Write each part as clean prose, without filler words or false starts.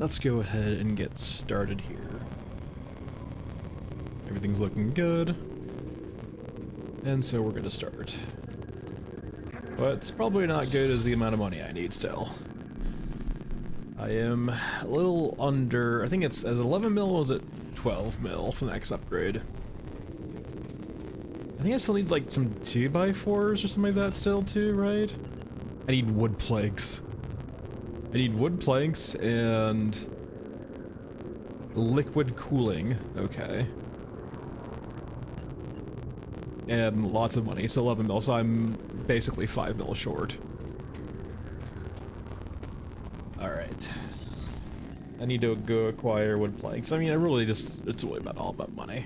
let's go ahead and get started here. Everything's looking good. And so we're gonna start. But it's probably not good as the amount of money I need still. I am a little under, I think it's as 11 mil, or was it 12 mil for the next upgrade? I think I still need like some 2x4s or something like that still too, right? I need wood planks. I need wood planks and liquid cooling, okay. And lots of money, so 11 mil, so I'm basically 5 mil short. Alright. I need to go acquire wood planks. I mean, it's really all about money.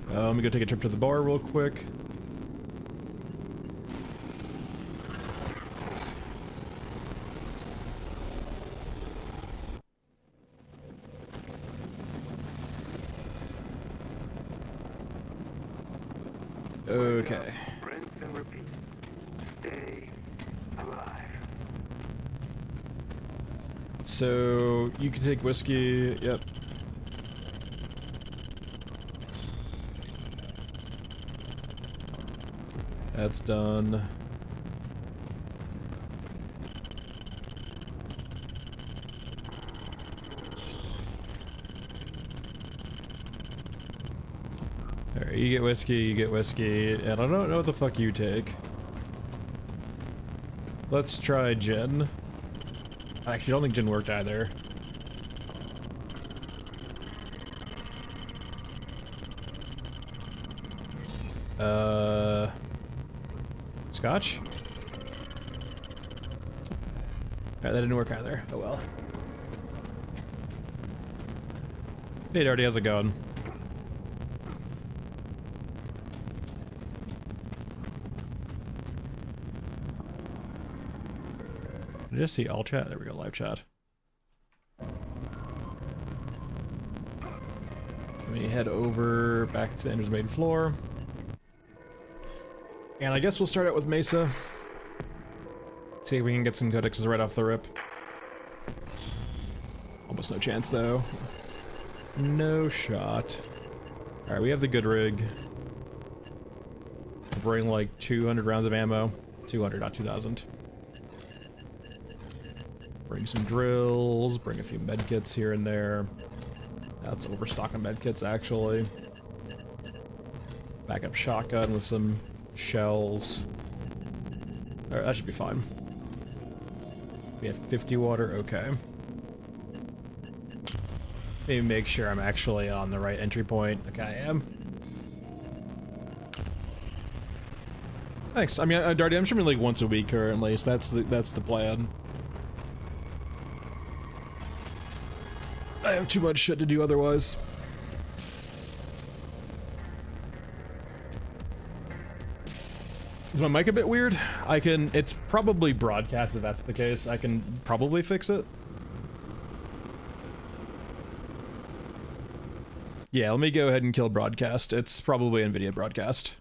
Let me go take a trip to the bar real quick. Okay. Rinse and repeat. Stay alive. So, you can take whiskey, yep. That's done. Alright, you get whiskey, and I don't know what the fuck you take. Let's try gin. I actually don't think gin worked either. Scotch? Alright, that didn't work either. Oh well. Hey, Darty, how's it going? Did I just see all chat? There we go, live chat. Let me head over back to the Ender's Maiden floor. And I guess we'll start out with Mesa. See if we can get some codexes right off the rip. Almost no chance though. No shot. Alright, we have the good rig. Bring like 200 rounds of ammo. 200, not 2,000. Bring some drills, bring a few medkits here and there. That's overstock of medkits actually. Backup shotgun with some shells. Alright, that should be fine. We have 50 water, okay. Maybe make sure I'm actually on the right entry point. Okay, I am. Thanks. I mean, Darty, I'm streaming like once a week currently, so that's the plan. I have too much shit to do otherwise. Is my mic a bit weird? It's probably broadcast if that's the case. I can probably fix it. Yeah, let me go ahead and kill broadcast. It's probably NVIDIA broadcast.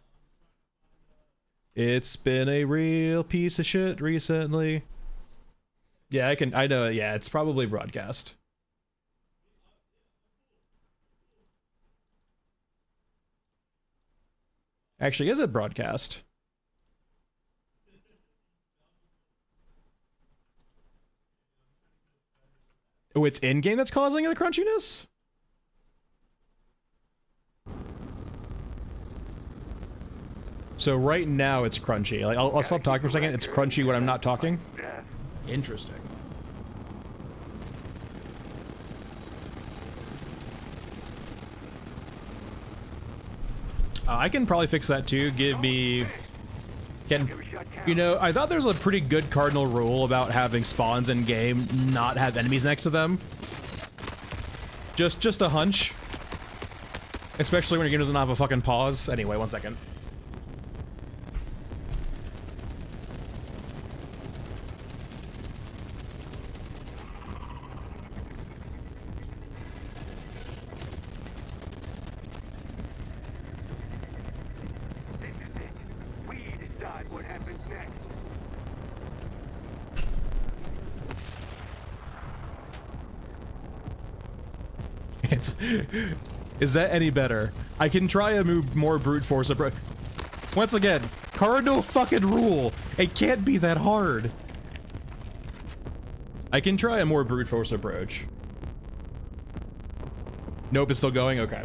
It's been a real piece of shit recently. Yeah, I know, yeah, it's probably broadcast. Actually, is it broadcast? Oh, it's in-game that's causing the crunchiness? So right now it's crunchy. Like I'll stop talking for a second. It's crunchy when I'm not talking. Interesting. I can probably fix that too. Give me... You know, I thought there's a pretty good cardinal rule about having spawns in game not have enemies next to them. Just a hunch. Especially when your game doesn't have a fucking pause. Anyway, one second. it. Is that any better? I can try a more brute force approach. Once again, cardinal fucking rule. It can't be that hard. I can try a more brute force approach. Nope, it's still going? Okay.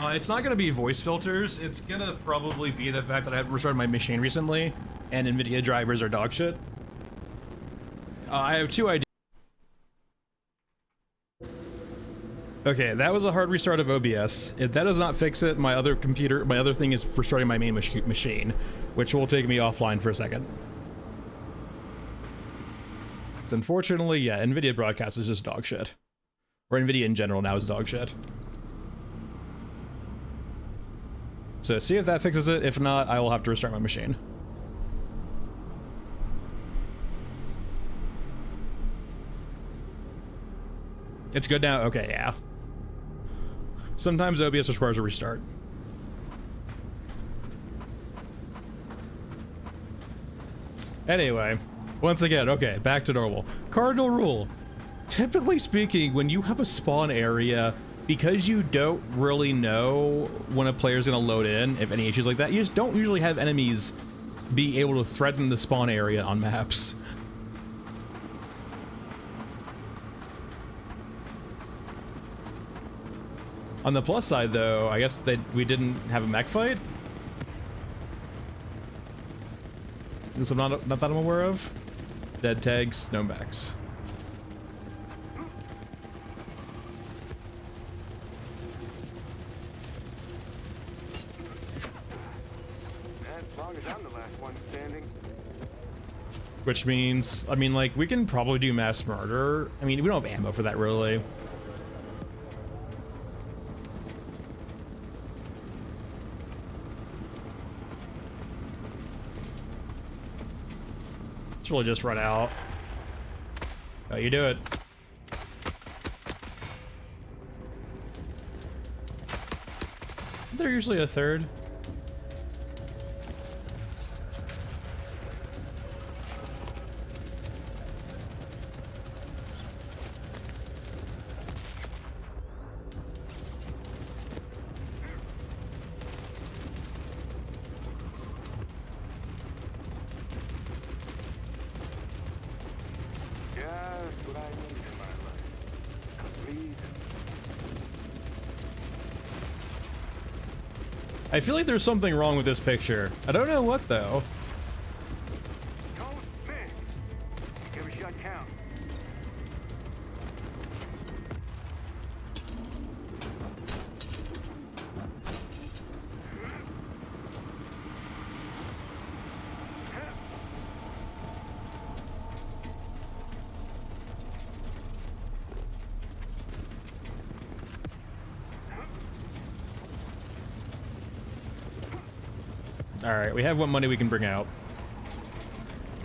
It's not gonna be voice filters. It's gonna probably be the fact that I haven't restarted my machine recently, and NVIDIA drivers are dog shit. I have two ideas. Okay, that was a hard restart of OBS. If that does not fix it, my other thing is restarting my main machine, which will take me offline for a second. So unfortunately, yeah, NVIDIA broadcast is just dog shit. Or NVIDIA in general now is dog shit. So see if that fixes it. If not, I will have to restart my machine. It's good now? Okay, yeah. Sometimes OBS requires a restart. Anyway, once again, okay, back to normal. Cardinal rule. Typically speaking, when you have a spawn area, because you don't really know when a player's gonna load in, if any issues like that, you just don't usually have enemies be able to threaten the spawn area on maps. On the plus side, though, I guess that we didn't have a mech fight. This I'm not that I'm aware of. Dead tags, no mechs. As long as I'm the last one standing. Which means, I mean, like, we can probably do mass murder. I mean, we don't have ammo for that, really. It's really just run out. Oh, you do it. Isn't there usually a third? Just what I need in my life. Complete. I feel like there's something wrong with this picture. I don't know what, though. Don't miss. Every shot counts. Alright, we have what money we can bring out.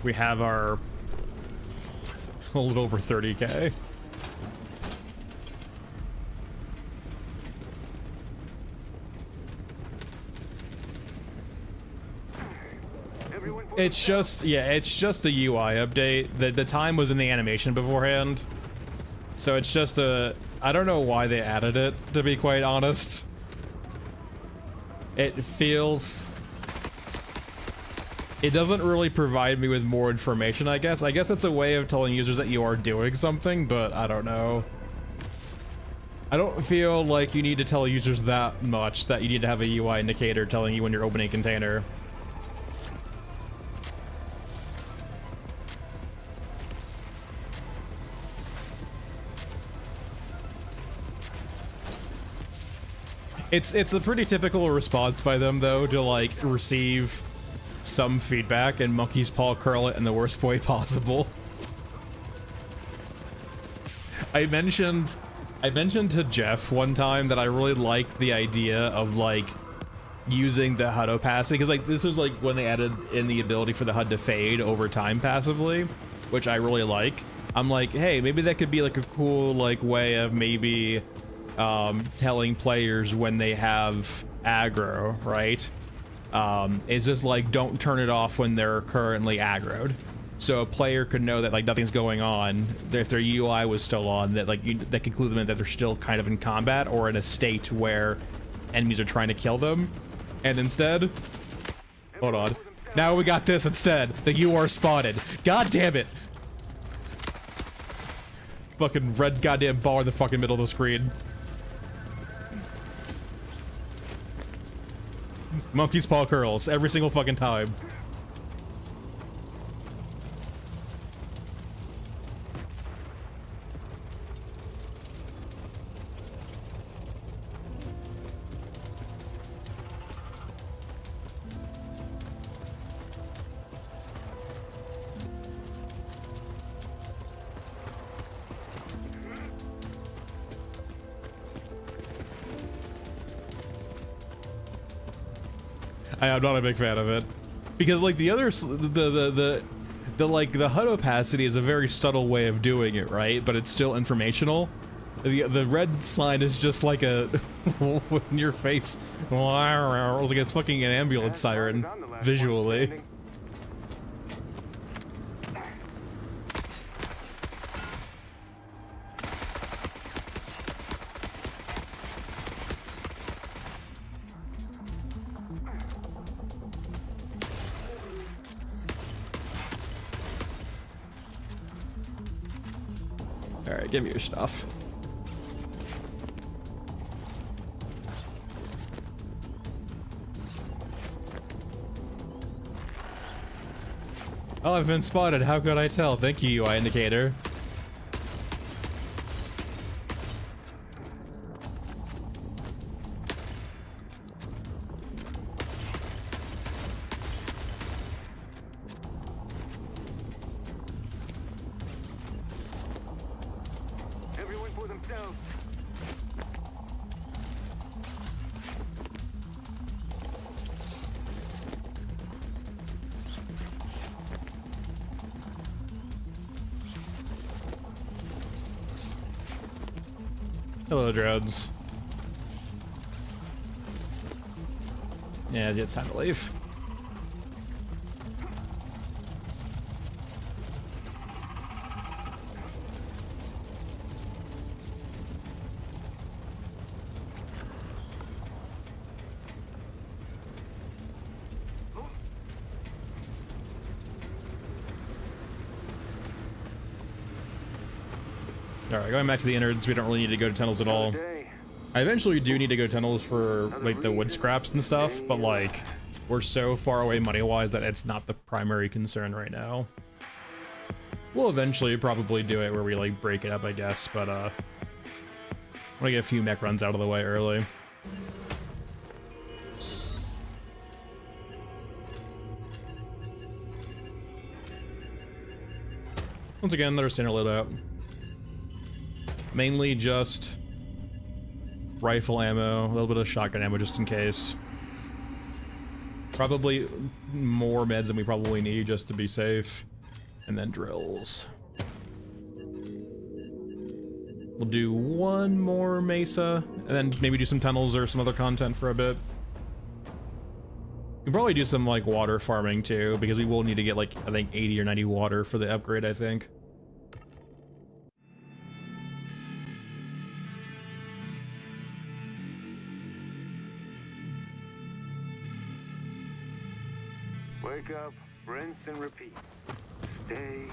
We have our a little over 30k. It's just, yeah, it's just a UI update. The time was in the animation beforehand. So it's just a, I don't know why they added it, to be quite honest. It feels, it doesn't really provide me with more information, I guess. I guess it's a way of telling users that you are doing something, but I don't know. I don't feel like you need to tell users that much, that you need to have a UI indicator telling you when you're opening a container. It's a pretty typical response by them, though, to like receive some feedback and monkey's paw curl it in the worst way possible. I mentioned to Jeff one time that I really liked the idea of like using the HUD opacity, because like this was like when they added in the ability for the HUD to fade over time passively, which I really like. I'm like, hey, maybe that could be like a cool like way of maybe telling players when they have aggro, right? It's just like, don't turn it off when they're currently aggroed. So a player could know that like nothing's going on, if their UI was still on, that like that could clue them in that they're still kind of in combat or in a state where enemies are trying to kill them. And instead, hold on. Now we got this instead. The you are spotted. God damn it. Fucking red goddamn bar in the fucking middle of the screen. Monkey's paw curls every single fucking time. I'm not a big fan of it, because like the other, the like the HUD opacity is a very subtle way of doing it, right? But it's still informational. The red sign is just like a in your face. It's like it's fucking an ambulance siren visually. Alright, give me your stuff. Oh, I've been spotted. How could I tell? Thank you, UI indicator. Hello, drones. Yeah, it's time to leave. Alright, going back to the innards, we don't really need to go to tunnels at all. I eventually do need to go to tunnels for, like, the wood scraps and stuff, but, like, we're so far away money-wise that it's not the primary concern right now. We'll eventually probably do it where we, like, break it up, I guess, but, I want to get a few mech runs out of the way early. Once again, another standard loadout. Mainly just rifle ammo, a little bit of shotgun ammo just in case. Probably more meds than we probably need just to be safe. And then drills. We'll do one more mesa, and then maybe do some tunnels or some other content for a bit. We can probably do some like water farming too, because we will need to get like, I think 80 or 90 water for the upgrade, I think. Wake up, rinse and repeat. Stay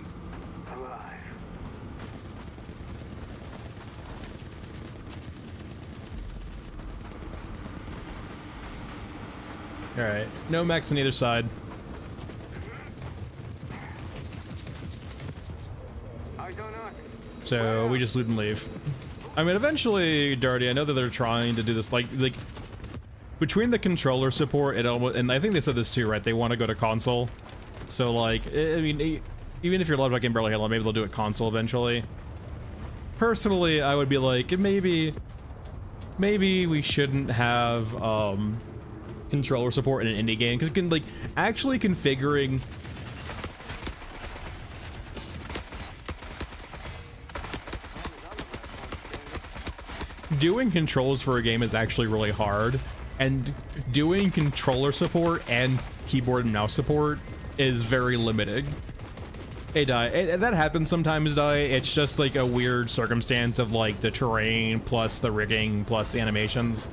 alive. Alright, no mechs on either side. I don't know. So we just loot and leave. I mean, eventually, Darty, I know that they're trying to do this, like between the controller support and I think they said this too, right? They want to go to console. So like, I mean, even if your laptop can barely handle it, maybe they'll do it console eventually. Personally, I would be like, maybe we shouldn't have controller support in an indie game, because it can like actually configuring doing controls for a game is actually really hard, and doing controller support and keyboard and mouse support is very limiting. Hey, that happens sometimes, Dai. It's just like a weird circumstance of like the terrain plus the rigging plus the animations.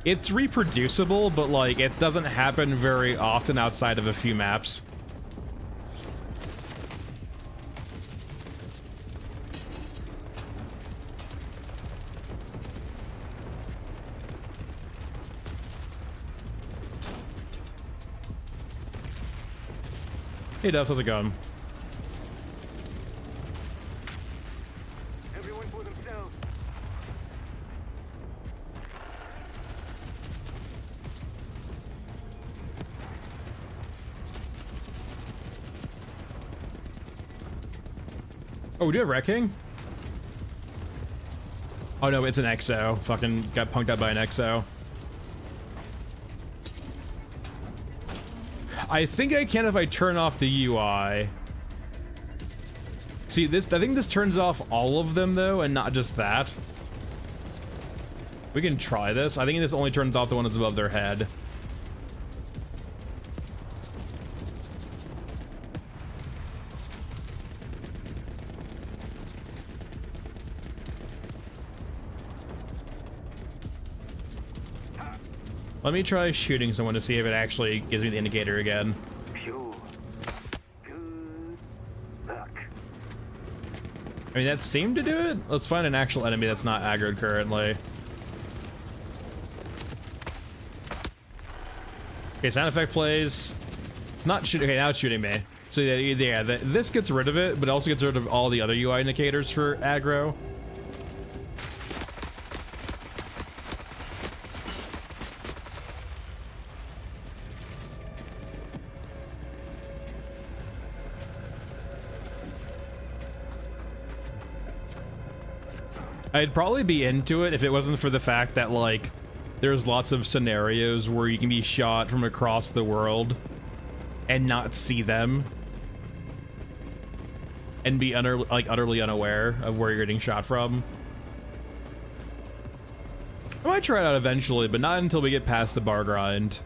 It's reproducible, but like it doesn't happen very often outside of a few maps. Hey, Dust, how's it going? Everyone for themselves. Oh, we do have wrecking? Oh no, it's an Exo. Fucking got punked out by an Exo. I think I can if I turn off the UI. See, I think this turns off all of them though, and not just that. We can try this. I think this only turns off the one that's above their head. Let me try shooting someone to see if it actually gives me the indicator again. Pure. Good luck. I mean, that seemed to do it. Let's find an actual enemy that's not aggroed currently. Okay, sound effect plays. It's not shooting. Okay, now it's shooting me. So yeah, this gets rid of it, but it also gets rid of all the other UI indicators for aggro. I'd probably be into it if it wasn't for the fact that, like, there's lots of scenarios where you can be shot from across the world and not see them and be utterly unaware of where you're getting shot from. I might try it out eventually, but not until we get past the bar grind.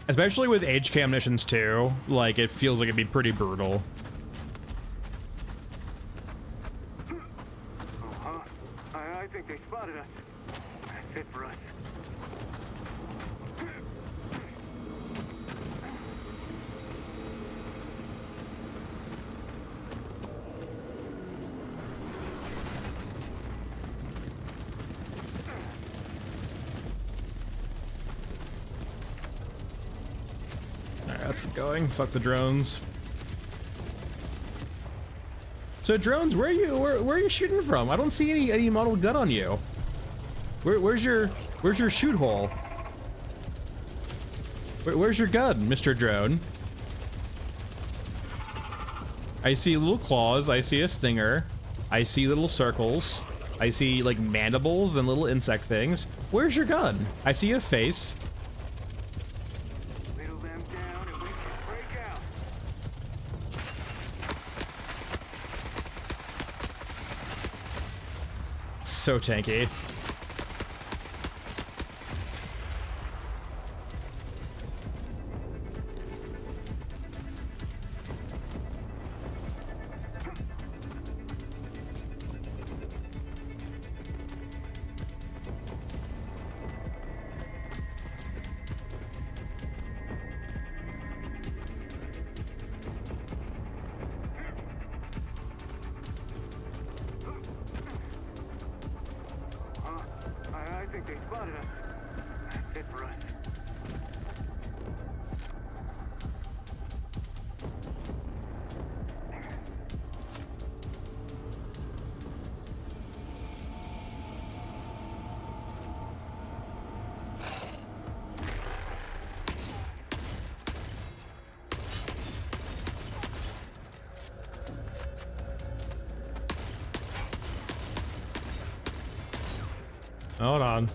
Especially with HK missions too, like it feels like it'd be pretty brutal. Uh-huh. I think they spotted us. That's it for us. let's keep going. Fuck the drones. So drones, where are you shooting from? I don't see any model gun on you. Where's your shoot hole? Where's your gun, Mr. Drone? I see little claws, I see a stinger, I see little circles, I see like mandibles and little insect things. Where's your gun? I see a face. Whittle them down and we can break out. So tanky. I think they spotted us. That's it for us. Hold on.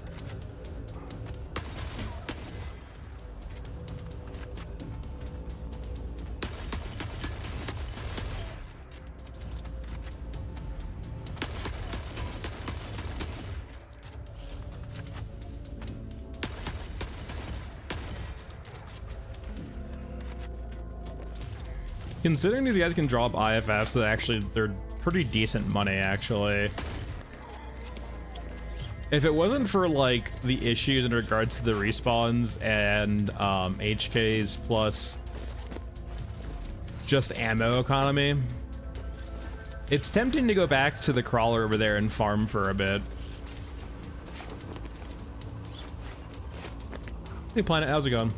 Considering these guys can drop IFFs, that actually they're pretty decent money actually. If it wasn't for like the issues in regards to the respawns and HKs plus just ammo economy, it's tempting to go back to the crawler over there and farm for a bit. Hey Planet, how's it going?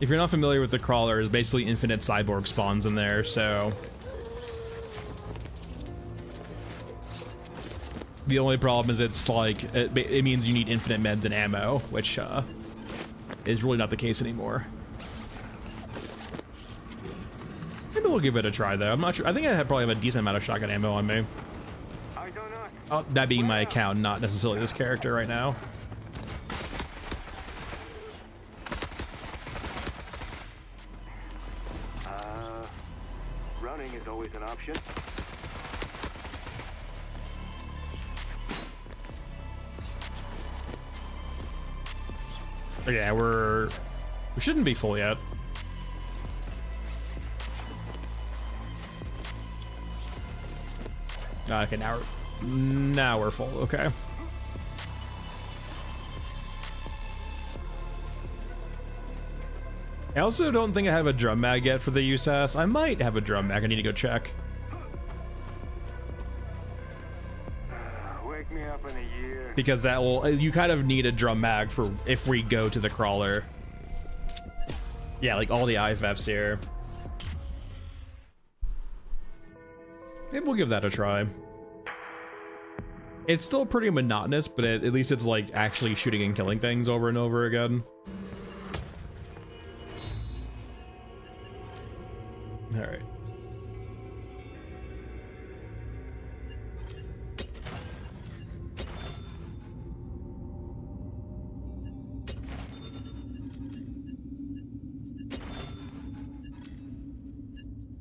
If you're not familiar with the crawler, it's basically infinite cyborg spawns in there, so the only problem is it's like it means you need infinite meds and ammo, which is really not the case anymore. Maybe we'll give it a try though. I'm not sure. I think I probably have a decent amount of shotgun ammo on me. I don't know. Oh, that being my account, not necessarily this character right now. Running is always an option. Yeah, we shouldn't be full yet. Okay, now we're full. Okay. I also don't think I have a drum mag yet for the USAS. I might have a drum mag. I need to go check. Wake me up in a year. Because that will, you kind of need a drum mag for if we go to the crawler. Yeah, like all the IFFs here. Maybe we'll give that a try. It's still pretty monotonous, but at least it's like actually shooting and killing things over and over again. All right.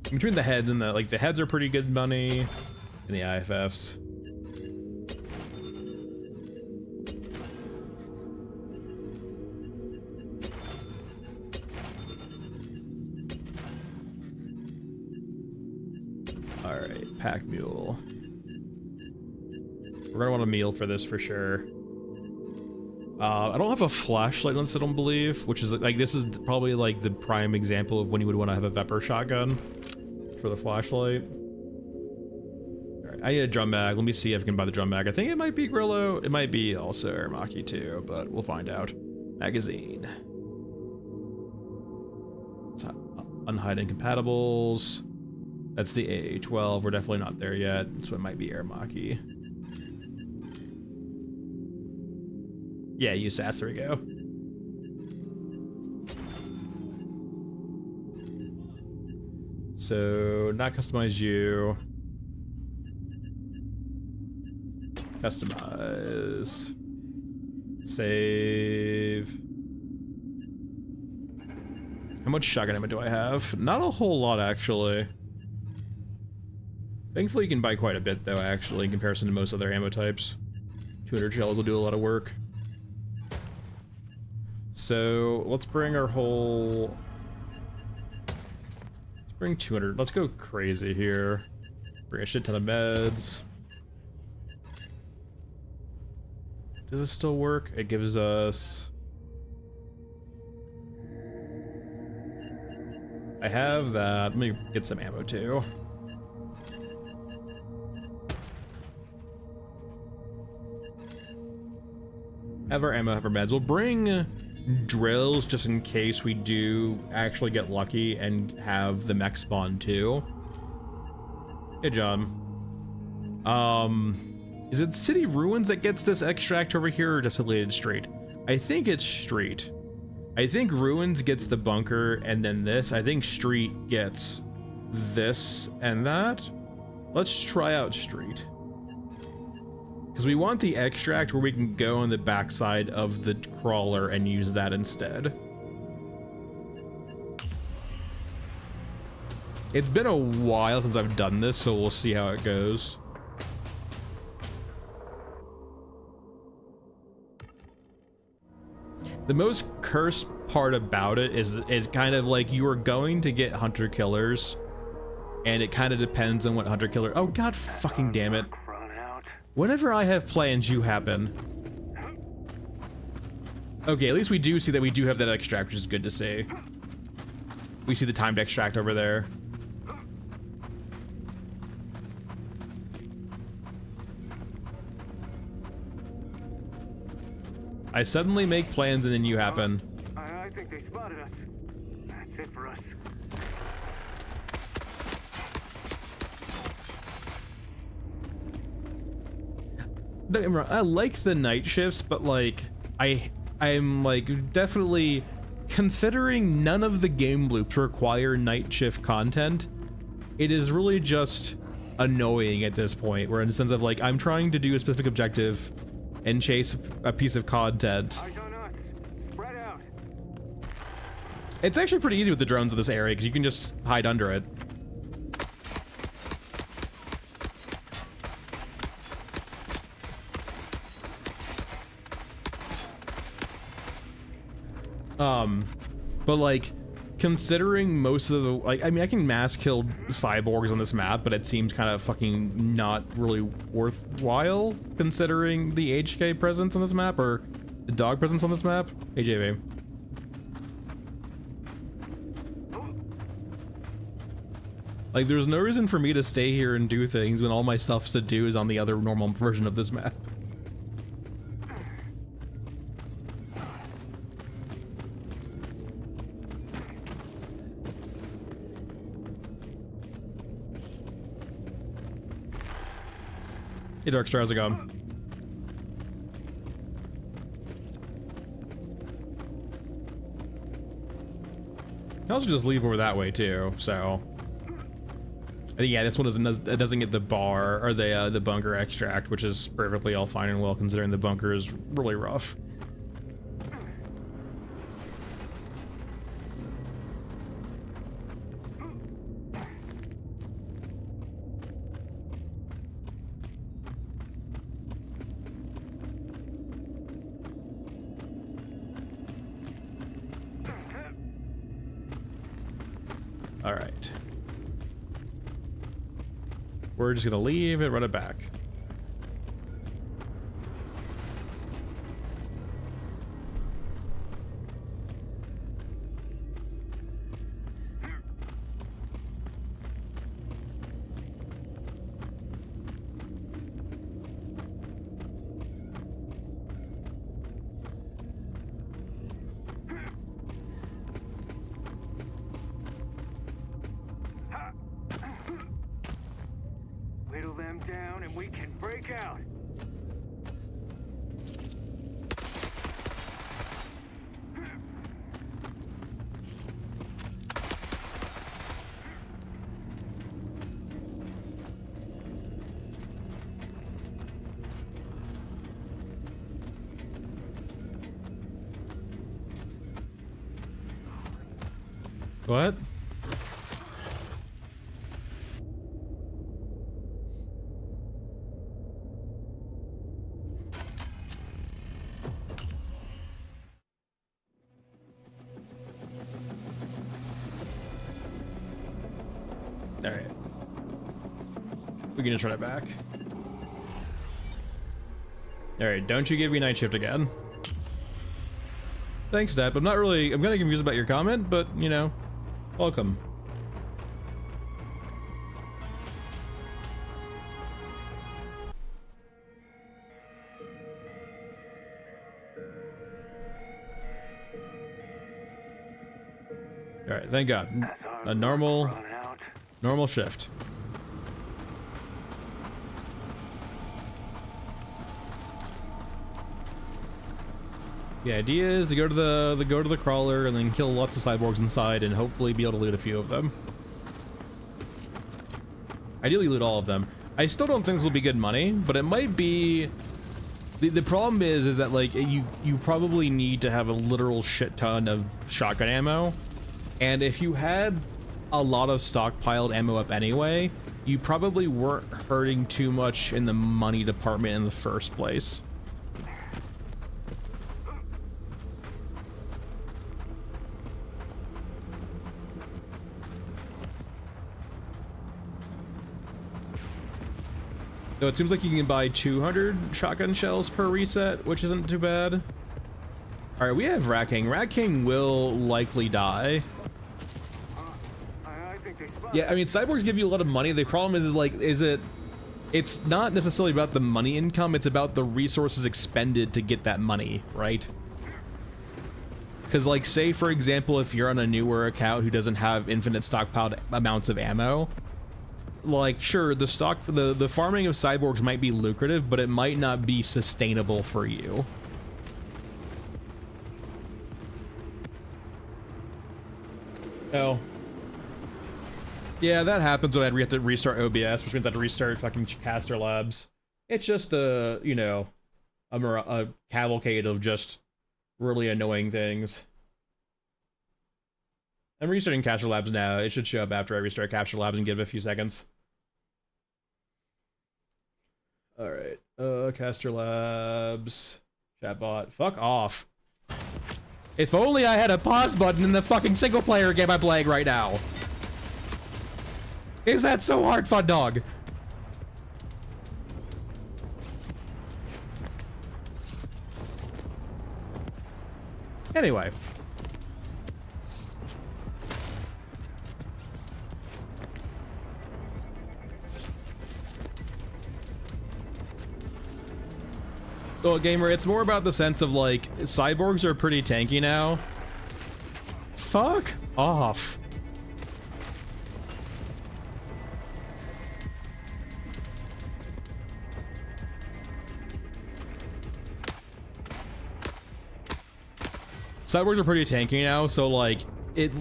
Between the heads and the heads are pretty good money, and the IFFs. All right, pack mule. We're gonna want a meal for this for sure. I don't have a flashlight on this, I don't believe, which is like, this is probably like the prime example of when you would want to have a Vepr shotgun for the flashlight. All right, I need a drum mag. Let me see if I can buy the drum mag. I think it might be Grillo. It might be also Aramaki too, but we'll find out. Magazine. Unhide incompatibles. That's the AA-12. We're definitely not there yet, so it might be Aramaki. Yeah, USAS, there we go. So, not customize you. Customize. Save. How much shotgun ammo do I have? Not a whole lot, actually. Thankfully, you can buy quite a bit, though, actually, in comparison to most other ammo types. 200 shells will do a lot of work. So, let's bring our whole... Let's bring 200. Let's go crazy here. Bring a shit ton of meds. Does this still work? It gives us... I have that. Let me get some ammo, too. Have our ammo, have our meds. We'll bring drills just in case we do actually get lucky and have the mech spawn too. Hey, John. Is it City Ruins that gets this extract over here or just Elated Street? I think it's Street. I think Ruins gets the bunker and then this. I think Street gets this and that. Let's try out Street. Because we want the extract where we can go on the backside of the crawler and use that instead. It's been a while since I've done this, so we'll see how it goes. The most cursed part about it is kind of like you are going to get hunter killers, and it kind of depends on what hunter killer. Oh god, fucking damn it! Whenever I have plans, you happen. Okay, at least we do see that we do have that extract, which is good to see. We see the timed extract over there. I suddenly make plans and then you happen. I think they spotted us. That's it for us. Don't get me wrong, I like the night shifts, but like I'm like definitely considering none of the game loops require night shift content. It is really just annoying at this point, where in the sense of like I'm trying to do a specific objective and chase a piece of content. Eyes on us. Spread out. It's actually pretty easy with the drones in this area because you can just hide under it. But like, considering most of the, like, I mean, I can mass kill cyborgs on this map, but it seems kind of fucking not really worthwhile considering the HK presence on this map, or the dog presence on this map. AJV. Like, there's no reason for me to stay here and do things when all my stuff to do is on the other normal version of this map. Hey Darkstar, how's it going? I also just leave over that way too, so. I think, yeah, this one doesn't get the bar or the bunker extract, which is perfectly all fine and well considering the bunker is really rough. All right. We're just gonna leave it, run it back. Whittle them down and we can break out. What? All right. We can just run it back. All right, don't you give me night shift again. Thanks, Dad. I'm kind of confused about your comment, but, you know, welcome. All right, thank God. A normal shift. The idea is to go to the crawler and then kill lots of cyborgs inside and hopefully be able to loot a few of them. Ideally loot all of them. I still don't think this will be good money, but it might be. The problem is that like you probably need to have a literal shit ton of shotgun ammo, and if you had a lot of stockpiled ammo up anyway, you probably weren't hurting too much in the money department in the first place. So it seems like you can buy 200 shotgun shells per reset, which isn't too bad. All right, we have Rat King. Rat King will likely die. Yeah, I mean, cyborgs give you a lot of money. The problem it's not necessarily about the money income, it's about the resources expended to get that money, right? Because, like, say, for example, if you're on a newer account who doesn't have infinite stockpiled amounts of ammo, like, sure, the farming of cyborgs might be lucrative, but it might not be sustainable for you. Oh. Yeah, that happens when I have to restart OBS, which means I have to restart fucking Caster Labs. It's just a, you know, a cavalcade of just really annoying things. I'm restarting Caster Labs now. It should show up after I restart Caster Labs and give it a few seconds. Alright, Caster Labs, chatbot, fuck off. If only I had a pause button in the fucking single player game I'm playing right now. Is that so hard, Fun Dog? Anyway. So, gamer, it's more about the sense of, like, cyborgs are pretty tanky now. Fuck off. Cyborgs are pretty tanky now, so, like, if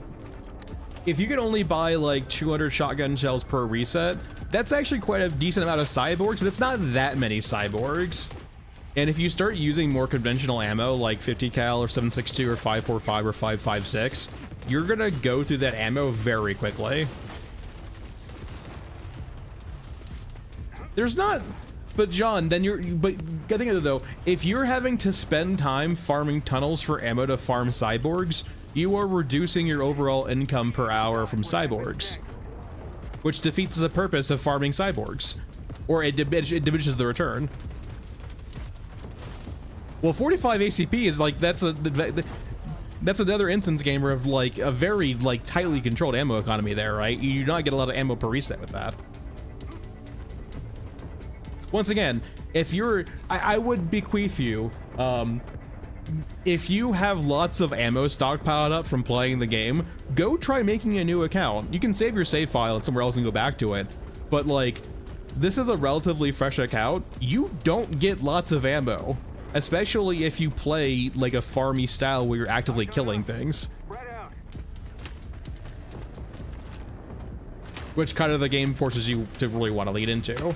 you can only buy, like, 200 shotgun shells per reset, that's actually quite a decent amount of cyborgs, but it's not that many cyborgs. And if you start using more conventional ammo, like 50 cal or 7.62 or 5.45 or 5.56, you're gonna go through that ammo very quickly. There's not, but John, then but getting into it though, if you're having to spend time farming tunnels for ammo to farm cyborgs, you are reducing your overall income per hour from cyborgs, which defeats the purpose of farming cyborgs, or it diminishes the return. Well, 45 ACP is like, that's another instance, gamer, of like a very like tightly controlled ammo economy there, right? You do not get a lot of ammo per reset with that. Once again, if you're, I would bequeath you, if you have lots of ammo stockpiled up from playing the game, go try making a new account. You can save your save file and somewhere else and go back to it, but like, this is a relatively fresh account. You don't get lots of ammo, especially if you play like a farmy style where you're actively killing things. Spread out. Which kind of the game forces you to really want to lead into.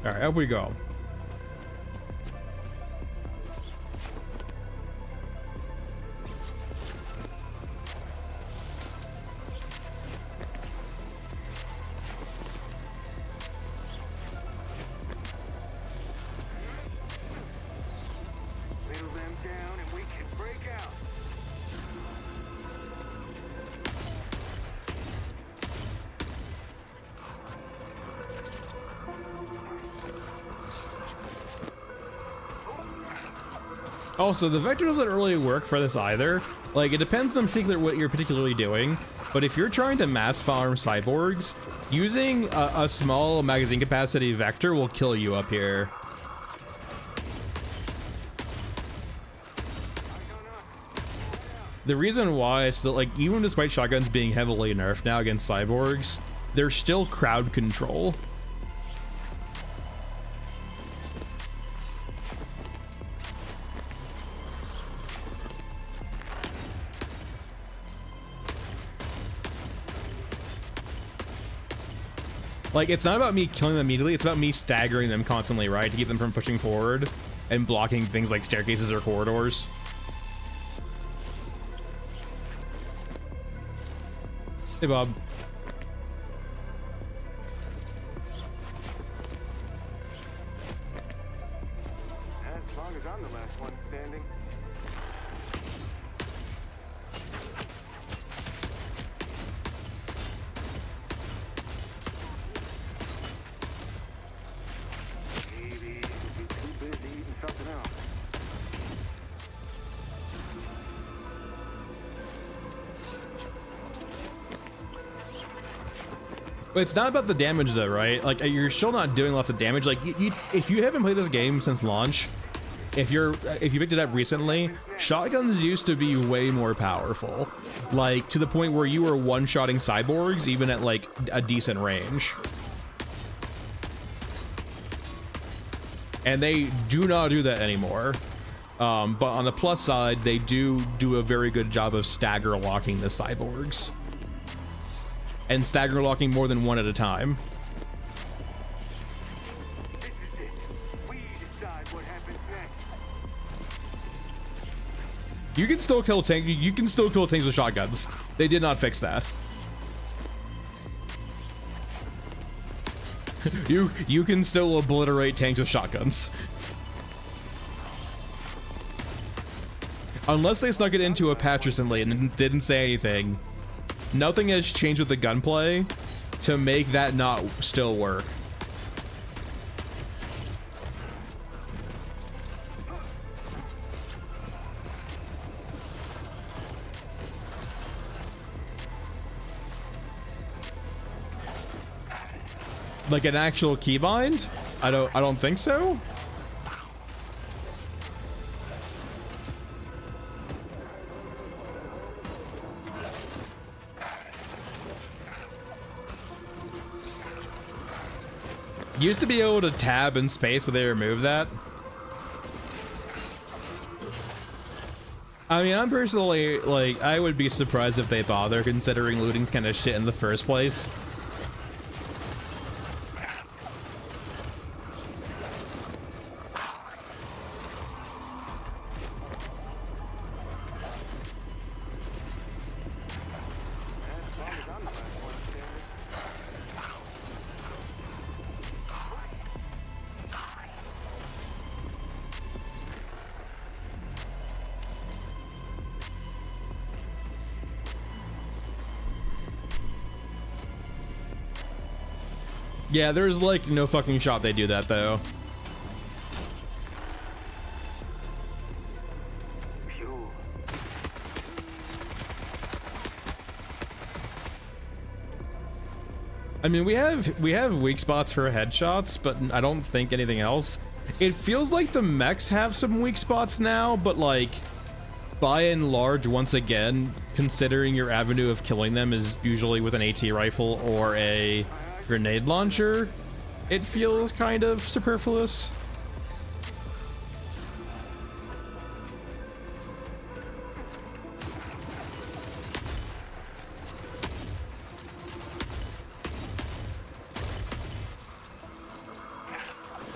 All right, up we go. Whittle them down and we can break out. Also, the vector doesn't really work for this either. Like, it depends on what you're particularly doing, but if you're trying to mass farm cyborgs, using a small magazine capacity vector will kill you up here. The reason why is that, like, even despite shotguns being heavily nerfed now against cyborgs, there's still crowd control. Like, it's not about me killing them immediately, it's about me staggering them constantly, right? To keep them from pushing forward and blocking things like staircases or corridors. Hey, Bob. As long as I'm the last one standing. Maybe we'll be too busy eating something else. But it's not about the damage though, right? Like, you're still not doing lots of damage. Like, if you haven't played this game since launch, if you picked it up recently, shotguns used to be way more powerful. Like, to the point where you were one-shotting cyborgs even at like a decent range. And they do not do that anymore. But on the plus side, they do a very good job of stagger locking the cyborgs. And stagger locking more than one at a time. This is it. We decide what happens next. You can still kill tanks. You can still kill tanks with shotguns. They did not fix that. you can still obliterate tanks with shotguns. Unless they snuck it into a patch recently and didn't say anything. Nothing has changed with the gunplay to make that not still work. Like an actual keybind? I don't think so. Used to be able to tab in space, but they removed that. I mean, I'm personally, like, I would be surprised if they bother, considering looting's kind of shit in the first place. As long as I'm the last one standing. Yeah, there's like no fucking shot they do that though. I mean, we have weak spots for headshots, but I don't think anything else. It feels like the mechs have some weak spots now, but like, by and large, once again, considering your avenue of killing them is usually with an AT rifle or a grenade launcher, it feels kind of superfluous.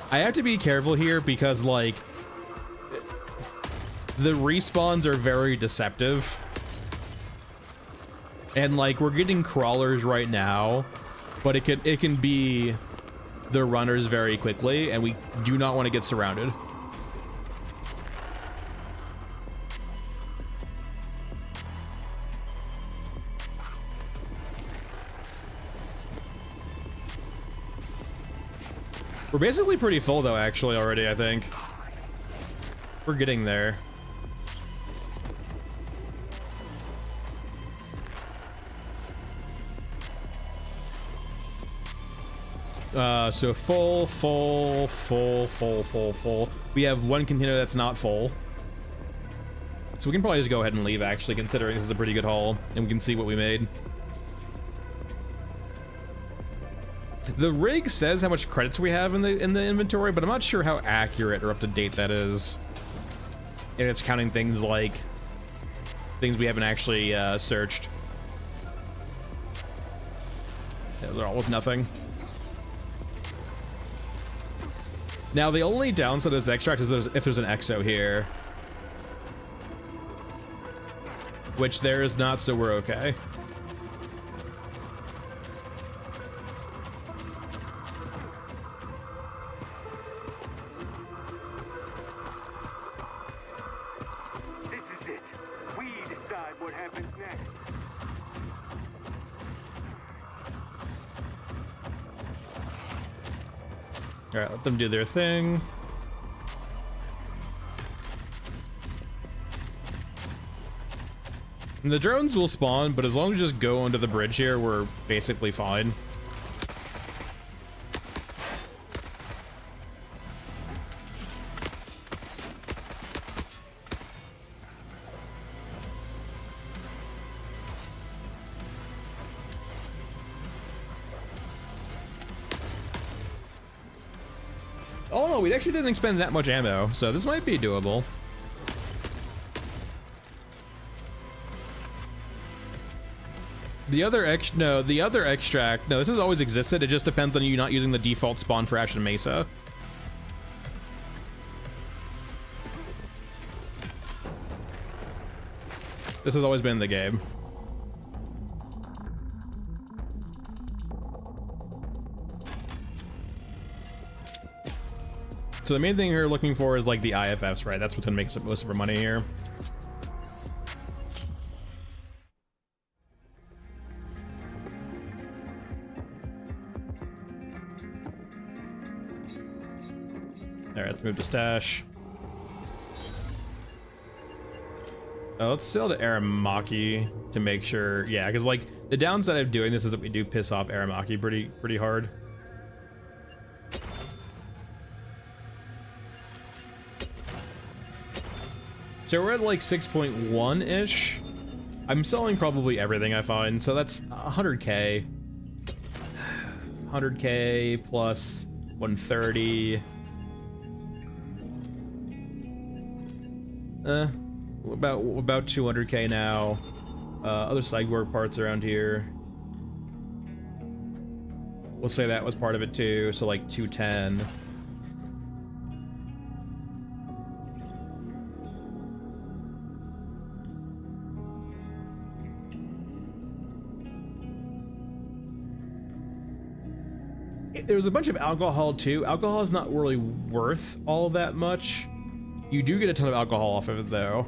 I have to be careful here because, like, the respawns are very deceptive. And, like, we're getting crawlers right now, but it can be the runners very quickly, and we do not want to get surrounded. We're basically pretty full though, actually, already, I think. We're getting there. So full. We have one container that's not full. So we can probably just go ahead and leave, actually, considering this is a pretty good haul, and we can see what we made. The rig says how much credits we have in the inventory, but I'm not sure how accurate or up to date that is. And it's counting things like things we haven't actually searched. Yeah, they're all with nothing. Now the only downside of this extract is if there's an exo here, which there is not, so we're okay. All right, let them do their thing. And the drones will spawn, but as long as we just go under the bridge here, we're basically fine. Oh no, we actually didn't expend that much ammo, so this might be doable. The other extract, no, this has always existed. It just depends on you not using the default spawn for Ashen Mesa. This has always been the game. So the main thing we're looking for is like the IFFs, right? That's what's gonna make most of our money here. All right, let's move to stash. Let's sell to Aramaki to make sure, yeah, because like the downside of doing this is that we do piss off Aramaki pretty hard. So we're at like 6.1-ish. I'm selling probably everything I find, so that's 100k. 100k plus 130. About 200k now. Other sideboard parts around here. We'll say that was part of it too, so like 210. There's a bunch of alcohol too. Alcohol is not really worth all that much. You do get a ton of alcohol off of it though.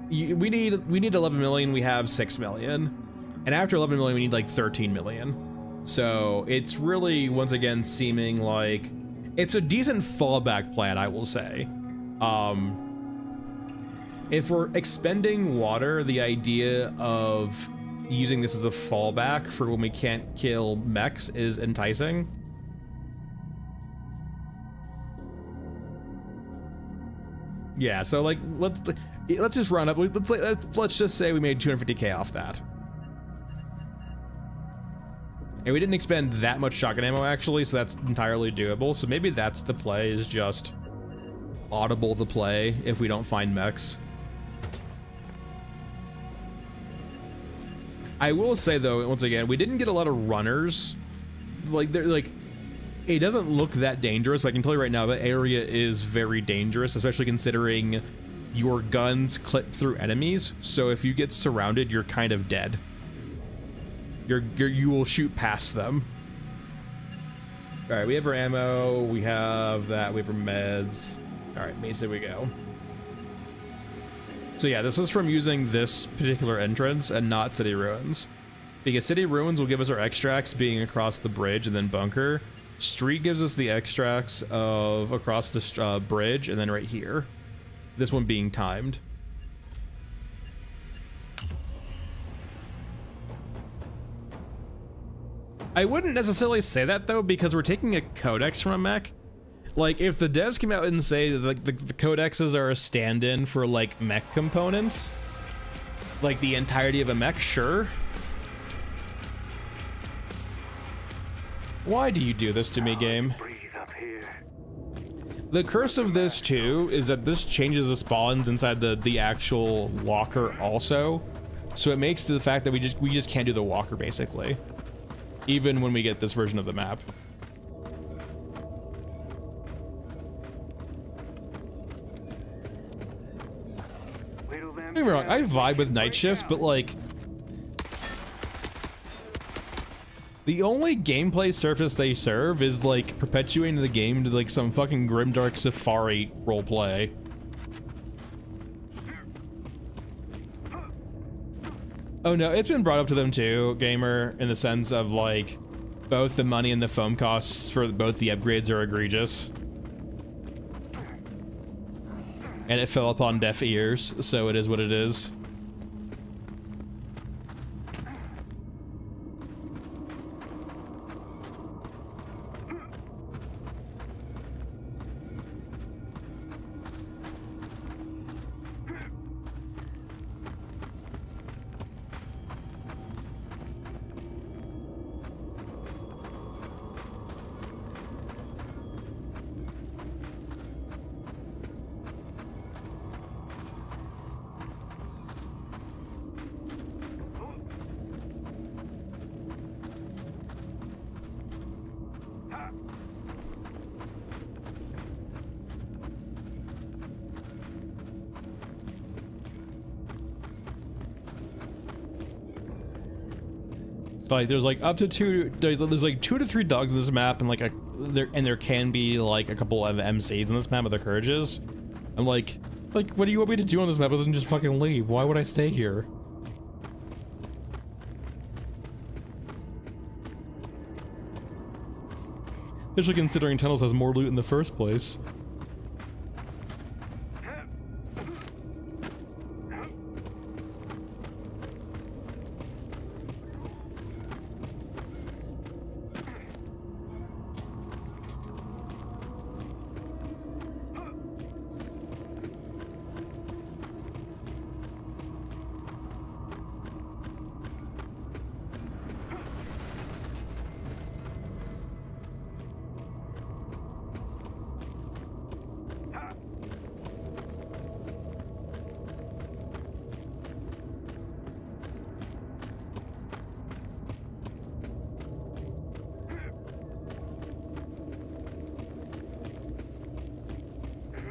We need 11 million. We have 6 million, and after 11 million, we need like 13 million. So it's really, once again, seeming like it's a decent fallback plan, I will say. If we're expending water, the idea of using this as a fallback for when we can't kill mechs is enticing. Yeah, so like let's just run up. Let's just say we made 250k off that. And we didn't expend that much shotgun ammo actually, so that's entirely doable. So maybe that's the play, is just audible the play if we don't find mechs. I will say though, once again, we didn't get a lot of runners. Like they're like, it doesn't look that dangerous, but I can tell you right now that area is very dangerous, especially considering your guns clip through enemies. So if you get surrounded, you're kind of dead. You will shoot past them. All right, we have our ammo. We have that. We have our meds. All right, Mesa we go. So yeah, this is from using this particular entrance and not City Ruins. Because City Ruins will give us our extracts being across the bridge and then bunker. Street gives us the extracts of across the bridge and then right here. This one being timed. I wouldn't necessarily say that though, because we're taking a codex from a mech. Like, if the devs came out and say that the codexes are a stand-in for like mech components, like the entirety of a mech, sure. Why do you do this to me, game? The curse of this too is that this changes the spawns inside the actual walker also, so it makes the fact that we just can't do the walker basically, even when we get this version of the map. Don't get me wrong, I vibe with night shifts, but like, the only gameplay surface they serve is like perpetuating the game to like some fucking Grimdark Safari roleplay. Oh no, it's been brought up to them too, gamer, in the sense of like, both the money and the foam costs for both the upgrades are egregious. And it fell upon deaf ears, so it is what it is. Like there's like up to there's like 2 to 3 dogs in this map, and like there can be like a couple of MCs in this map with their courages. I'm like what do you want me to do on this map other than just fucking leave? Why would I stay here? Especially considering Tunnels has more loot in the first place.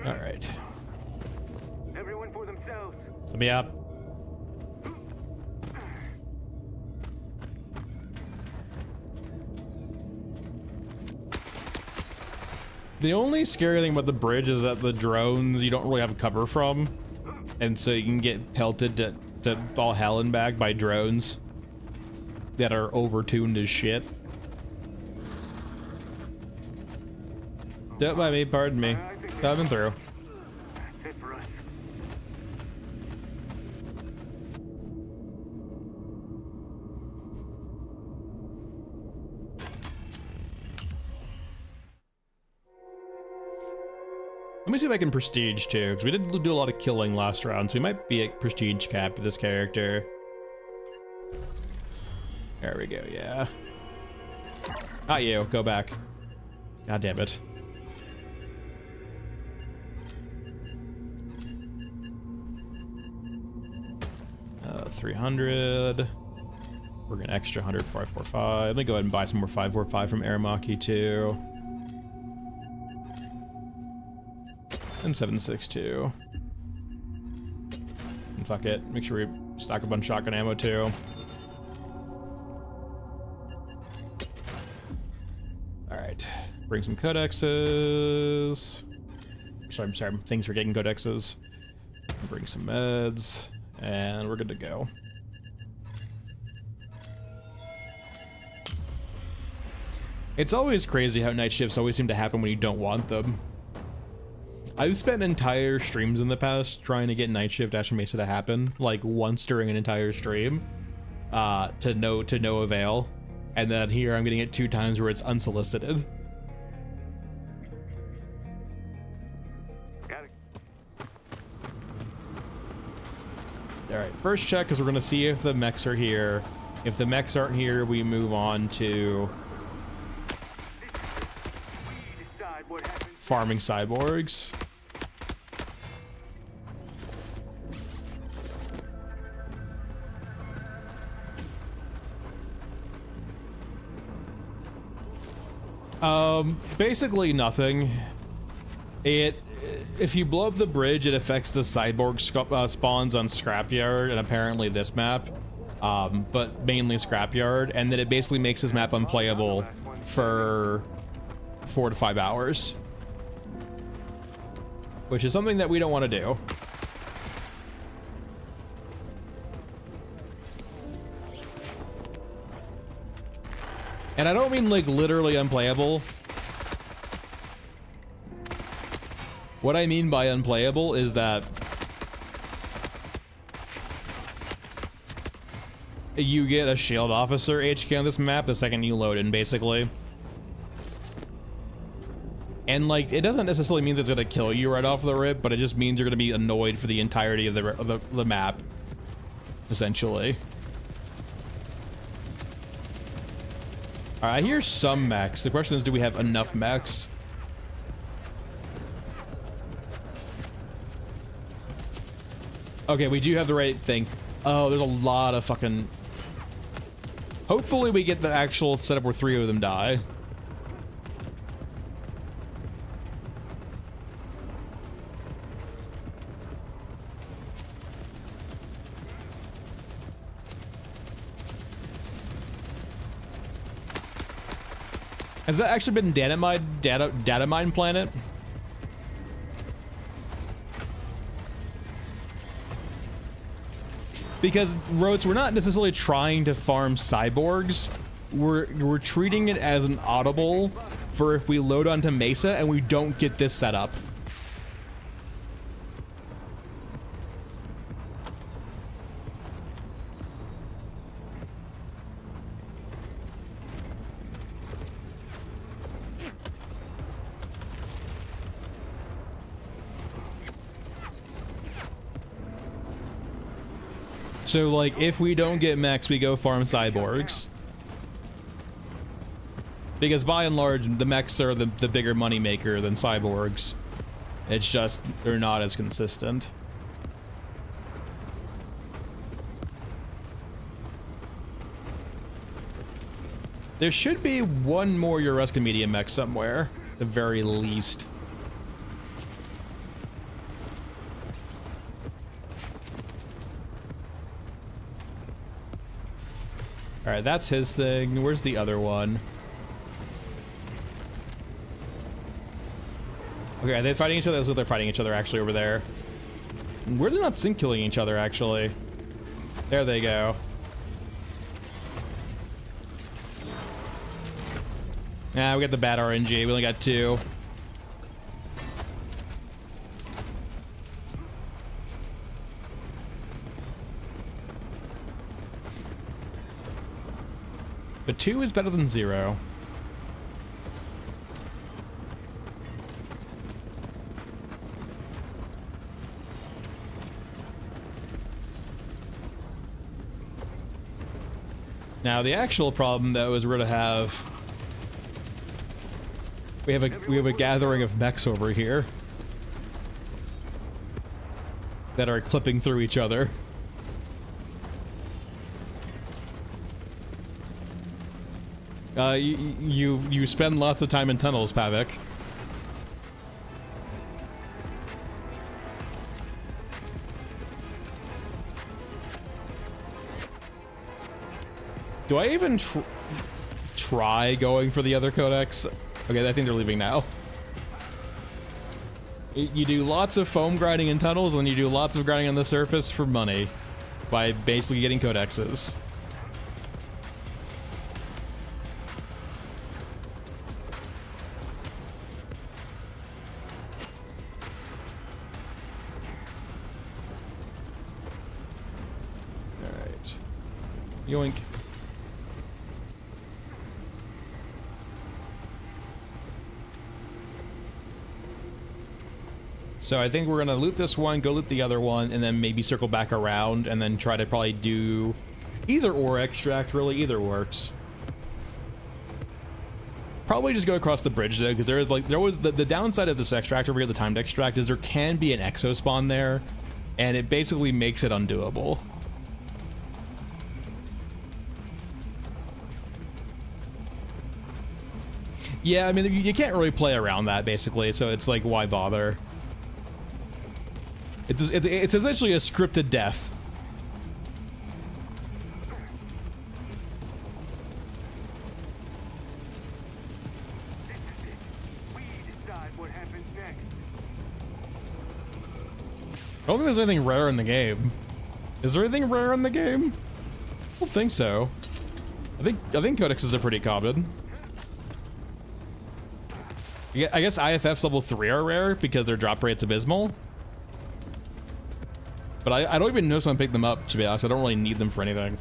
All right. Everyone for themselves. Let me up. The only scary thing about the bridge is that the drones you don't really have cover from, and so you can get pelted to all hell and back by drones that are overtuned as shit. Don't mind me, pardon me. Coming through. That's it for us. me see if I can prestige too, because we did do a lot of killing last round, so we might be at prestige cap with this character. There we go, yeah. Not you, go back. God damn it. 300. We're gonna extra 100 545. Let me go ahead and buy some more 545 from Aramaki too. And 762. And fuck it. Make sure we stock up on shotgun ammo too. Alright. Bring some codexes. Sorry, things for getting codexes. Bring some meds. And we're good to go. It's always crazy how night shifts always seem to happen when you don't want them. I've spent entire streams in the past trying to get night shift Ashen Mesa to happen, like once during an entire stream, to no avail. And then here I'm getting it 2 times where it's unsolicited. Alright, first check is we're gonna see if the mechs are here. If the mechs aren't here, we move on to farming cyborgs. Basically nothing. If you blow up the bridge, it affects the cyborg spawns on Scrapyard and apparently this map, but mainly Scrapyard, and then it basically makes this map unplayable for 4 to 5 hours, which is something that we don't want to do. And I don't mean like literally unplayable. What I mean by unplayable is that you get a shield officer HQ on this map the second you load in, basically. And like, it doesn't necessarily mean it's gonna kill you right off the rip, but it just means you're gonna be annoyed for the entirety of the map, essentially. Alright, I hear some mechs. The question is, do we have enough mechs? Okay, we do have the right thing. Oh, there's a lot of fucking... Hopefully we get the actual setup where 3 of them die. Has that actually been data mine planet? Because, Rhodes, we're not necessarily trying to farm cyborgs. We're treating it as an audible for if we load onto Mesa and we don't get this set up. So, like, if we don't get mechs, we go farm cyborgs. Because by and large, the mechs are the bigger money maker than cyborgs. It's just, they're not as consistent. There should be one more Eurusca medium mech somewhere, at the very least. Alright, that's his thing. Where's the other one? Okay, are they fighting each other? That's what they're fighting each other actually over there. Where they're not sync killing each other actually. There they go. Ah, we got the bad RNG. We only got 2. But 2 is better than 0. Now the actual problem though is we're gonna have we have a gathering of mechs over here that are clipping through each other. You spend lots of time in tunnels, Pavik. Do I even try going for the other codex? Okay, I think they're leaving now. You do lots of foam grinding in tunnels, and then you do lots of grinding on the surface for money by basically getting codexes. Alright. Yoink. So I think we're gonna loot this one, go loot the other one, and then maybe circle back around, and then try to probably do either ore extract. Really, either works. Probably just go across the bridge though, because there was the downside of this extract over here, the timed extract, is there can be an exo spawn there, and it basically makes it undoable. Yeah, I mean you can't really play around that basically, so it's like why bother? It's essentially a scripted death. We decide what happens next. I don't think there's anything rare in the game. Is there anything rare in the game? I don't think so. I think codexes are pretty common. Yeah, I guess IFFs level 3 are rare because their drop rate's abysmal. But I don't even notice when I pick them up, to be honest. I don't really need them for anything.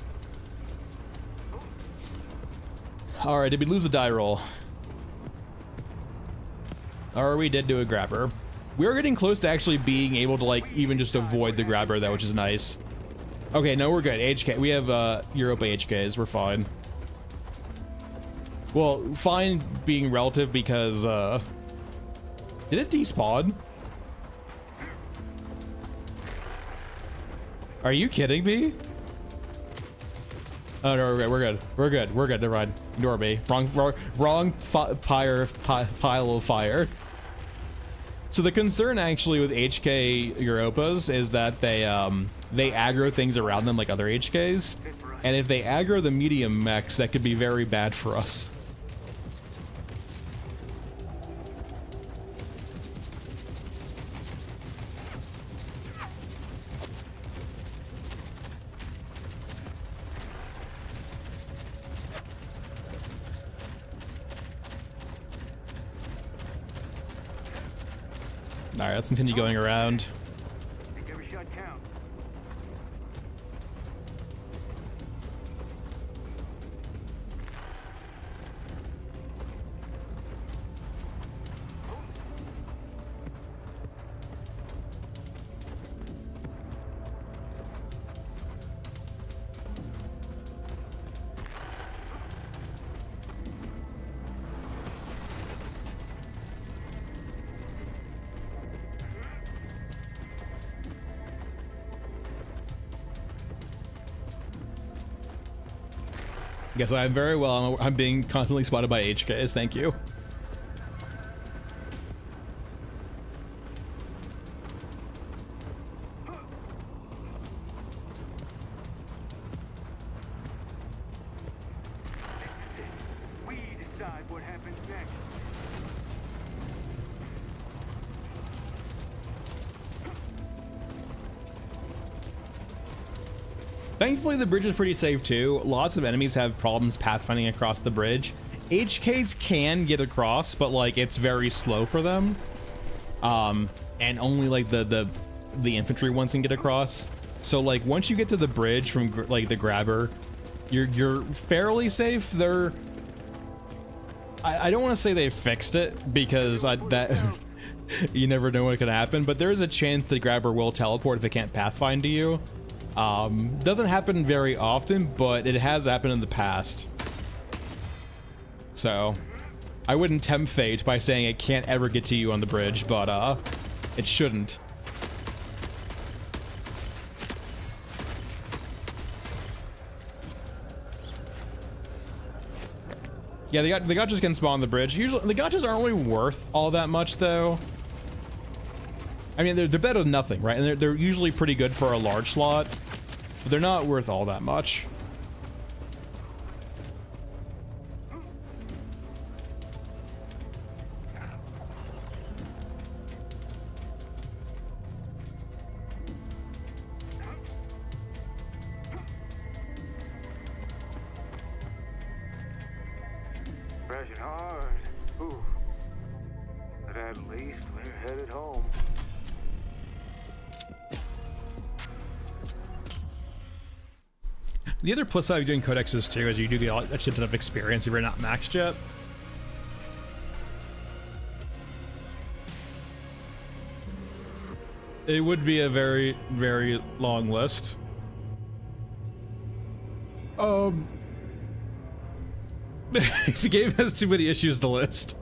Alright, did we lose the die roll? Or we did do a grabber. We're getting close to actually being able to, like, even just avoid the grabber, though, which is nice. Okay, no, we're good. HK. We have, Europa HKs. We're fine. Well, fine being relative because, did it despawn? Are you kidding me? Oh no, we're good. We're good. We're good. Never mind. Ignore me. Wrong pile of fire. So the concern actually with HK Europas is that they aggro things around them like other HKs, and if they aggro the medium mechs, that could be very bad for us. Alright, let's continue going around. Make every shot count. Guess I'm very well. I'm being constantly spotted by HKs. Thank you. We decide what happens next. Thankfully, the bridge is pretty safe too. Lots of enemies have problems pathfinding across the bridge. HKs can get across, but like it's very slow for them. And only like the infantry ones can get across. So like once you get to the bridge from like the grabber, you're fairly safe. They're I don't want to say they fixed it because you never know what can happen, but there is a chance the grabber will teleport if it can't pathfind to you. Doesn't happen very often, but it has happened in the past. So, I wouldn't tempt fate by saying it can't ever get to you on the bridge, but, it shouldn't. Yeah, the gotchas can spawn on the bridge. Usually, the gotchas aren't really worth all that much, though. I mean, they're better than nothing, right? And they're usually pretty good for a large slot, but they're not worth all that much. Fresh and hard. Ooh. But at least we're headed home. The other plus side of doing codexes too is you do get a shit ton of experience if you're not maxed yet. It would be a very, very long list. The game has too many issues to list.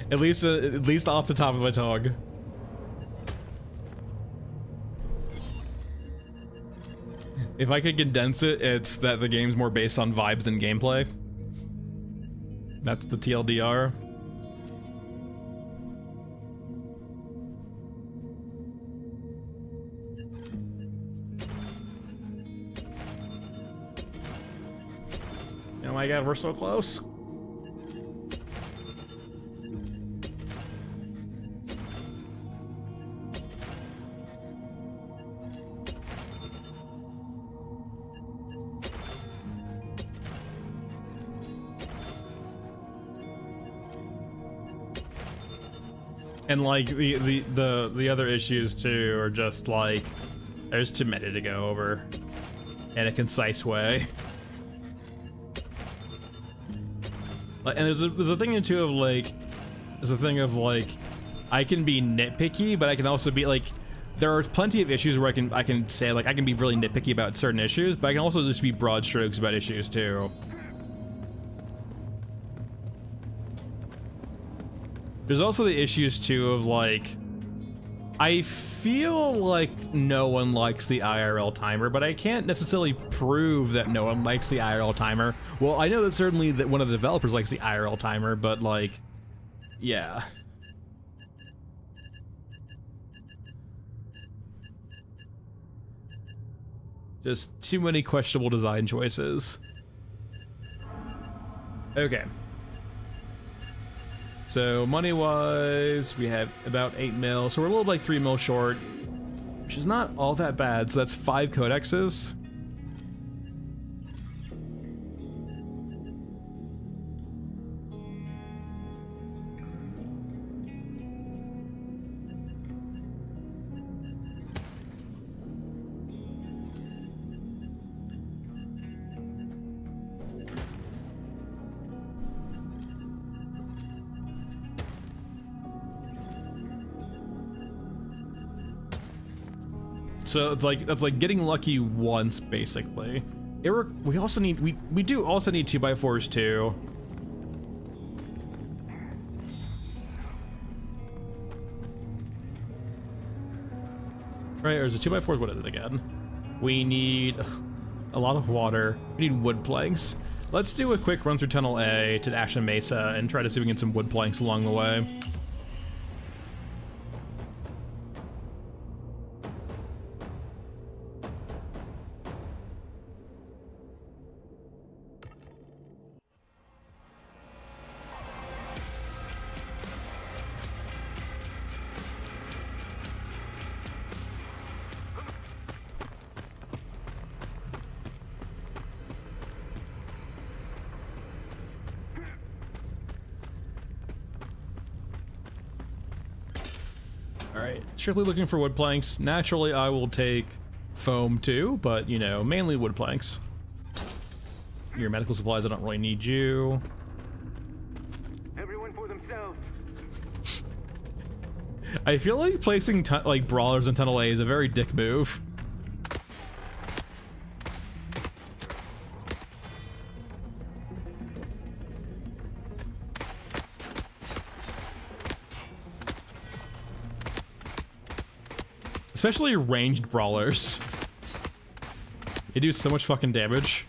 At least off the top of my tongue. If I could condense it, it's that the game's more based on vibes than gameplay. That's the TLDR. Oh my god, we're so close. And like the other issues too are just like there's too many to go over in a concise way. And there's a thing too of like, there's a thing of like, I can be nitpicky, but I can also be like, there are plenty of issues where I can say like I can be really nitpicky about certain issues, but I can also just be broad strokes about issues too. There's also the issues too of like, I feel like no one likes the IRL timer, but I can't necessarily prove that no one likes the IRL timer. Well, I know that certainly that one of the developers likes the IRL timer, but like, yeah. Just too many questionable design choices. Okay. So money-wise, we have about 8 mil, so we're a little like 3 mil short, which is not all that bad. So that's 5 codexes. So it's like, that's like getting lucky once, basically. We also need, we do also need 2x4s too. Right, or is it 2x4s? What is it again? We need a lot of water. We need wood planks. Let's do a quick run through Tunnel A to Ashen Mesa and try to see if we can get some wood planks along the way. Alright, strictly looking for wood planks. Naturally, I will take foam too, but, you know, mainly wood planks. Your medical supplies, I don't really need you. Everyone for themselves. I feel like placing like brawlers in Tunnel A is a very dick move. Especially ranged brawlers. They do so much fucking damage.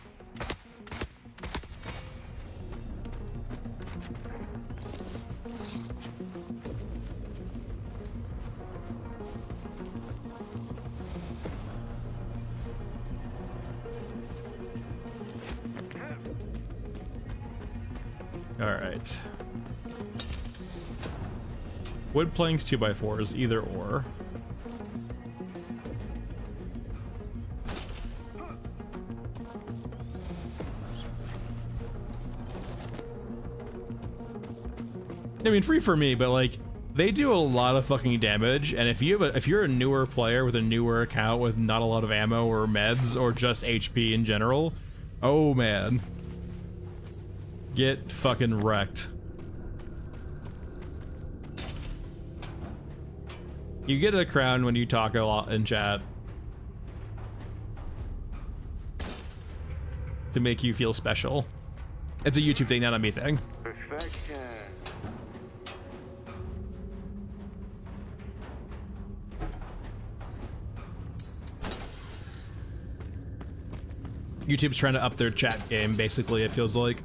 Alright. Wood planks 2x4s, either or. I mean, free for me, but like, they do a lot of fucking damage, and if you're a newer player with a newer account with not a lot of ammo or meds or just HP in general, oh man. Get fucking wrecked. You get a crown when you talk a lot in chat. To make you feel special. It's a YouTube thing, not a me thing. Perfection. YouTube's trying to up their chat game, basically, it feels like.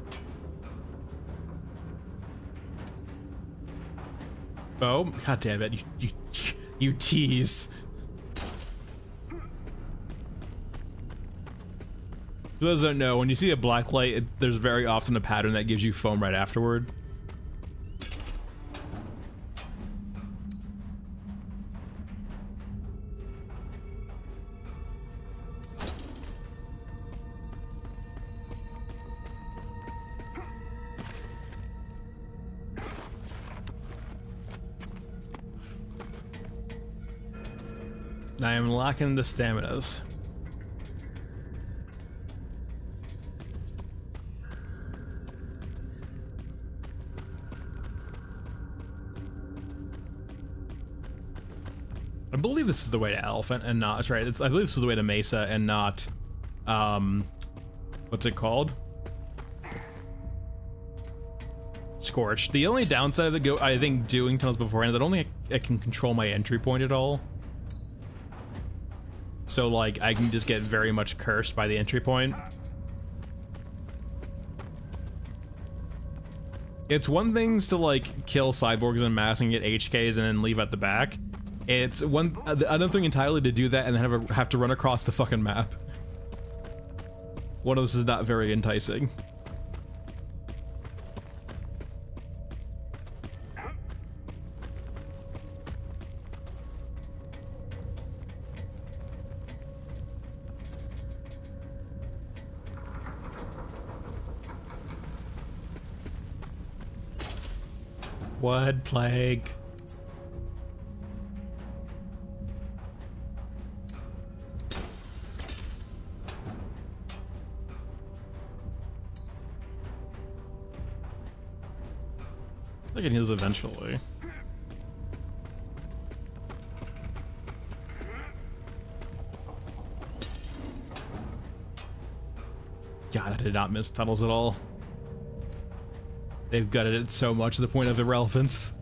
Oh, god damn it, you tease. For those that don't know, when you see a black light, there's very often a pattern that gives you foam right afterward. I am locking the staminas. I believe this is the way to Elephant and not, that's right, I believe this is the way to Mesa and not, what's it called? Scorched. The only downside of I think doing tunnels beforehand is I don't think I can control my entry point at all. So like, I can just get very much cursed by the entry point. It's one thing to like kill cyborgs en masse and get HKs and then leave at the back. It's another thing entirely to do that and then have to run across the fucking map. One of those is not very enticing. Wood plague. I can heal eventually. God, I did not miss tunnels at all. They've gutted it so much to the point of irrelevance.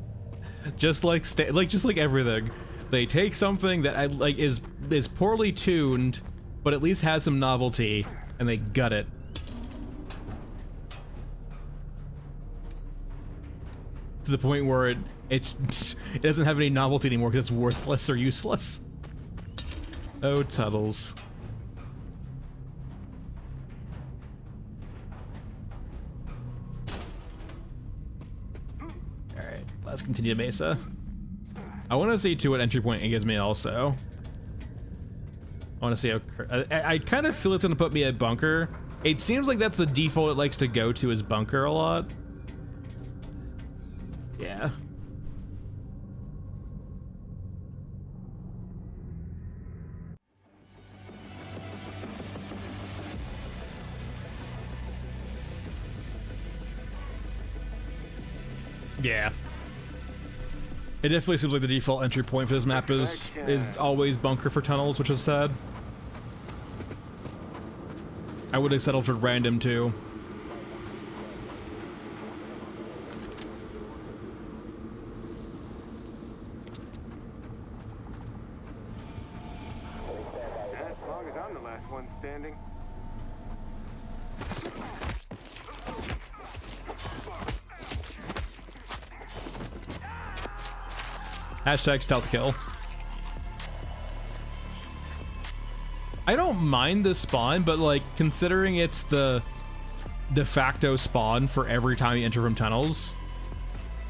Just like everything, they take something that is poorly tuned, but at least has some novelty, and they gut it. To the point where it doesn't have any novelty anymore because it's worthless or useless. Oh, Tuddles. Alright, let's continue Mesa. I want to see to what entry point it gives me also. I want to see how... I kind of feel it's going to put me at Bunker. It seems like that's the default it likes to go to, is Bunker a lot. Yeah. Yeah. It definitely seems like the default entry point for this map is always Bunker for tunnels, which is sad. I would have settled for random too. I'm the last one standing. Hashtag stealth kill. I don't mind this spawn, but like considering it's the de facto spawn for every time you enter from tunnels,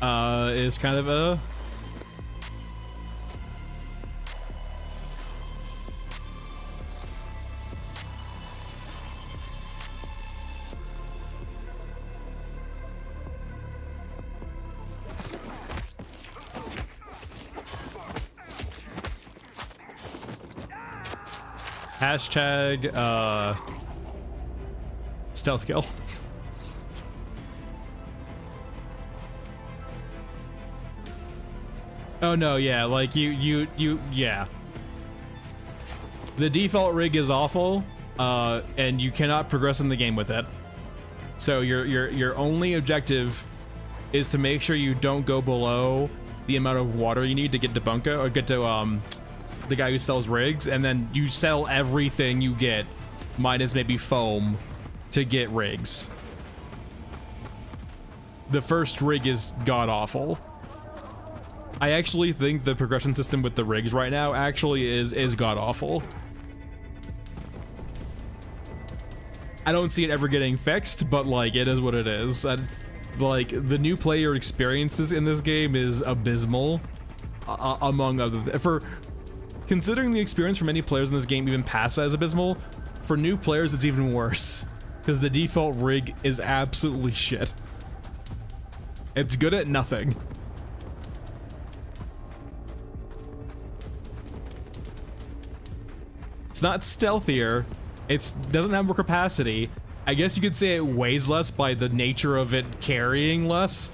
is kind of a hashtag stealth kill. Oh no, yeah, like yeah. The default rig is awful, and you cannot progress in the game with it. So your only objective is to make sure you don't go below the amount of water you need to get to Bunko, or get to the guy who sells rigs, and then you sell everything you get, minus maybe foam, to get rigs. The first rig is god awful. I actually think the progression system with the rigs right now actually is god awful. I don't see it ever getting fixed, but like it is what it is. And like the new player experiences in this game is abysmal, among other things. For considering the experience for many players in this game even past that is abysmal, for new players it's even worse because the default rig is absolutely shit. It's good at nothing. It's not stealthier. It doesn't have more capacity. I guess you could say it weighs less by the nature of it carrying less.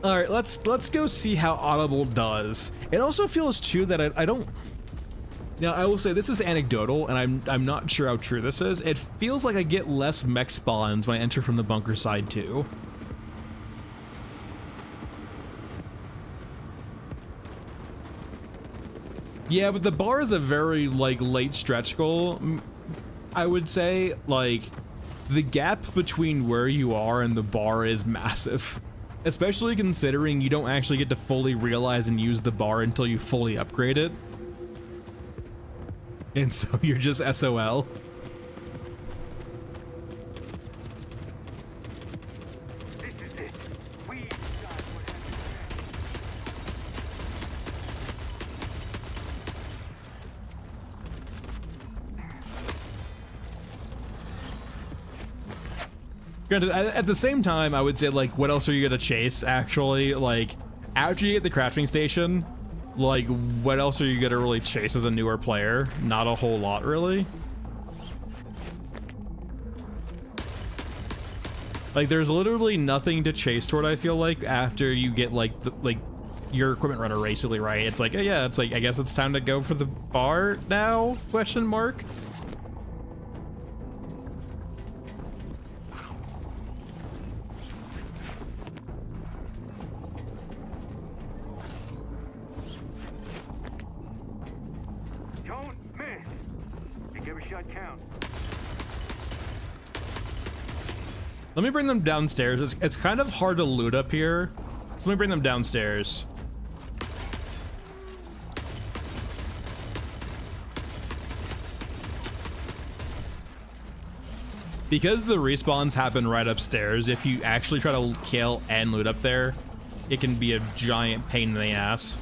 All right, let's go see how Audible does. It also feels too that I don't. Now I will say this is anecdotal, and I'm not sure how true this is. It feels like I get less mech spawns when I enter from the bunker side too. Yeah, but the bar is a very like late stretch goal. I would say like the gap between where you are and the bar is massive, especially considering you don't actually get to fully realize and use the bar until you fully upgrade it. And so you're just SOL. This is it. We got Granted, at the same time, I would say, like, what else are you gonna chase, actually? Like, after you get the crafting station, like, what else are you gonna really chase as a newer player? Not a whole lot, really. Like, there's literally nothing to chase toward, I feel like, after you get, like, your equipment runner, basically, right? It's like, oh, yeah, it's like, I guess it's time to go for the bar now, question mark? Let me bring them downstairs. It's kind of hard to loot up here, so let me bring them downstairs. Because the respawns happen right upstairs, if you actually try to kill and loot up there, it can be a giant pain in the ass.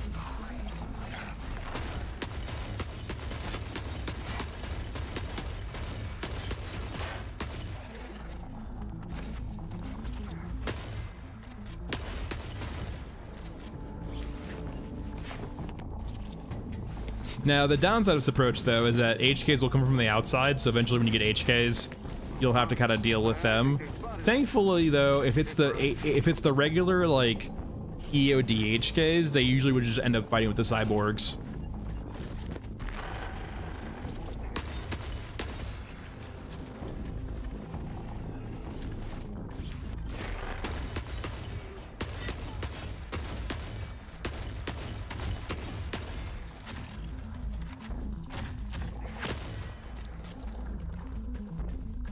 Now, the downside of this approach, though, is that HKs will come from the outside, so eventually when you get HKs, you'll have to kind of deal with them. Thankfully, though, if it's the regular, like, EOD HKs, they usually would just end up fighting with the cyborgs.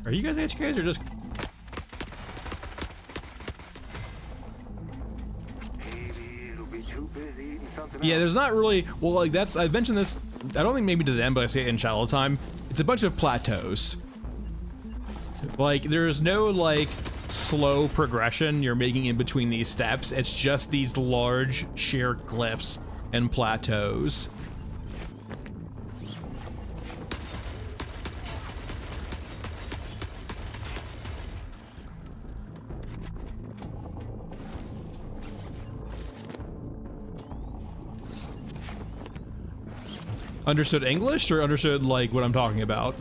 Are you guys HKs or just... Maybe it'll be too busy eating something Yeah, else. there's not really... Well, like, that's... I've mentioned this... I don't think maybe to them, but I say it in Shadow Time. It's a bunch of plateaus. Like, there's no, like, slow progression you're making in between these steps. It's just these large, sheer cliffs and plateaus. Understood English or understood, like, what I'm talking about?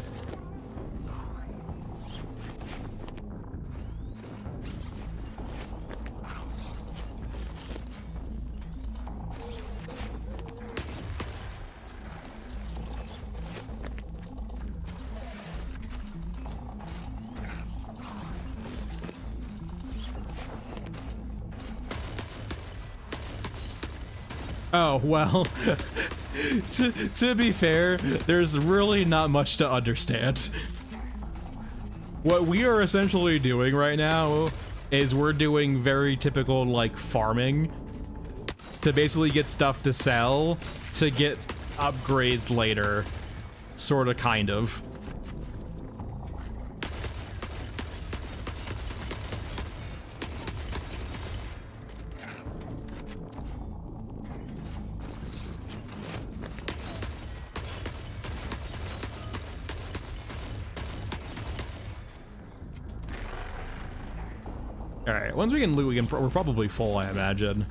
Oh, well, to be fair, there's really not much to understand. What we are essentially doing right now is we're doing very typical, like, farming to basically get stuff to sell, to get upgrades later, sorta, kind of. Alright, once we can loot, we're probably full, I imagine.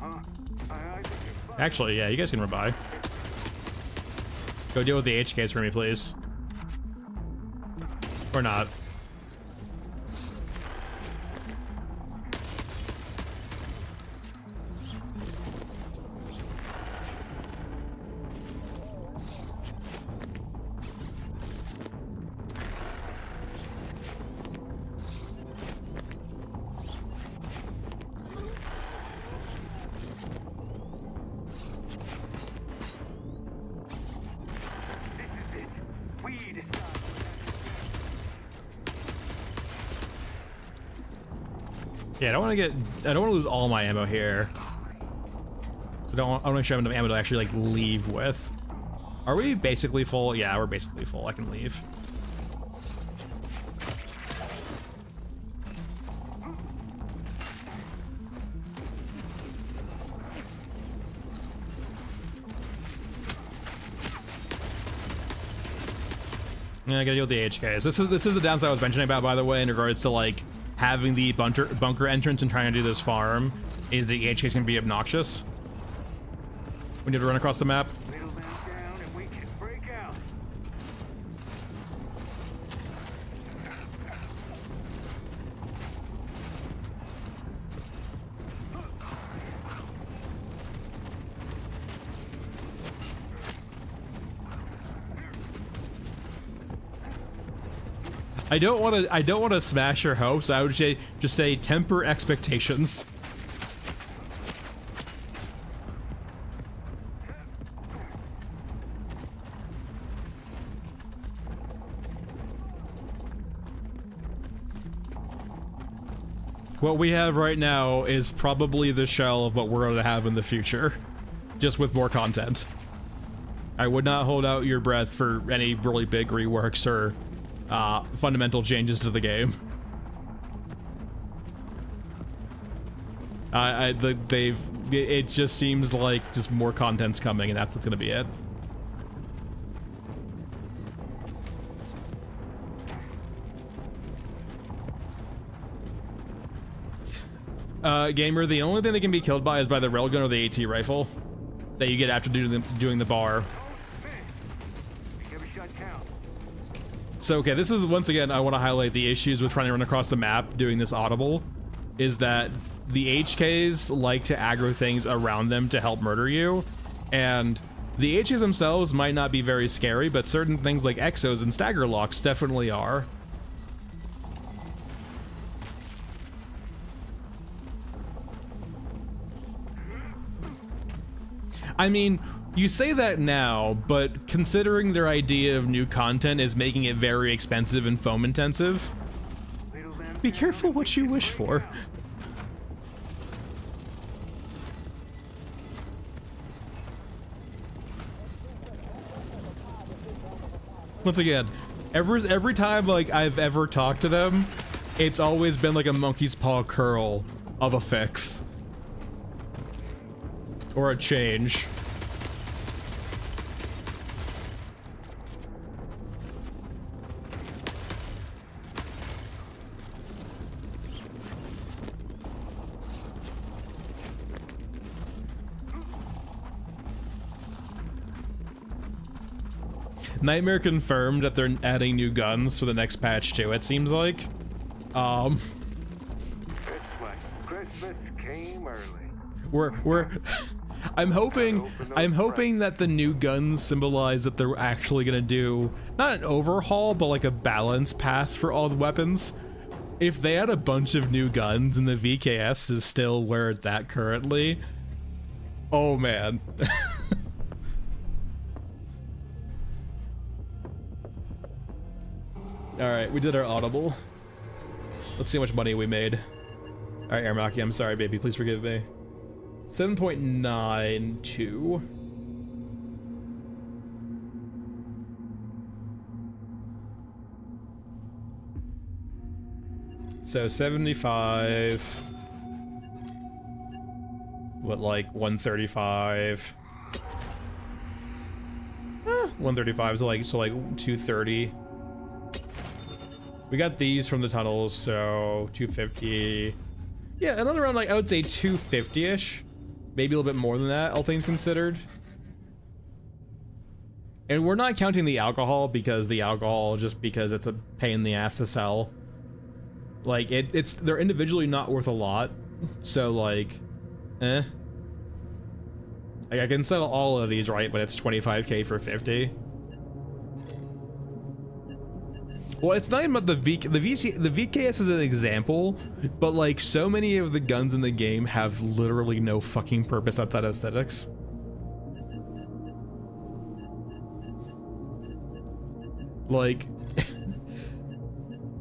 I think it's fine. Actually, yeah, you guys can run by. Go deal with the HKs for me, please. Or not. This is it. We decide. Yeah, I don't want to lose all my ammo here. So I want to make sure I have enough ammo to actually, like, leave with. Are we basically full? Yeah, we're basically full. I can leave. Yeah, I gotta deal with the HKs. This is the downside I was mentioning about, by the way, in regards to, like, having the bunker entrance and trying to do this farm, is the HKs can be obnoxious when you have to run across the map. Middleman's down and we can break out. I don't want to smash your hopes. I would just say temper expectations. What we have right now is probably the shell of what we're going to have in the future, just with more content. I would not hold out your breath for any really big reworks or fundamental changes to the game. It just seems like just more content's coming, and that's what's gonna be it. Gamer, the only thing they can be killed by is by the railgun or the AT rifle that you get after doing the bar. Make every shot count. So, okay, this is, once again, I want to highlight the issues with trying to run across the map doing this audible, is that the HKs like to aggro things around them to help murder you, and the HKs themselves might not be very scary, but certain things like exos and stagger locks definitely are. I mean, you say that now, but considering their idea of new content is making it very expensive and foam intensive, be careful what you wish for. Once again, every time like I've ever talked to them, it's always been like a monkey's paw curl of a fix. Or a change. Nightmare confirmed that they're adding new guns for the next patch too, it seems like. It's like Christmas came early. I'm hoping that the new guns symbolize that they're actually gonna do not an overhaul, but like a balance pass for all the weapons. If they had a bunch of new guns and the VKS is still where it's at currently, oh man. Alright, we did our audible. Let's see how much money we made. Alright, Aramaki, I'm sorry, baby. Please forgive me. 7.92. So 75. What, like 135? 135, so like 230. We got these from the tunnels, so 250. Yeah, another round, like I would say 250-ish. Maybe a little bit more than that, all things considered. And we're not counting the alcohol because it's a pain in the ass to sell. Like they're individually not worth a lot. So like, Like I can sell all of these, right? But it's 25k for 50. Well, it's not even about the VKS is an example, but like so many of the guns in the game have literally no fucking purpose outside of aesthetics. Like,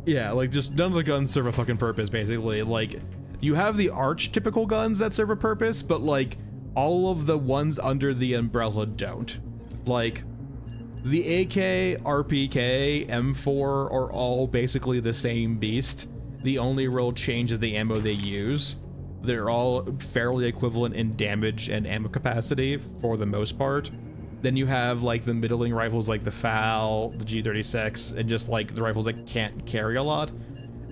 yeah, like just none of the guns serve a fucking purpose, basically. Like, you have the archetypical guns that serve a purpose, but like all of the ones under the umbrella don't. Like, the AK, RPK, M4 are all basically the same beast. The only real change is the ammo they use. They're all fairly equivalent in damage and ammo capacity for the most part. Then you have like the middling rifles like the FAL, the G36, and just like the rifles that can't carry a lot.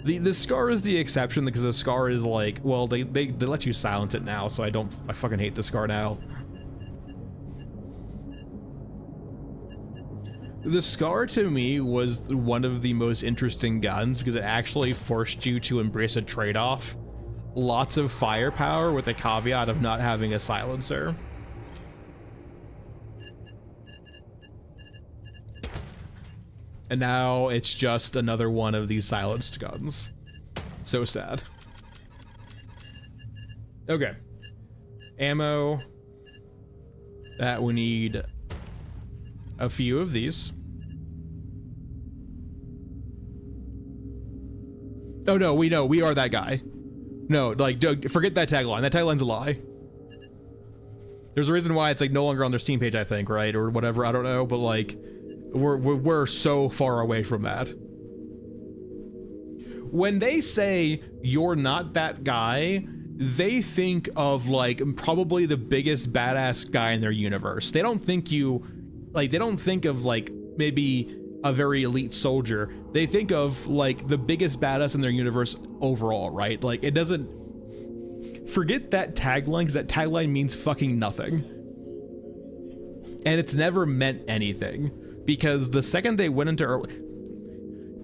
The SCAR is the exception because the SCAR is like, well, they let you silence it now, so I fucking hate the SCAR now. The SCAR to me was one of the most interesting guns because it actually forced you to embrace a trade-off. Lots of firepower with the caveat of not having a silencer. And now it's just another one of these silenced guns. So sad. Okay. Ammo. That we need a few of these. Oh no, we know, we are that guy. No, like, forget that tagline. That tagline's a lie. There's a reason why it's like no longer on their Steam page, I think, right? Or whatever, I don't know, but like, we're so far away from that. When they say you're not that guy, they think of like probably the biggest badass guy in their universe. They don't think they don't think of like maybe a very elite soldier. They think of like the biggest badass in their universe overall, right? Like it doesn't, forget that tagline, because that tagline means fucking nothing. And it's never meant anything, because the second they went into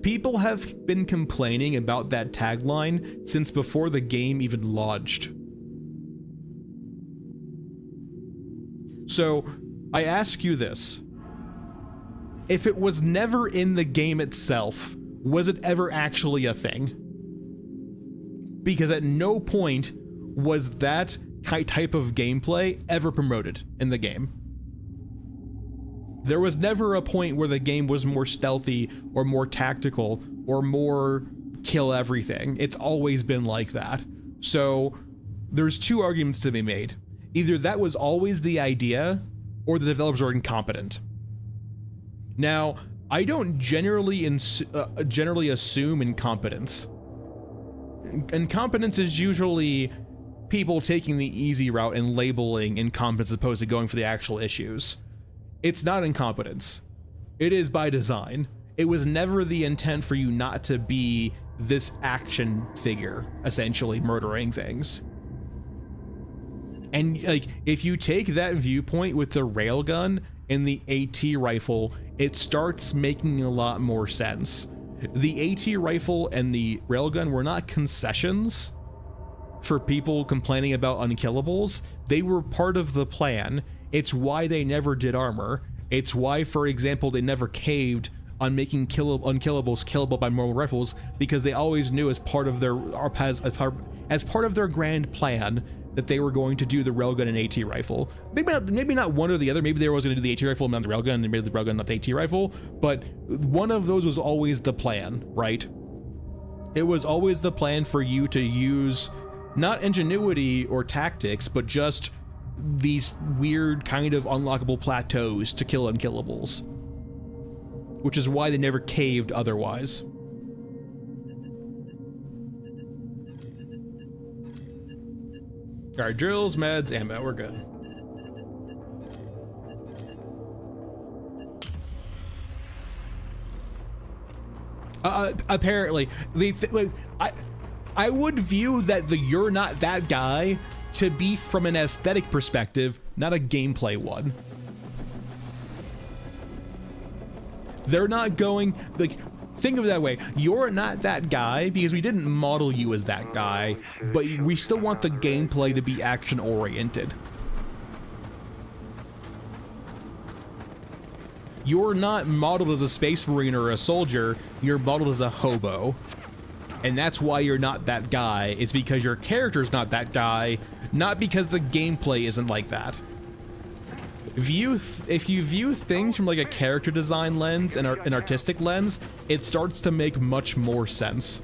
people have been complaining about that tagline since before the game even launched. So I ask you this. If it was never in the game itself, was it ever actually a thing? Because at no point was that type of gameplay ever promoted in the game. There was never a point where the game was more stealthy or more tactical or more kill everything. It's always been like that. So there's two arguments to be made. Either that was always the idea, or the developers are incompetent. Now, I don't generally assume incompetence. Incompetence is usually people taking the easy route and labeling incompetence as opposed to going for the actual issues. It's not incompetence. It is by design. It was never the intent for you not to be this action figure, essentially murdering things. And like, if you take that viewpoint with the railgun and the AT rifle, it starts making a lot more sense. The AT rifle and the railgun were not concessions for people complaining about unkillables. They were part of the plan. It's why they never did armor. It's why, for example, they never caved on making unkillables killable by normal rifles, because they always knew as part of their grand plan that they were going to do the railgun and AT rifle. Maybe not one or the other. Maybe they were always going to do the AT rifle and not the railgun, and maybe the railgun not the AT rifle. But one of those was always the plan, right? It was always the plan for you to use not ingenuity or tactics, but just these weird kind of unlockable plateaus to kill unkillables, which is why they never caved otherwise. All right, drills, meds, ammo, we're good. Apparently, I would view that the "you're not that guy" to be from an aesthetic perspective, not a gameplay one. They're not going, like, think of it that way. You're not that guy because we didn't model you as that guy, but we still want the gameplay to be action oriented. You're not modeled as a space marine or a soldier, you're modeled as a hobo. And that's why you're not that guy. It's because your character's not that guy, not because the gameplay isn't like that. If you view things from like a character design lens and an artistic lens, it starts to make much more sense.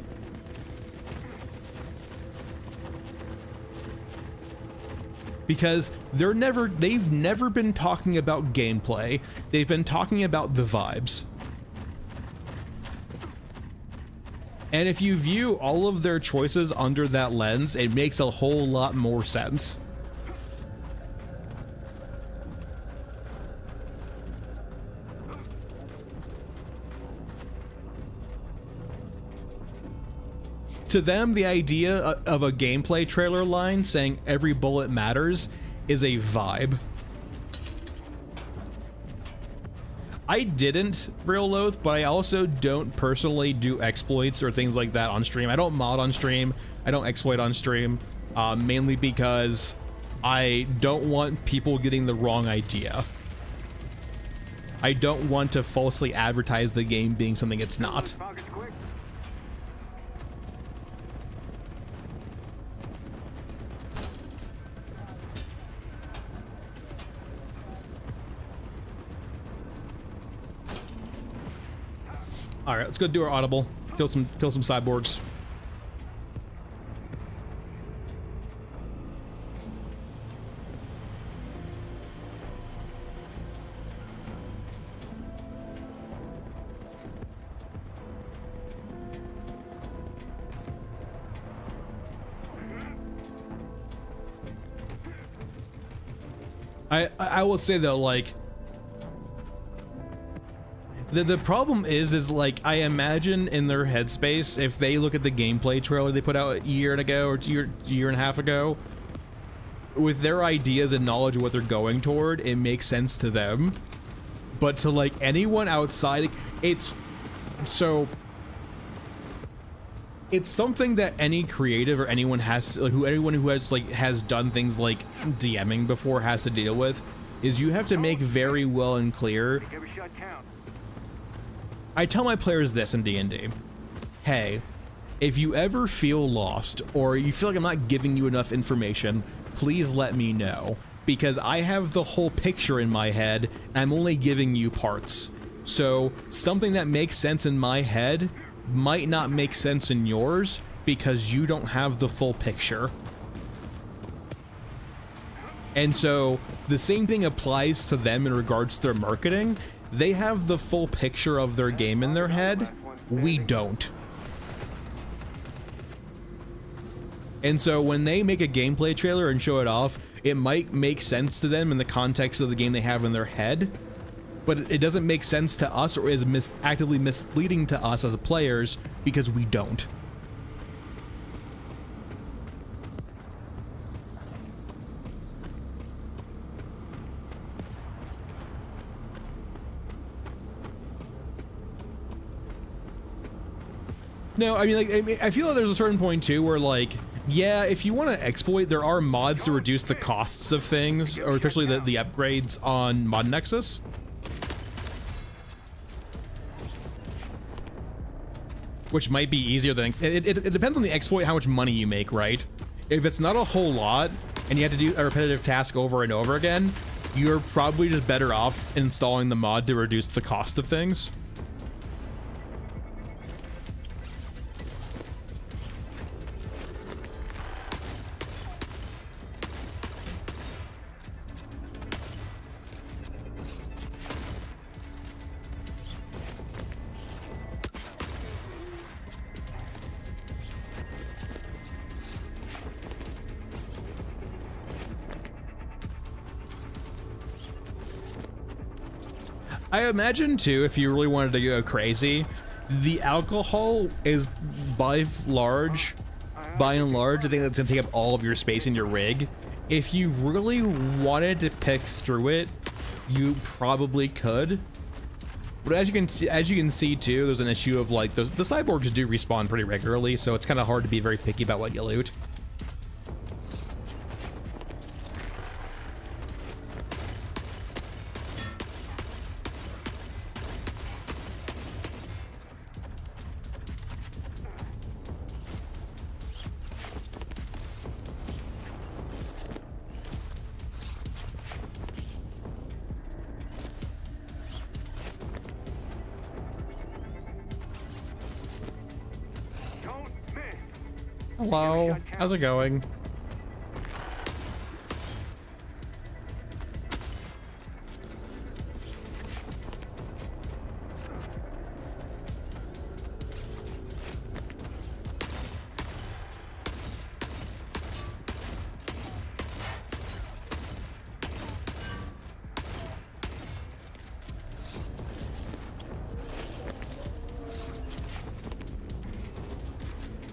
Because they've never been talking about gameplay. They've been talking about the vibes. And if you view all of their choices under that lens, it makes a whole lot more sense. To them, the idea of a gameplay trailer line saying every bullet matters is a vibe. I didn't Real Loath, but I also don't personally do exploits or things like that on stream. I don't mod on stream. I don't exploit on stream, mainly because I don't want people getting the wrong idea. I don't want to falsely advertise the game being something it's not. All right, let's go do our audible. Kill some cyborgs. I will say though, like, the problem is like, I imagine in their headspace, if they look at the gameplay trailer they put out a year ago or year and a half ago, with their ideas and knowledge of what they're going toward, it makes sense to them. But to like anyone outside, it's something that any creative or anyone has to, like, anyone who has done things like DMing before has to deal with, is you have to make very well and clear. I tell my players this in D&D. Hey, if you ever feel lost or you feel like I'm not giving you enough information, please let me know, because I have the whole picture in my head, and I'm only giving you parts. So something that makes sense in my head might not make sense in yours because you don't have the full picture. And so the same thing applies to them in regards to their marketing. They have the full picture of their game in their head. We don't. And so when they make a gameplay trailer and show it off, it might make sense to them in the context of the game they have in their head, but it doesn't make sense to us, or is actively misleading to us as players because we don't. No, I mean, like, I feel like there's a certain point too where, like, yeah, if you want to exploit, there are mods to reduce the costs of things, or especially the upgrades on Mod Nexus. Which might be easier than it depends on the exploit, how much money you make, right? If it's not a whole lot and you have to do a repetitive task over and over again, you're probably just better off installing the mod to reduce the cost of things. I imagine too, if you really wanted to go crazy, the alcohol is by and large, I think that's gonna take up all of your space in your rig. If you really wanted to pick through it, you probably could. But as you can see too, there's an issue of like the cyborgs do respawn pretty regularly, so it's kind of hard to be very picky about what you loot. Hello, how's it going?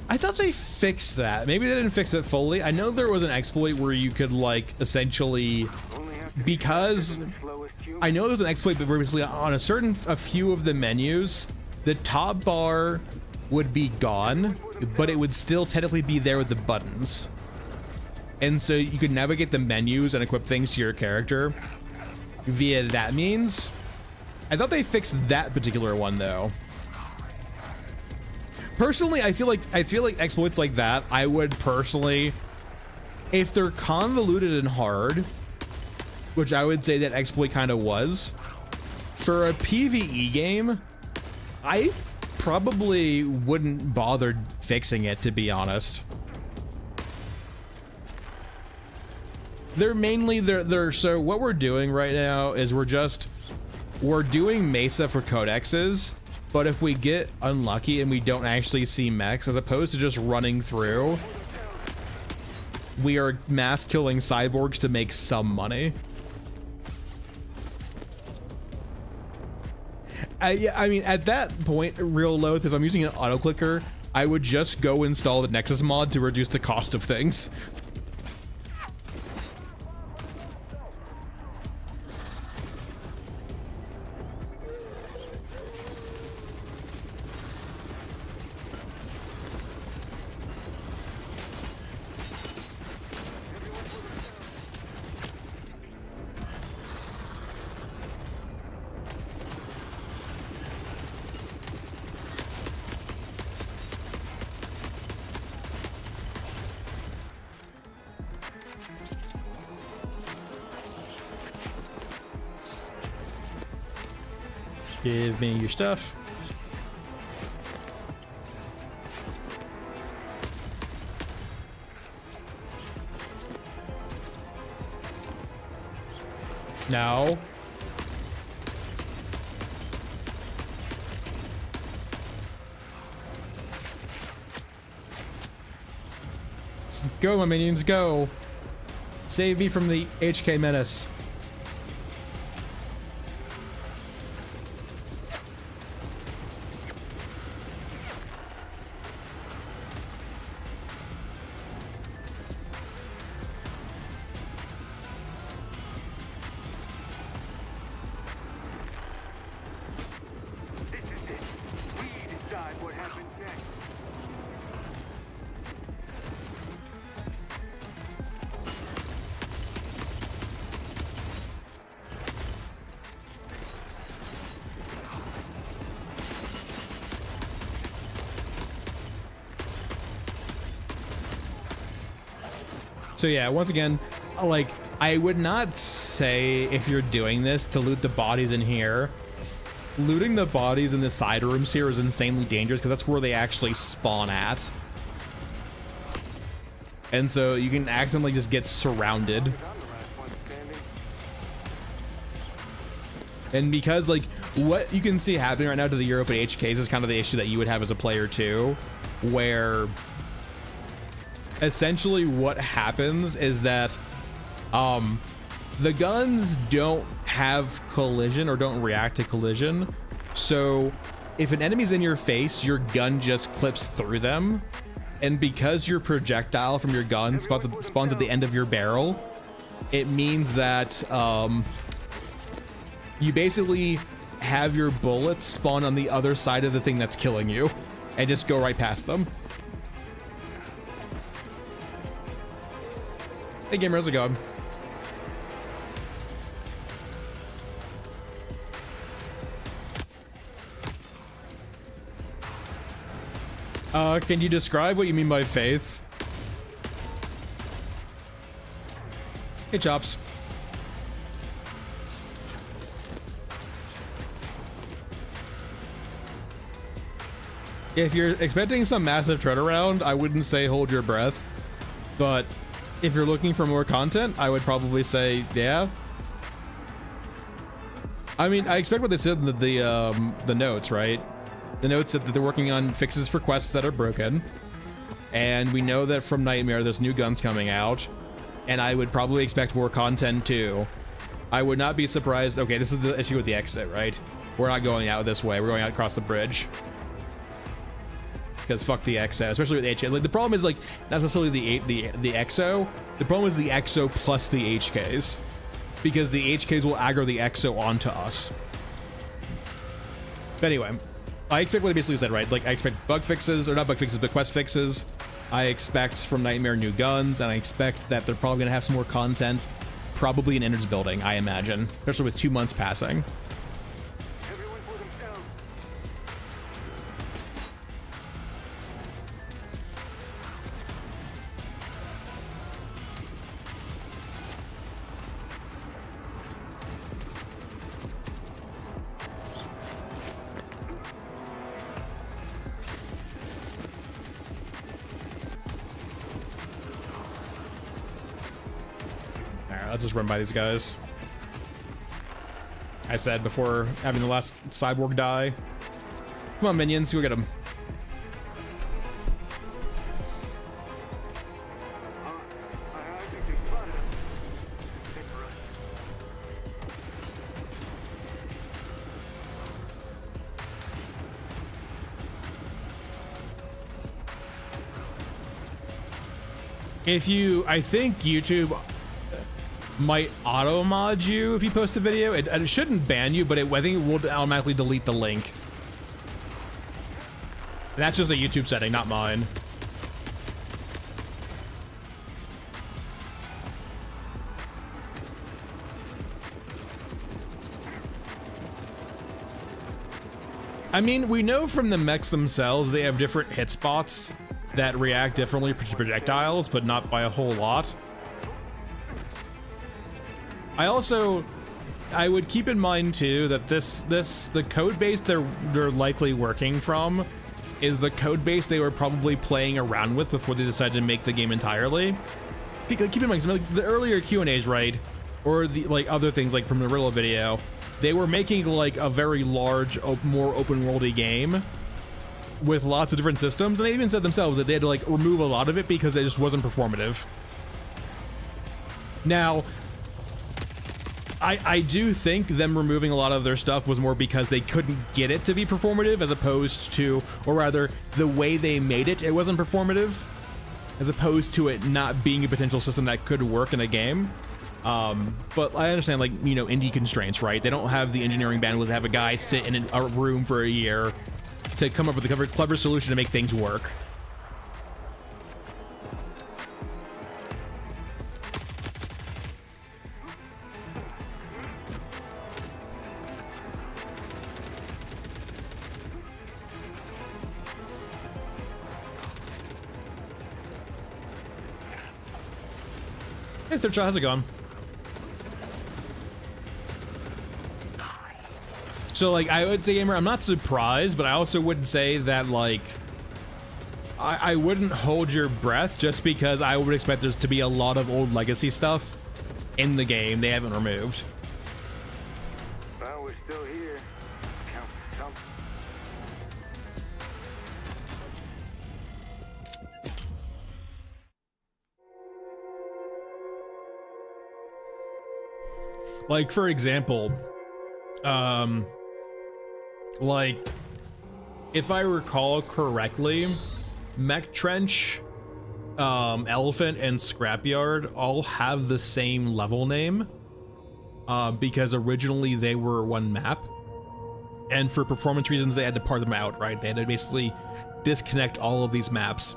I thought they fixed that. Maybe they didn't fix it fully. I know there was an exploit where you could, like, essentially, because I know there's an exploit, but basically on a few of the menus, the top bar would be gone, but it would still technically be there with the buttons. And so you could navigate the menus and equip things to your character via that means. I thought they fixed that particular one though. Personally, I feel like exploits like that, I would personally, if they're convoluted and hard, which I would say that exploit kind of was, for a PvE game, I probably wouldn't bother fixing it, to be honest. They're mainly, so what we're doing right now is we're doing Mesa for codexes. But if we get unlucky and we don't actually see mechs, as opposed to just running through, we are mass killing cyborgs to make some money. I mean, at that point, real low, if I'm using an auto clicker, I would just go install the Nexus mod to reduce the cost of things. Give me your stuff. No. Go, my minions, go. Save me from the HK menace. This is it. We decide what happens next. So yeah, once again, like, I would not say if you're doing this to loot the bodies in here. Looting the bodies in the side rooms here is insanely dangerous because that's where they actually spawn at. And so you can accidentally just get surrounded. I'm the last one standing. And because, like, what you can see happening right now to the Europe and HKs is kind of the issue that you would have as a player too, where essentially what happens is that the guns don't have collision or don't react to collision. So if an enemy's in your face, your gun just clips through them. And because your projectile from your gun spawns at the end of your barrel, it means that you basically have your bullets spawn on the other side of the thing that's killing you and just go right past them. Hey gamer, how's it going? Can you describe what you mean by faith? Hey, Chops. If you're expecting some massive turnaround, I wouldn't say hold your breath. But if you're looking for more content, I would probably say, yeah. I mean, I expect what they said in the notes, right? The notes said that they're working on fixes for quests that are broken. And we know that from Nightmare, there's new guns coming out. And I would probably expect more content too. I would not be surprised. Okay, this is the issue with the exit, right? We're not going out this way. We're going out across the bridge. Because fuck the EXO, especially with HK. Like, the problem is, like, not necessarily the EXO. The problem is the EXO plus the HKs. Because the HKs will aggro the EXO onto us. But anyway, I expect what they basically said, right? Like, I expect bug fixes, or not bug fixes, but quest fixes. I expect from Nightmare new guns, and I expect that they're probably going to have some more content. Probably in Ender's Building, I imagine. Especially with 2 months passing. Everyone for themselves. Alright, I'll just run by these guys. I said before having the last cyborg die. Come on, minions, go get him. I think they spotted us. Take for us. If you, I think YouTube might auto mod you if you post a video. It shouldn't ban you, but I think it will automatically delete the link. And that's just a YouTube setting, not mine. I mean, we know from the mechs themselves, they have different hit spots that react differently to projectiles, but not by a whole lot. I also I would keep in mind too that the code base they're likely working from is the code base they were probably playing around with before they decided to make the game entirely. Because keep in mind, some of the earlier Q&As, right, or the like other things like from the Rilla video, they were making like a very large, more open worldy game with lots of different systems, and they even said themselves that they had to like remove a lot of it because it just wasn't performative. Now, I do think them removing a lot of their stuff was more because they couldn't get it to be performative, as opposed to, or rather, the way they made it, it wasn't performative, as opposed to it not being a potential system that could work in a game. But I understand, like, you know, indie constraints, right? They don't have the engineering bandwidth to have a guy sit in a room for a year to come up with a clever solution to make things work. Hey, Third Shot, how's it going? So, like, I would say, Gamer, I'm not surprised, but I also would say that, like, I wouldn't hold your breath just because I would expect there to be a lot of old legacy stuff in the game they haven't removed. Well, we're still here. Count for something. Like, for example, like, if I recall correctly, Mech Trench, Elephant, and Scrapyard all have the same level name, because originally they were one map, and for performance reasons they had to part them out, right? They had to basically disconnect all of these maps,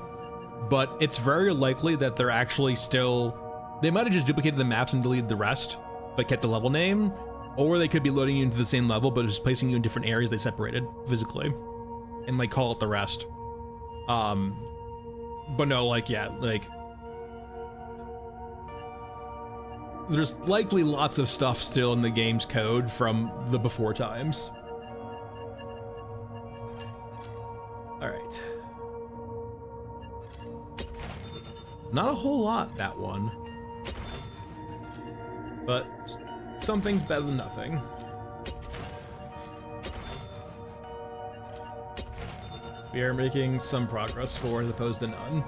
but it's very likely that they're actually still, they might have just duplicated the maps and deleted the rest, but kept the level name, or they could be loading you into the same level but just placing you in different areas they separated physically and like call it the rest. But no, like, yeah, like, there's likely lots of stuff still in the game's code from the before times. All right, not a whole lot, that one, but something's better than nothing. We are making some progress for as opposed to none.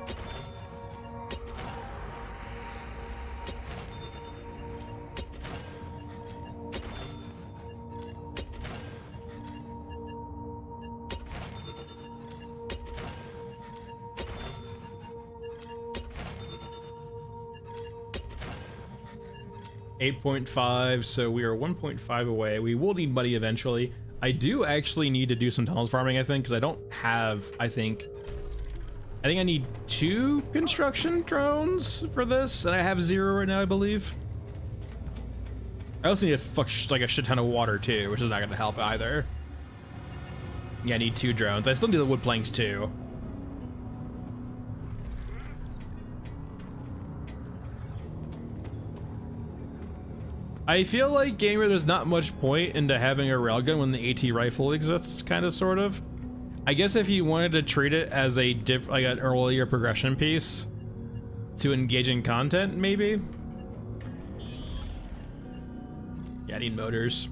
.5, so we are 1.5 away. We will need money eventually. I do actually need to do some tunnels farming, I think, because I don't have, I think I need 2 construction drones for this, and I have 0 right now, I believe. I also need like a shit ton of water too, which is not gonna help either. Yeah, I need 2 drones. I still need the wood planks too. I feel like, Gamer, there's not much point into having a railgun when the AT rifle exists, kind of, sort of. I guess if you wanted to treat it as a like an earlier progression piece to engage in content, maybe. Yeah, I need motors.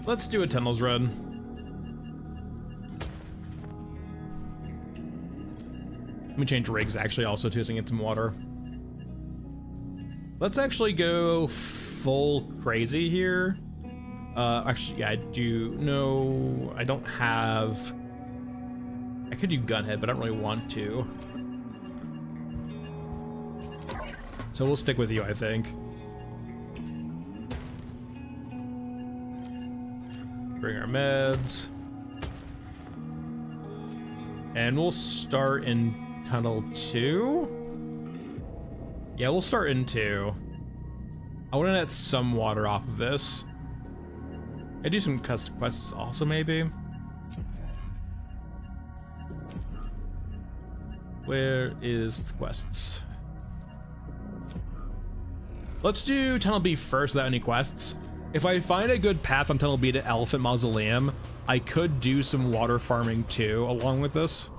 Let's do a tunnels run. Let me change rigs actually also too, so I can get some water. Let's actually go full crazy here. Actually, yeah, I do. No, I don't have. I could do gunhead, but I don't really want to. So we'll stick with you, I think. Bring our meds. And we'll start in tunnel 2. Yeah, we'll start in 2. I want to net some water off of this. I do some quests also, maybe. Where is the quests? Let's do Tunnel B first without any quests. If I find a good path on Tunnel B to Elephant Mausoleum, I could do some water farming too along with this.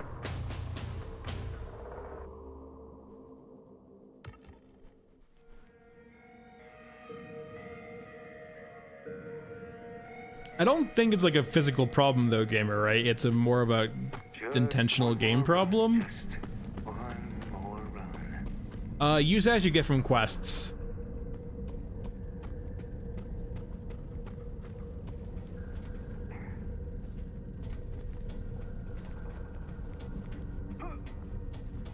I don't think it's like a physical problem though, gamer, right? It's a more of a intentional game problem. One more run. Use as you get from quests.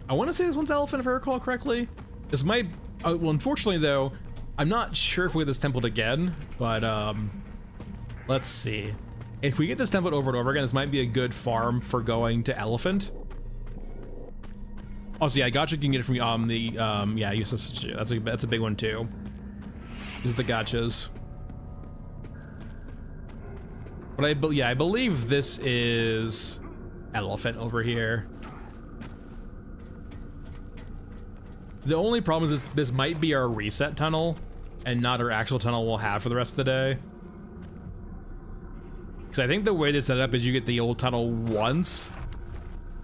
I want to say this one's elephant if I recall correctly. This might, well, unfortunately though, I'm not sure if we get this template again, but let's see. If we get this template over and over again, this might be a good farm for going to elephant. Also, yeah, gotcha can get it from yeah, USS, that's a big one too. Is the gotchas. But I believe this is elephant over here. The only problem is this might be our reset tunnel and not our actual tunnel we'll have for the rest of the day. Because I think the way to set it up is you get the old tunnel once,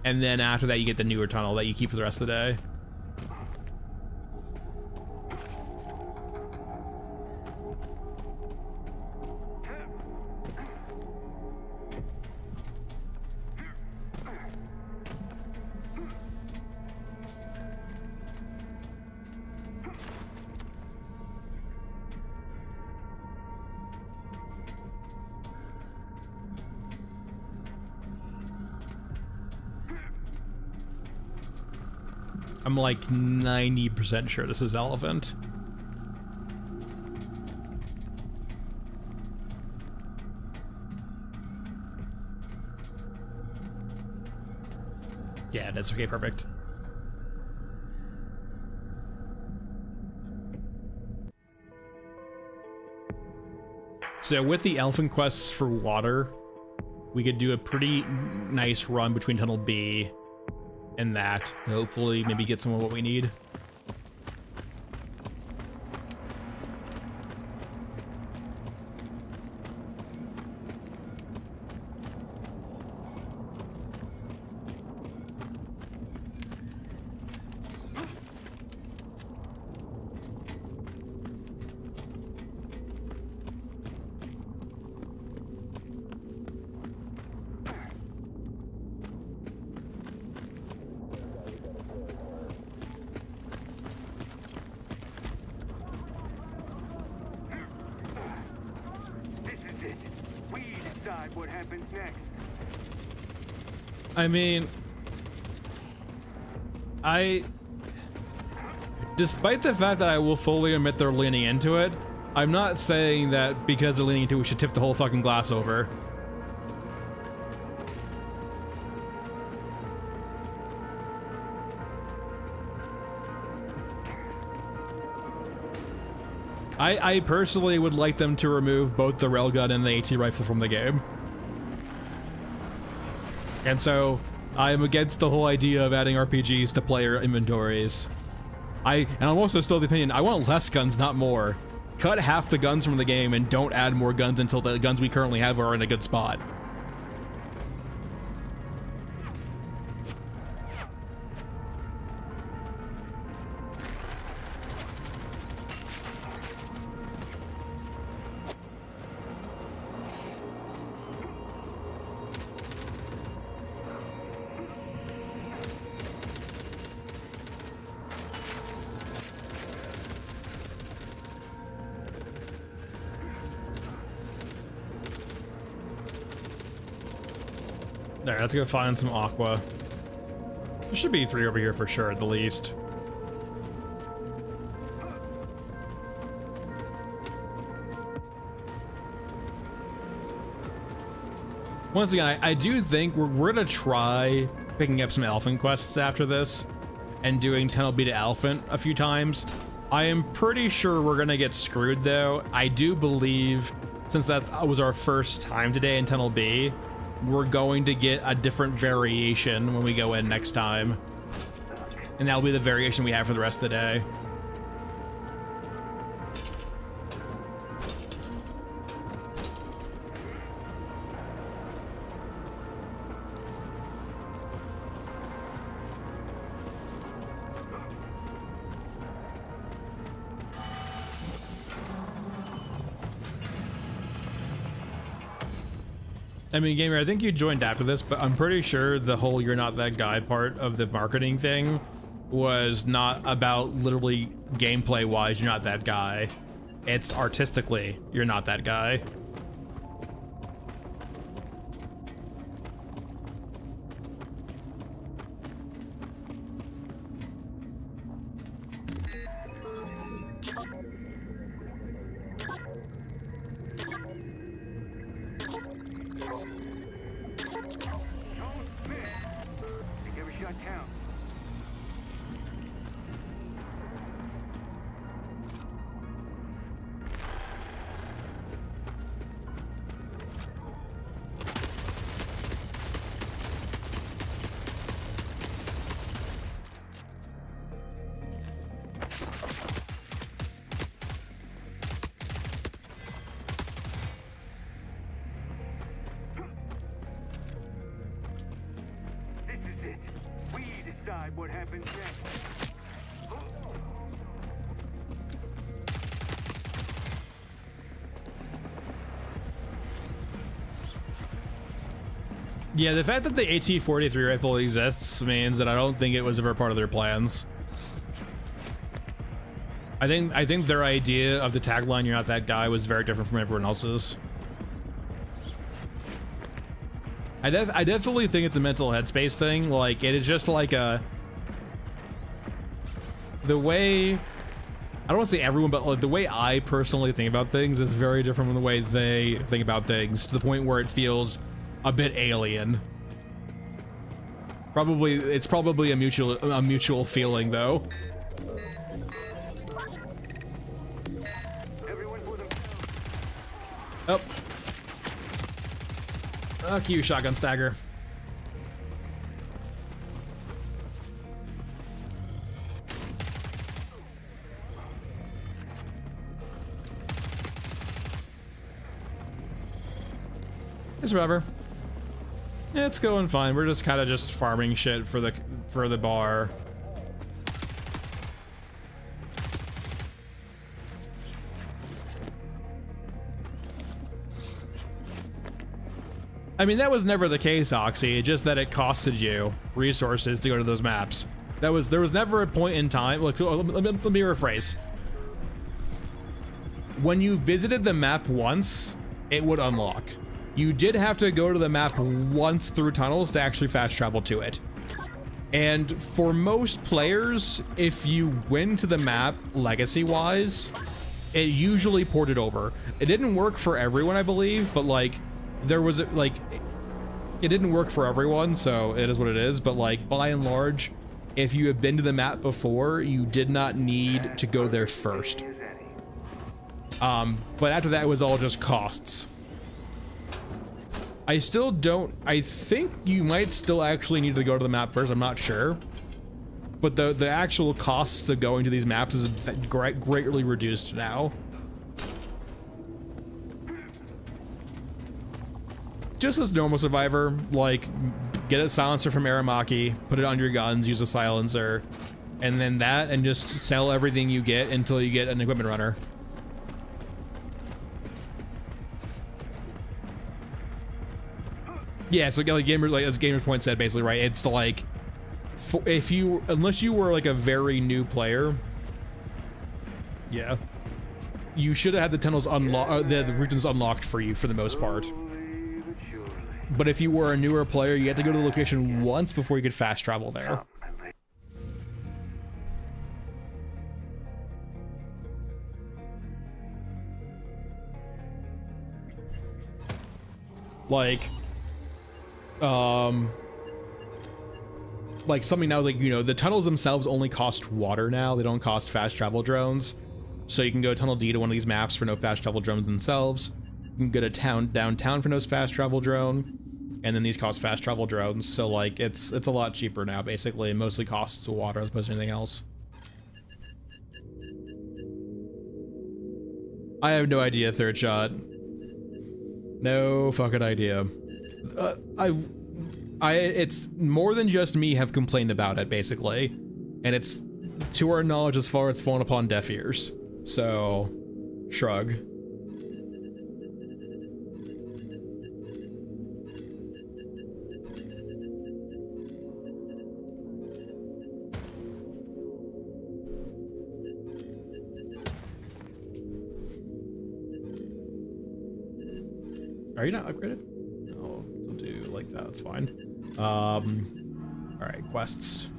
and then after that you get the newer tunnel that you keep for the rest of the day. I'm like 90% sure this is elephant. Yeah, that's okay, perfect. So with the elephant quests for water, we could do a pretty nice run between Tunnel B and that, hopefully maybe get some of what we need. What happens next? I mean, despite the fact that I will fully admit they're leaning into it, I'm not saying that because they're leaning into it, we should tip the whole fucking glass over. I personally would like them to remove both the railgun and the AT rifle from the game. And so, I'm against the whole idea of adding RPGs to player inventories. And I'm also still of the opinion, I want less guns, not more. Cut half the guns from the game and don't add more guns until the guns we currently have are in a good spot. There, let's go find some aqua. There should be 3 over here for sure, at the least. Once again, I do think we're gonna try picking up some elephant quests after this and doing Tunnel B to Elephant a few times. I am pretty sure we're gonna get screwed though. I do believe, since that was our first time today in Tunnel B, we're going to get a different variation when we go in next time. And that'll be the variation we have for the rest of the day. I mean, Gamer, I think you joined after this, but I'm pretty sure the whole "you're not that guy" part of the marketing thing was not about literally gameplay-wise, you're not that guy. It's artistically, you're not that guy. Make every shot count. This is it. We decide what happens next. Yeah, the fact that the AT-43 rifle exists means that I don't think it was ever part of their plans. I think their idea of the tagline "you're not that guy" was very different from everyone else's. I definitely think it's a mental headspace thing. Like, it is just like the way, I don't want to say everyone, but like the way I personally think about things is very different from the way they think about things, to the point where it feels a bit alien. It's probably a mutual feeling though. Everyone for themselves. Oh. Fuck you, shotgun stagger. It's whatever. Yeah, it's going fine. We're just kind of just farming shit for the bar. I mean, that was never the case, Oxy, just that it costed you resources to go to those maps. There was never a point in time, look, let me rephrase. When you visited the map once, it would unlock. You did have to go to the map once through tunnels to actually fast travel to it. And for most players, if you went to the map legacy-wise, it usually ported over. It didn't work for everyone, I believe, but like, there was like, it didn't work for everyone, so it is what it is, but like, by and large, if you had been to the map before, you did not need to go there first. But after that, it was all just costs. I think you might still actually need to go to the map first, I'm not sure. But the actual costs of going to these maps is greatly reduced now. Just as normal survivor, like, get a silencer from Aramaki, put it on your guns, use a silencer, and then that, and just sell everything you get until you get an equipment runner. Yeah, so like as Gamer's Point said, basically, right? It's like, unless you were like a very new player, yeah, you should have had the tunnels unlocked, the regions unlocked for you for the most part. But if you were a newer player, you had to go to the location once before you could fast travel there. Like something now, like, you know, the tunnels themselves only cost water now. They don't cost fast travel drones. So you can go Tunnel D to one of these maps for no fast travel drones themselves. You can go to downtown for no fast travel drone. And then these cost fast travel drones. So like, it's a lot cheaper now, basically. It mostly costs water as opposed to anything else. I have no idea, Third Shot. No fucking idea. It's more than just me have complained about it, basically. And it's, to our knowledge, as far as fallen upon deaf ears. So, shrug. Are you not upgraded? No, we'll do like that, that's fine. Alright, quests.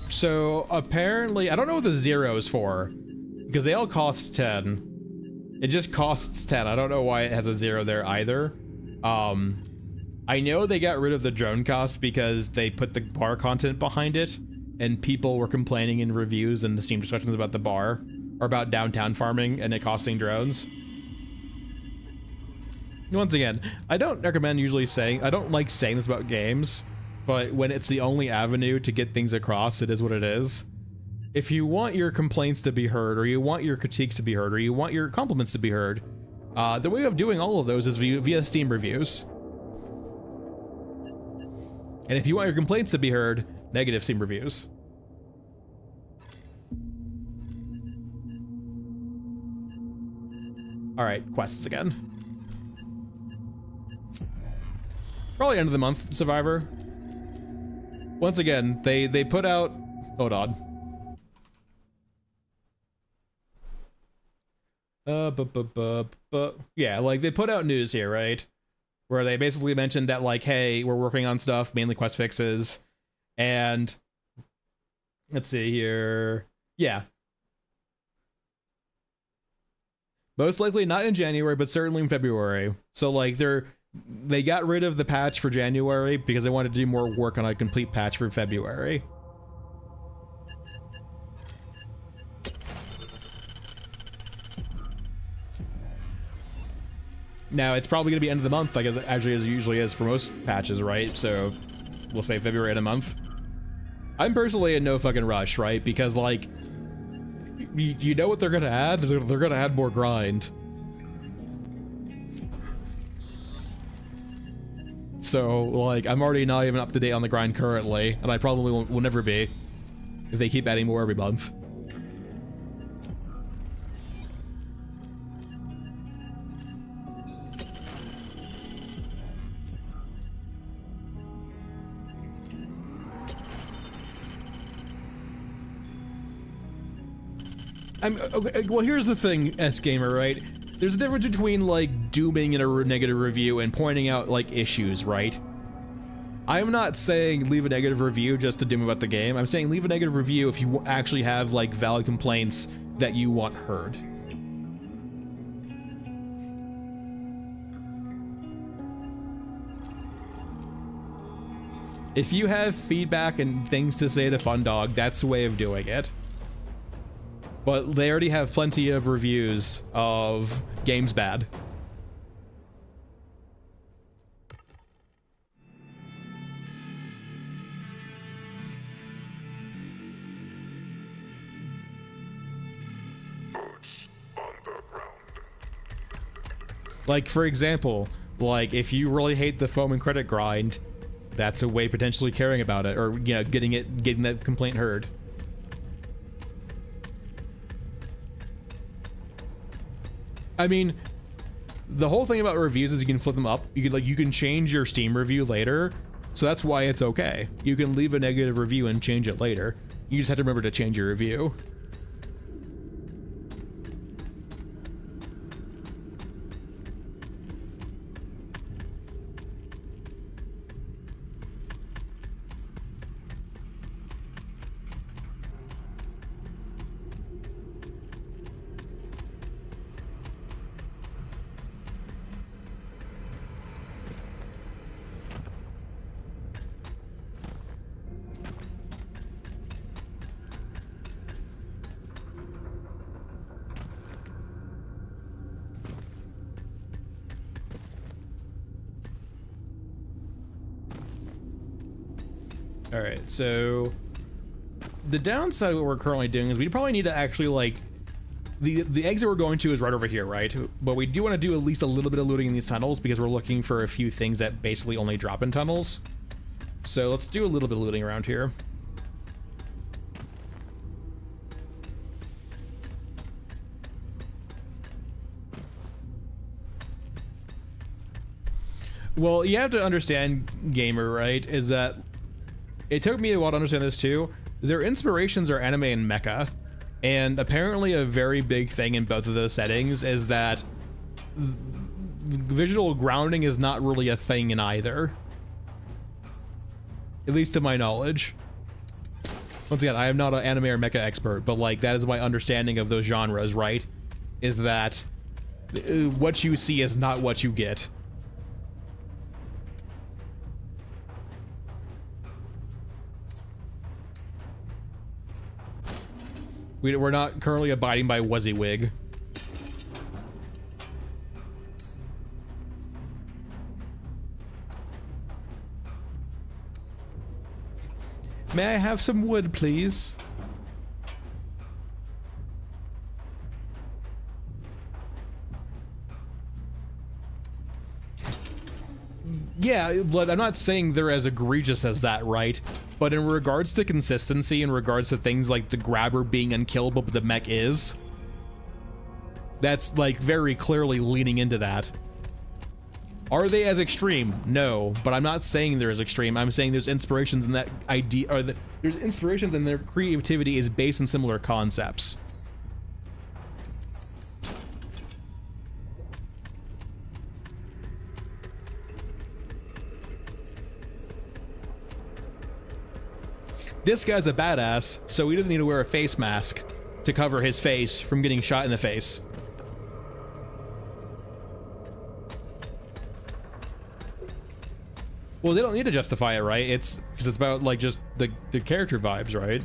So apparently, I don't know what the 0 is for, because they all cost 10. It just costs 10. I don't know why it has a 0 there either. I know they got rid of the drone cost because they put the bar content behind it, and people were complaining in reviews and the Steam discussions about the bar, or about downtown farming and it costing drones. Once again, I don't recommend usually saying, I don't like saying this about games, but when it's the only avenue to get things across, it is what it is. If you want your complaints to be heard, or you want your critiques to be heard, or you want your compliments to be heard, the way of doing all of those is via Steam reviews. And if you want your complaints to be heard, negative Steam reviews. Alright, quests again. Probably end of the month, Survivor. Once again, they put out... Hold on. Yeah, like, they put out news here, right? Where they basically mentioned that, like, hey, we're working on stuff, mainly quest fixes, and let's see here. Yeah. Most likely not in January, but certainly in February. So, like, they got rid of the patch for January because they wanted to do more work on a complete patch for February. Now, it's probably going to be end of the month, like as it usually is for most patches, right? So, we'll say February in a month. I'm personally in no fucking rush, right? Because, like, you know what they're going to add? They're going to add more grind. So, like, I'm already not even up to date on the grind currently, and I probably will never be if they keep adding more every month. Okay, well, here's the thing, S-Gamer, right? There's a difference between, like, dooming in a negative review and pointing out, like, issues, right? I'm not saying leave a negative review just to doom about the game. I'm saying leave a negative review if you actually have, like, valid complaints that you want heard. If you have feedback and things to say to Fundog, that's the way of doing it. But they already have plenty of reviews of games bad. Like, for example, like, if you really hate the foam and credit grind, that's a way potentially caring about it, or, you know, getting that complaint heard. I mean, the whole thing about reviews is you can flip them up. You can change your Steam review later, so that's why it's okay. You can leave a negative review and change it later. You just have to remember to change your review. Alright, so the downside of what we're currently doing is we probably need to actually, like, the exit we're going to is right over here, right? But we do want to do at least a little bit of looting in these tunnels because we're looking for a few things that basically only drop in tunnels. So let's do a little bit of looting around here. Well, you have to understand, gamer, right, is that it took me a while to understand this too. Their inspirations are anime and mecha, And apparently a very big thing in both of those settings is that visual grounding is not really a thing in either. At least to my knowledge. Once again, I am not an anime or mecha expert, but like that is my understanding of those genres, right? Is that what you see is not what you get. We're not currently abiding by WYSIWYG. May I have some wood, please? Yeah, but I'm not saying they're as egregious as that, right? But in regards to consistency, in regards to things like the grabber being unkillable, but the mech is, that's like very clearly leaning into that. Are they as extreme? No, but I'm not saying they're as extreme. I'm saying there's inspirations in that idea, or that there's inspirations and their creativity is based on similar concepts. This guy's a badass, so he doesn't need to wear a face mask to cover his face from getting shot in the face. Well, they don't need to justify it, right? It's because it's about like just the character vibes, right?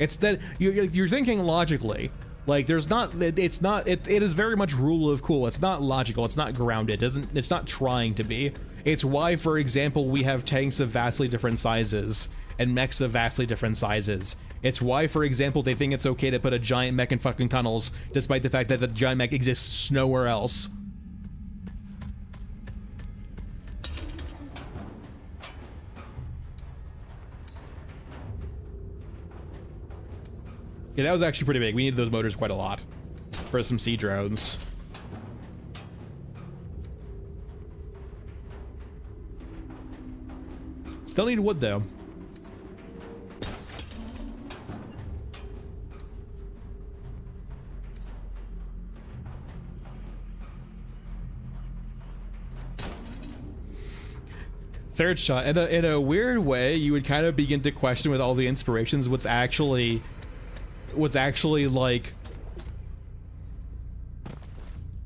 It's that you're thinking logically. Like there's not, it is very much rule of cool. It's not logical. It's not grounded. It's not trying to be. It's why, for example, we have tanks of vastly different sizes and mechs of vastly different sizes. It's why, for example, they think it's okay to put a giant mech in fucking tunnels, despite the fact that the giant mech exists nowhere else. Yeah, that was actually pretty big. We needed those motors quite a lot for some sea drones. Still need wood, though. Third shot. In a weird way, you would kind of begin to question with all the inspirations what's actually like,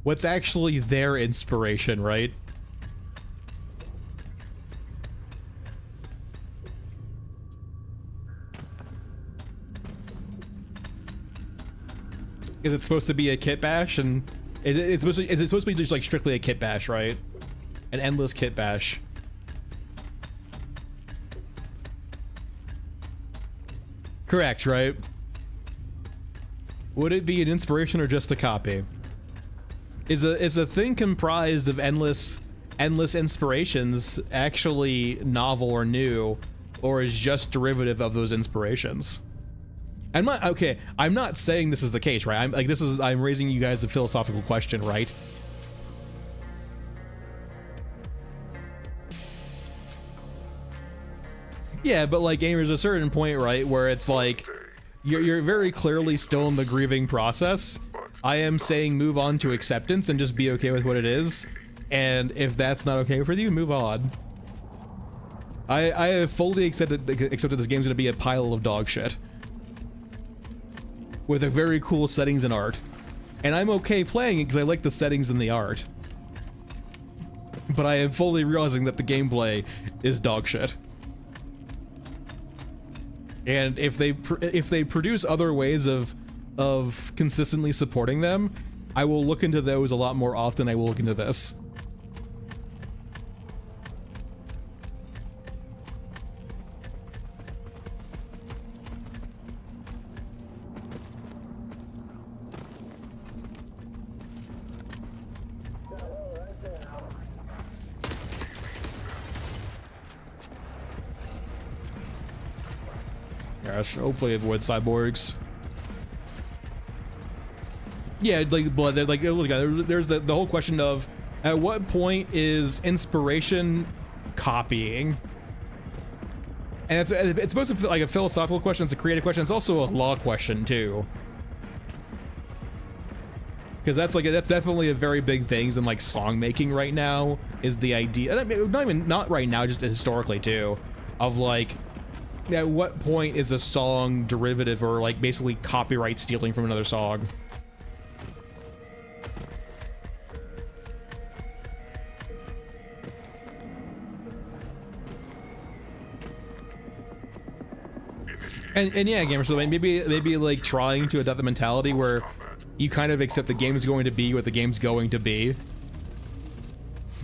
what's actually their inspiration, right? Is it supposed to be a kit bash? And is it supposed to be just like strictly a kit bash, right? An endless kit bash. Correct, right? Would it be an inspiration or just a copy? Is a thing comprised of endless inspirations actually novel or new, or is just derivative of those inspirations? I'm not saying this is the case, right? I'm raising you guys a philosophical question, right? Yeah, but like there's a certain point, right, where it's like you're very clearly still in the grieving process. I am saying move on to acceptance and just be okay with what it is. And if that's not okay with you, move on. I have fully accepted this game's gonna be a pile of dog shit. With a very cool settings and art. And I'm okay playing it because I like the settings and the art. But I am fully realizing that the gameplay is dog shit. And if they produce other ways of consistently supporting them, I will look into those a lot more often than I will look into this. Gosh, hopefully avoid cyborgs. Yeah, like, but there's the whole question of at what point is inspiration copying? And it's supposed to be like a philosophical question. It's a creative question. It's also a law question too. because that's definitely a very big thing in like song making right now, is the idea, and I mean, not right now, just historically too, of like, at what point is a song derivative or like basically copyright stealing from another song? And yeah, gamers, so maybe like trying to adopt the mentality where you kind of accept the game is going to be what the game's going to be.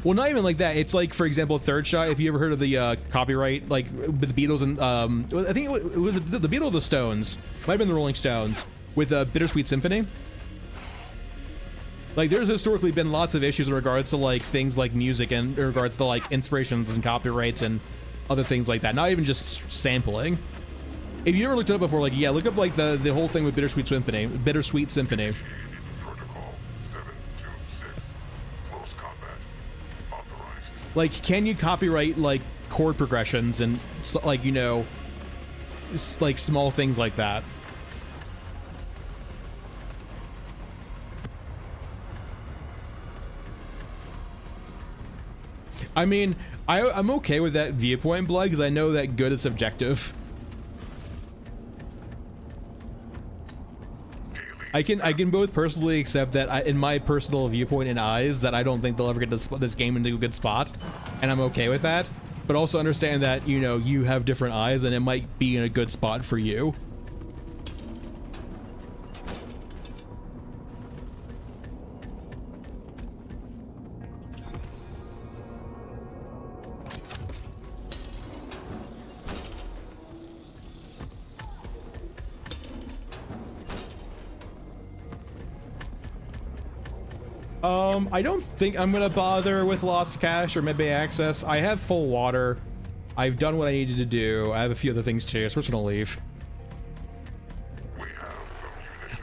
Well, not even like that. It's like, for example, Third Shot. If you ever heard of the copyright, like the Beatles and I think it was the Beatles or the Stones. Might have been the Rolling Stones with Bittersweet Symphony. Like, there's historically been lots of issues in regards to like things like music and in regards to like inspirations and copyrights and other things like that. Not even just sampling. If you ever looked it up before, like, yeah, look up like the whole thing with Bittersweet Symphony. Bittersweet Symphony. Like, can you copyright like chord progressions and like, you know, like small things like that? I mean, I'm okay with that viewpoint, Blood, because I know that good is subjective. I can both personally accept that in my personal viewpoint and eyes that I don't think they'll ever get this game into a good spot, and I'm okay with that. But also understand that, you know, you have different eyes and it might be in a good spot for you. I don't think I'm gonna bother with Lost Cache or Medbay Access. I have full water. I've done what I needed to do. I have a few other things too, so we're just gonna leave.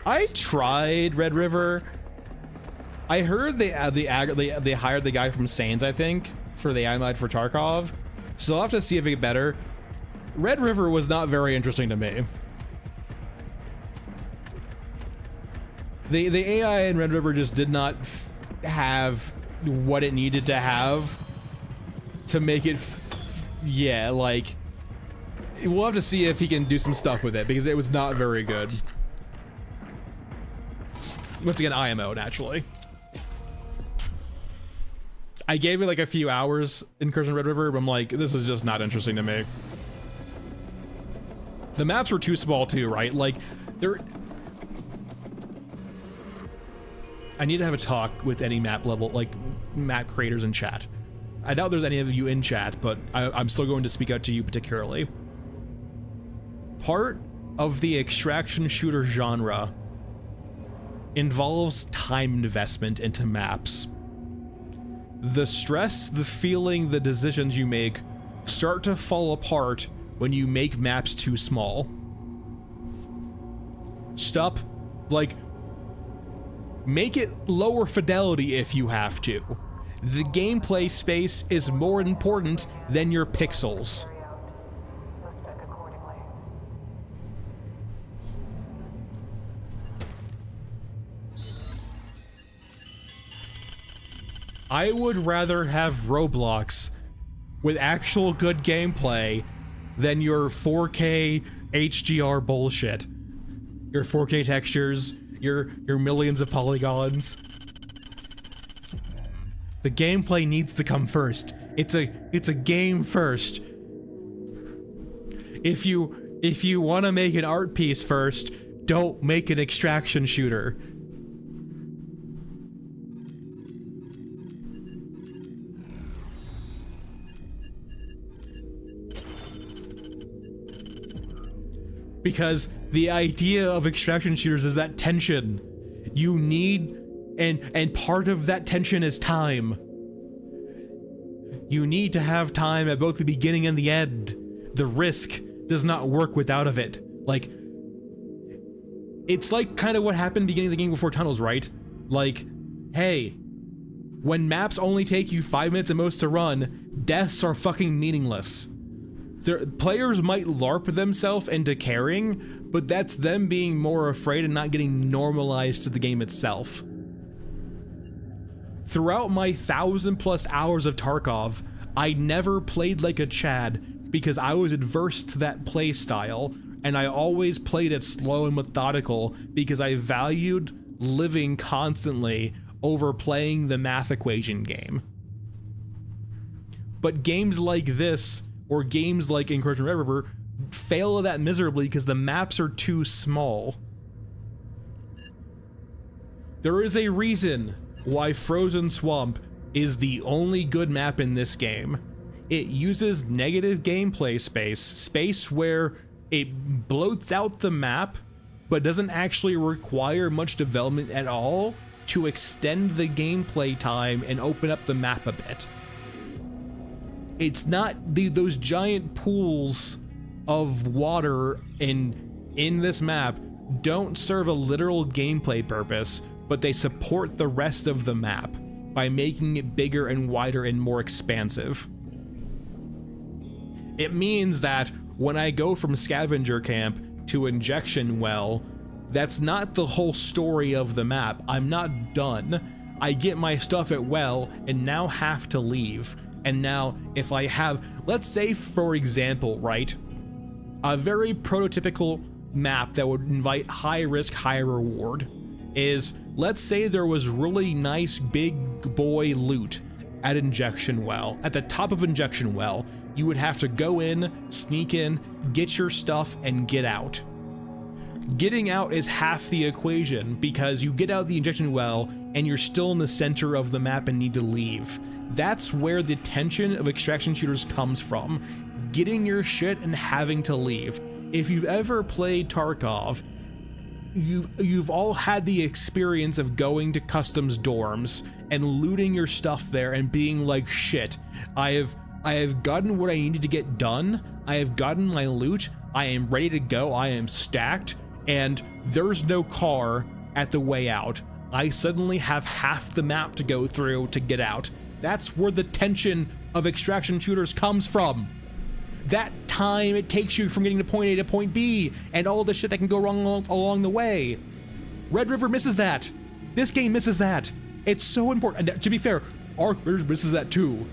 I tried Red River. I heard they hired the guy from Sains, I think, for the AI mod for Tarkov. So I'll have to see if it get better. Red River was not very interesting to me. The AI in Red River just did not have what it needed to have to make it yeah, like, we'll have to see if he can do some stuff with it, because it was not very good. Once again, IMO, naturally. I gave it like a few hours in Curse on Red River, but I'm like, this is just not interesting to me. The maps were too small too, right? Like, they're... I need to have a talk with any map level, like map creators in chat. I doubt there's any of you in chat, but I'm still going to speak out to you particularly. Part of the extraction shooter genre involves time investment into maps. The stress, the feeling, the decisions you make start to fall apart when you make maps too small. Stop, like, make it lower fidelity if you have to. The gameplay space is more important than your pixels. I would rather have Roblox with actual good gameplay than your 4K HDR bullshit. Your 4K textures, your millions of polygons. The gameplay needs to come first. It's a game first. If you want to make an art piece first, don't make an extraction shooter. Because the idea of extraction shooters is that tension. You need, and part of that tension is time. You need to have time at both the beginning and the end. The risk does not work without of it. Like, it's like kind of what happened beginning of the game before Tunnels, right? Like, hey, when maps only take you 5 minutes at most to run, deaths are fucking meaningless. Players might LARP themselves into caring, but that's them being more afraid and not getting normalized to the game itself. throughout my 1,000+ hours of Tarkov, I never played like a Chad because I was adverse to that play style, and I always played it slow and methodical because I valued living constantly over playing the math equation game. But games like this, or games like Incursion Red River, fail at that miserably because the maps are too small. There is a reason why Frozen Swamp is the only good map in this game. It uses negative gameplay space where it bloats out the map, but doesn't actually require much development at all to extend the gameplay time and open up the map a bit. It's not those giant pools of water in this map don't serve a literal gameplay purpose, but they support the rest of the map by making it bigger and wider and more expansive. It means that when I go from scavenger camp to injection well, that's not the whole story of the map. I'm not done. I get my stuff at well and now have to leave. And now if I have, let's say for example, right, a very prototypical map that would invite high risk, high reward is, let's say there was really nice big boy loot at Injection Well. At the top of Injection Well, you would have to go in, sneak in, get your stuff, and get out. Getting out is half the equation because you get out the Injection Well and you're still in the center of the map and need to leave. That's where the tension of extraction shooters comes from. Getting your shit and having to leave. If you've ever played Tarkov, you've all had the experience of going to customs dorms and looting your stuff there and being like, shit, I have gotten what I needed to get done. I have gotten my loot. I am ready to go. I am stacked, and there's no car at the way out. I suddenly have half the map to go through to get out. That's where the tension of extraction shooters comes from. That time it takes you from getting to point A to point B, and all the shit that can go wrong along the way. Red River misses that. This game misses that. It's so important. And to be fair, Arc Raiders misses that too.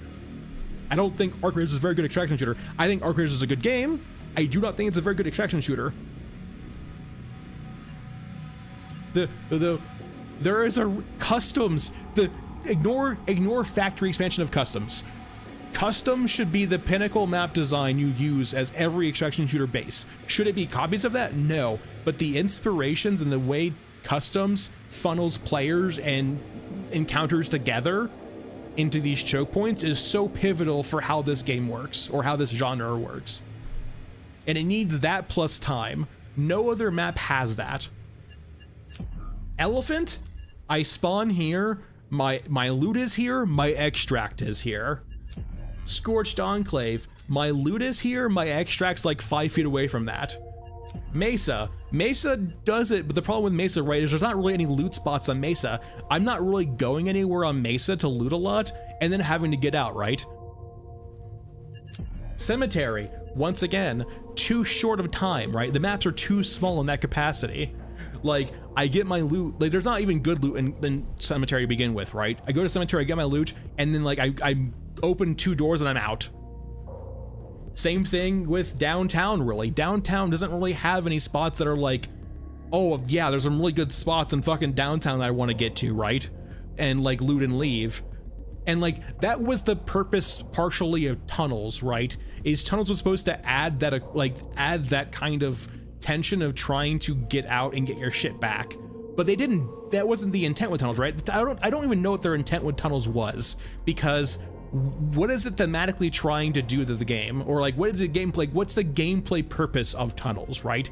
I don't think Arc Raiders is a very good extraction shooter. I think Arc Raiders is a good game. I do not think it's a very good extraction shooter. There is a customs. Ignore factory expansion of customs. Customs should be the pinnacle map design you use as every extraction shooter base. Should it be copies of that? No. But the inspirations and the way customs funnels players and encounters together into these choke points is so pivotal for how this game works, or how this genre works. And it needs that plus time. No other map has that. Elephant, I spawn here, my loot is here, my extract is here. Scorched Enclave, my loot is here, my extract's like 5 feet away from that. Mesa does it, but the problem with Mesa, right, is there's not really any loot spots on Mesa. I'm not really going anywhere on Mesa to loot a lot and then having to get out, right? Cemetery, once again, too short of time, right? The maps are too small in that capacity. Like, I get my loot, like, there's not even good loot in Cemetery to begin with, right? I go to Cemetery, I get my loot, and then, like, I open 2 doors and I'm out. Same thing with Downtown, really. Downtown doesn't really have any spots that are like, oh, yeah, there's some really good spots in fucking Downtown that I want to get to, right? And, like, loot and leave. And, like, that was the purpose, partially, of Tunnels, right? Is Tunnels was supposed to add that, like, add that kind of tension of trying to get out and get your shit back. But they didn't, that wasn't the intent with Tunnels, right? I don't even know what their intent with Tunnels was, because what is it thematically trying to do to the game? Or like, what is the gameplay, what's the gameplay purpose of Tunnels, right?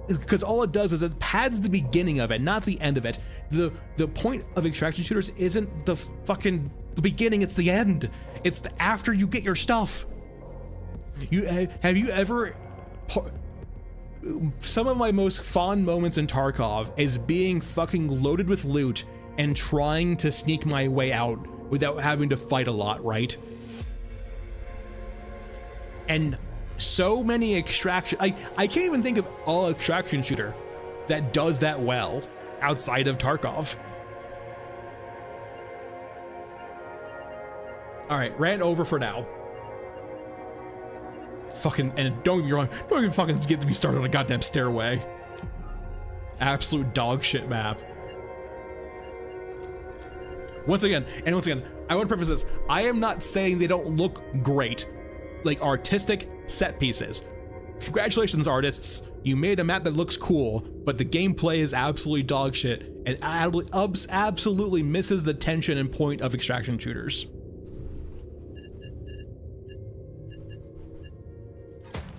Because all it does is it pads the beginning of it, not the end of it. The point of extraction shooters isn't the fucking the beginning, it's the end. It's the after you get your stuff. Have you ever, some of my most fond moments in Tarkov is being fucking loaded with loot and trying to sneak my way out without having to fight a lot, right? And so many extraction, I can't even think of all extraction shooter that does that well outside of Tarkov. All right, rant over for now. Fucking, and don't even fucking get me started on a goddamn stairway. Absolute dog shit map. Once again, I want to preface this. I am not saying they don't look great, like artistic set pieces. Congratulations, artists. You made a map that looks cool, but the gameplay is absolutely dog shit and absolutely misses the tension and point of extraction shooters.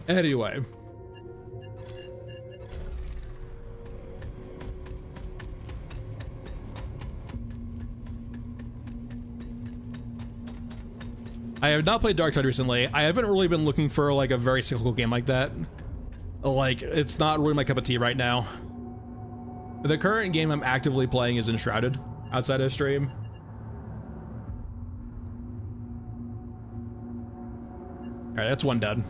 Anyway. I have not played Darktide recently. I haven't really been looking for like a very cyclical game like that. Like, it's not really my cup of tea right now. The current game I'm actively playing is Enshrouded, outside of stream. All right, that's one done.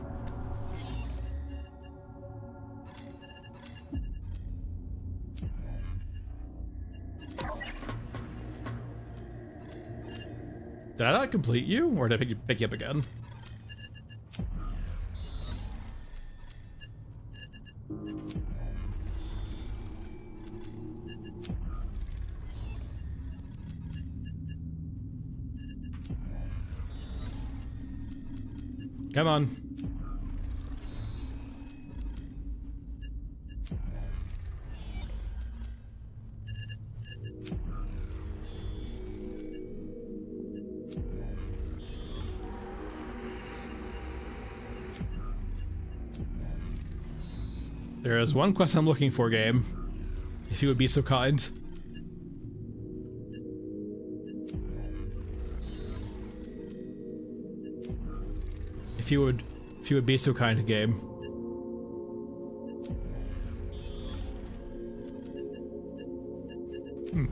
Did I not complete you, or did I pick you up again? Come on. There is one quest I'm looking for, game. If you would be so kind. If you would be so kind, game.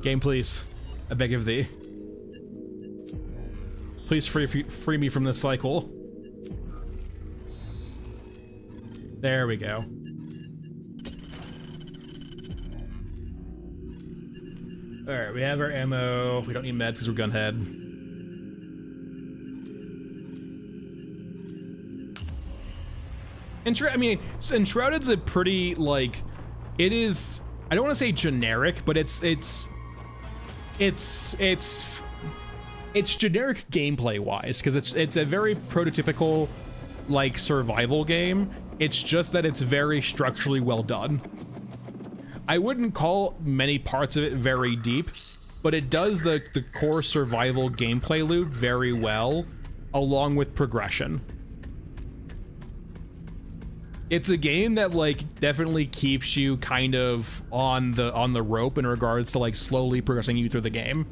Game, please. I beg of thee. Please free me from this cycle. There we go. Alright, we have our ammo. We don't need meds because we're gunhead. I mean, Enshrouded's a pretty, like, it is, I don't want to say generic, but it's generic gameplay wise, because it's a very prototypical, like, survival game. It's just that it's very structurally well done. I wouldn't call many parts of it very deep, but it does the core survival gameplay loop very well, along with progression. It's a game that, like, definitely keeps you kind of on the rope in regards to, like, slowly progressing you through the game.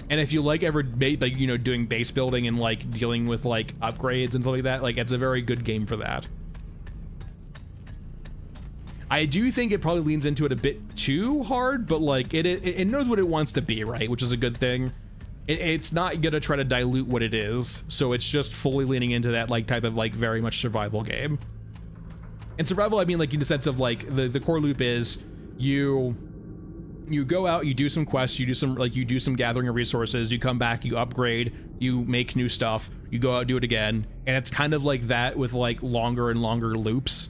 And if you like like, you know, doing base building and like dealing with like upgrades and stuff like that, like, it's a very good game for that. I do think it probably leans into it a bit too hard, but like it knows what it wants to be, right? Which is a good thing. It's not gonna try to dilute what it is, so it's just fully leaning into that like type of like very much survival game. And survival, I mean, like, in the sense of like the core loop is you go out, you do some quests, you do some gathering of resources, you come back, you upgrade, you make new stuff, you go out, do it again, and it's kind of like that with like longer and longer loops.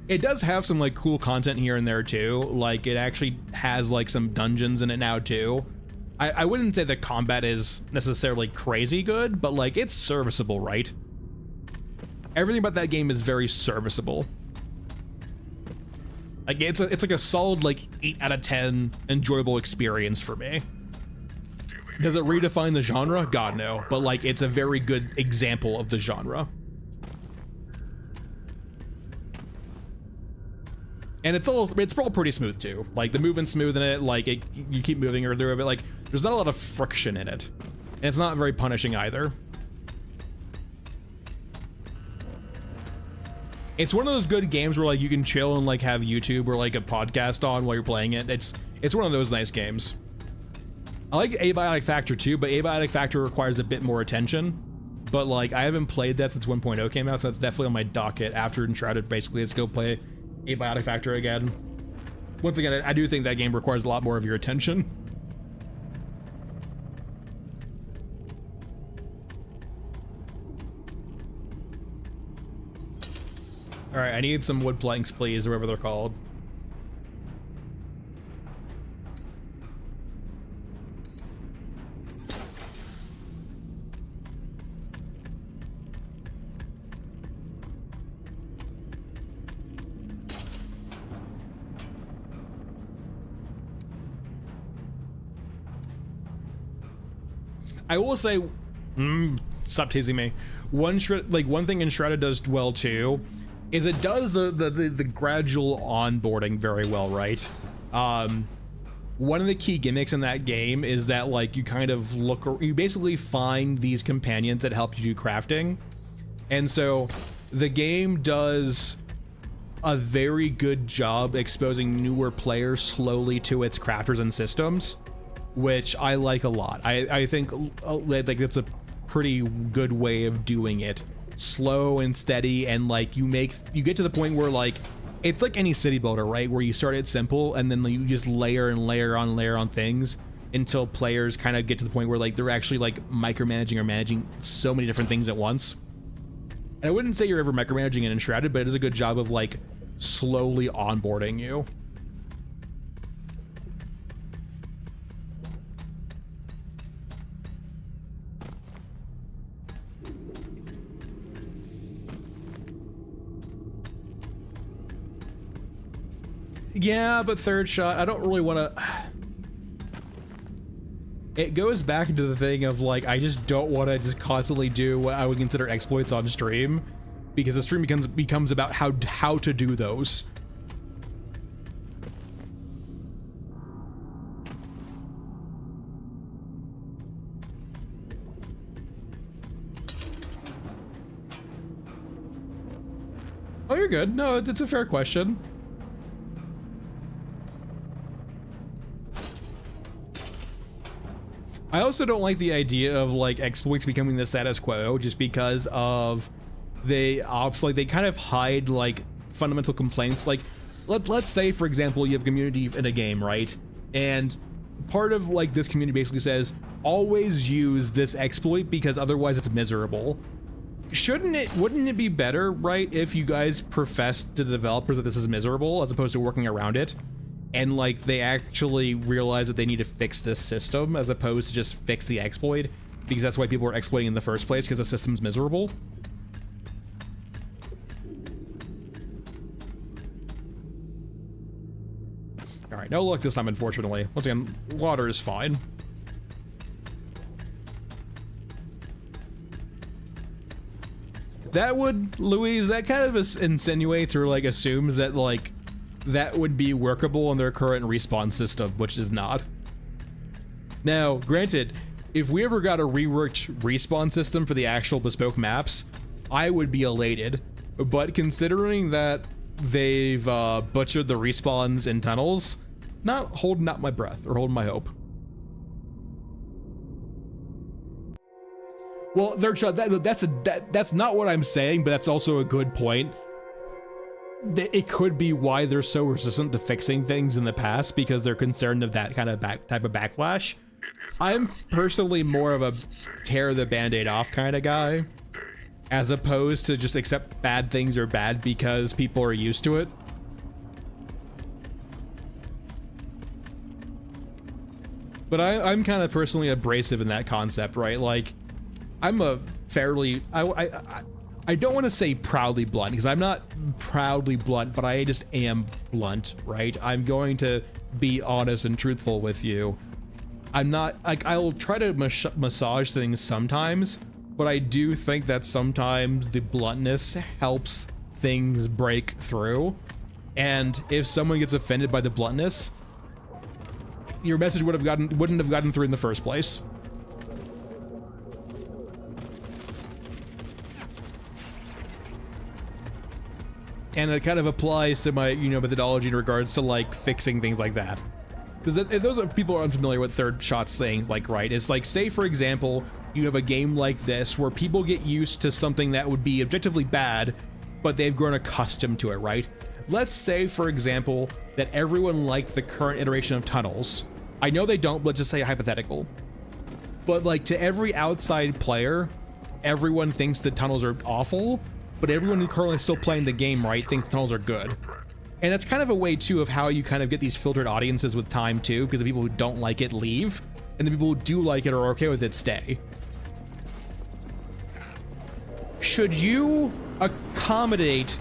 It does have some like cool content here and there too. Like, it actually has like some dungeons in it now too. I wouldn't say the combat is necessarily crazy good, but like, it's serviceable, right? Everything about that game is very serviceable. Like, it's like a solid like 8 out of 10 enjoyable experience for me. Does it redefine the genre? God, no. But like, it's a very good example of the genre. And it's all pretty smooth too. Like, the movement's smooth in it, like you keep moving through it, like there's not a lot of friction in it. And it's not very punishing either. It's one of those good games where like you can chill and like have YouTube or like a podcast on while you're playing it. It's one of those nice games. I like Abiotic Factor too, but Abiotic Factor requires a bit more attention. But like, I haven't played that since 1.0 came out, so that's definitely on my docket after Enshrouded. Basically, let's go play Abiotic Factor again. Once again, I do think that game requires a lot more of your attention. All right, I need some wood planks, please, or whatever they're called. I will say, stop teasing me. One thing Enshrouded does well too, is it does the gradual onboarding very well, right? One of the key gimmicks in that game is that like you kind of you basically find these companions that help you do crafting, and so the game does a very good job exposing newer players slowly to its crafters and systems, which I like a lot. I think like that's a pretty good way of doing it. Slow and steady, and like you get to the point where like it's like any city builder, right? Where you start it simple and then you just layer and layer on things until players kind of get to the point where like they're actually like micromanaging or managing so many different things at once. And I wouldn't say you're ever micromanaging in Enshrouded, but it does a good job of like slowly onboarding you. Yeah, but third shot, I don't really want to... It goes back into the thing of like, I just don't want to just constantly do what I would consider exploits on stream, because the stream becomes about how to do those. Oh, you're good. No, it's a fair question. I also don't like the idea of like exploits becoming the status quo just because of they kind of hide like fundamental complaints. Like let's say, for example, you have community in a game, right? And part of like this community basically says always use this exploit because otherwise it's miserable. Wouldn't it be better, right, if you guys profess to the developers that this is miserable as opposed to working around it? And like they actually realize that they need to fix this system as opposed to just fix the exploit, because that's why people are exploiting in the first place, because the system's miserable. All right, no luck this time, unfortunately. Once again, water is fine. That would, Louise, that kind of insinuates or like assumes that like that would be workable in their current respawn system, which is not. Now, granted, if we ever got a reworked respawn system for the actual bespoke maps, I would be elated. But considering that they've butchered the respawns in tunnels, not holding out my breath or holding my hope. Well, that's not what I'm saying, but that's also a good point. It could be why they're so resistant to fixing things in the past, because they're concerned of that kind of type of backlash. I'm personally more of a tear the band-aid off kind of guy, as opposed to just accept bad things are bad because people are used to it. But I'm kind of personally abrasive in that concept, right? Like, I'm a fairly... I don't want to say proudly blunt, because I'm not proudly blunt, but I just am blunt, right? I'm going to be honest and truthful with you. I'm not, like, I'll try to massage things sometimes, but I do think that sometimes the bluntness helps things break through. And if someone gets offended by the bluntness, your message wouldn't have gotten through in the first place. And it kind of applies to my, methodology in regards to like fixing things like that. Because if those are people are unfamiliar with third shot sayings, like, right, it's like, say for example, you have a game like this where people get used to something that would be objectively bad, but they've grown accustomed to it, right? Let's say, for example, that everyone liked the current iteration of tunnels. I know they don't, but let's just say hypothetical. But like to every outside player, everyone thinks that tunnels are awful. but everyone who currently is still playing the game, right, thinks tunnels are good. And that's kind of a way too of how you kind of get these filtered audiences with time too, because the people who don't like it leave, and the people who do like it or are okay with it stay. Should you accommodate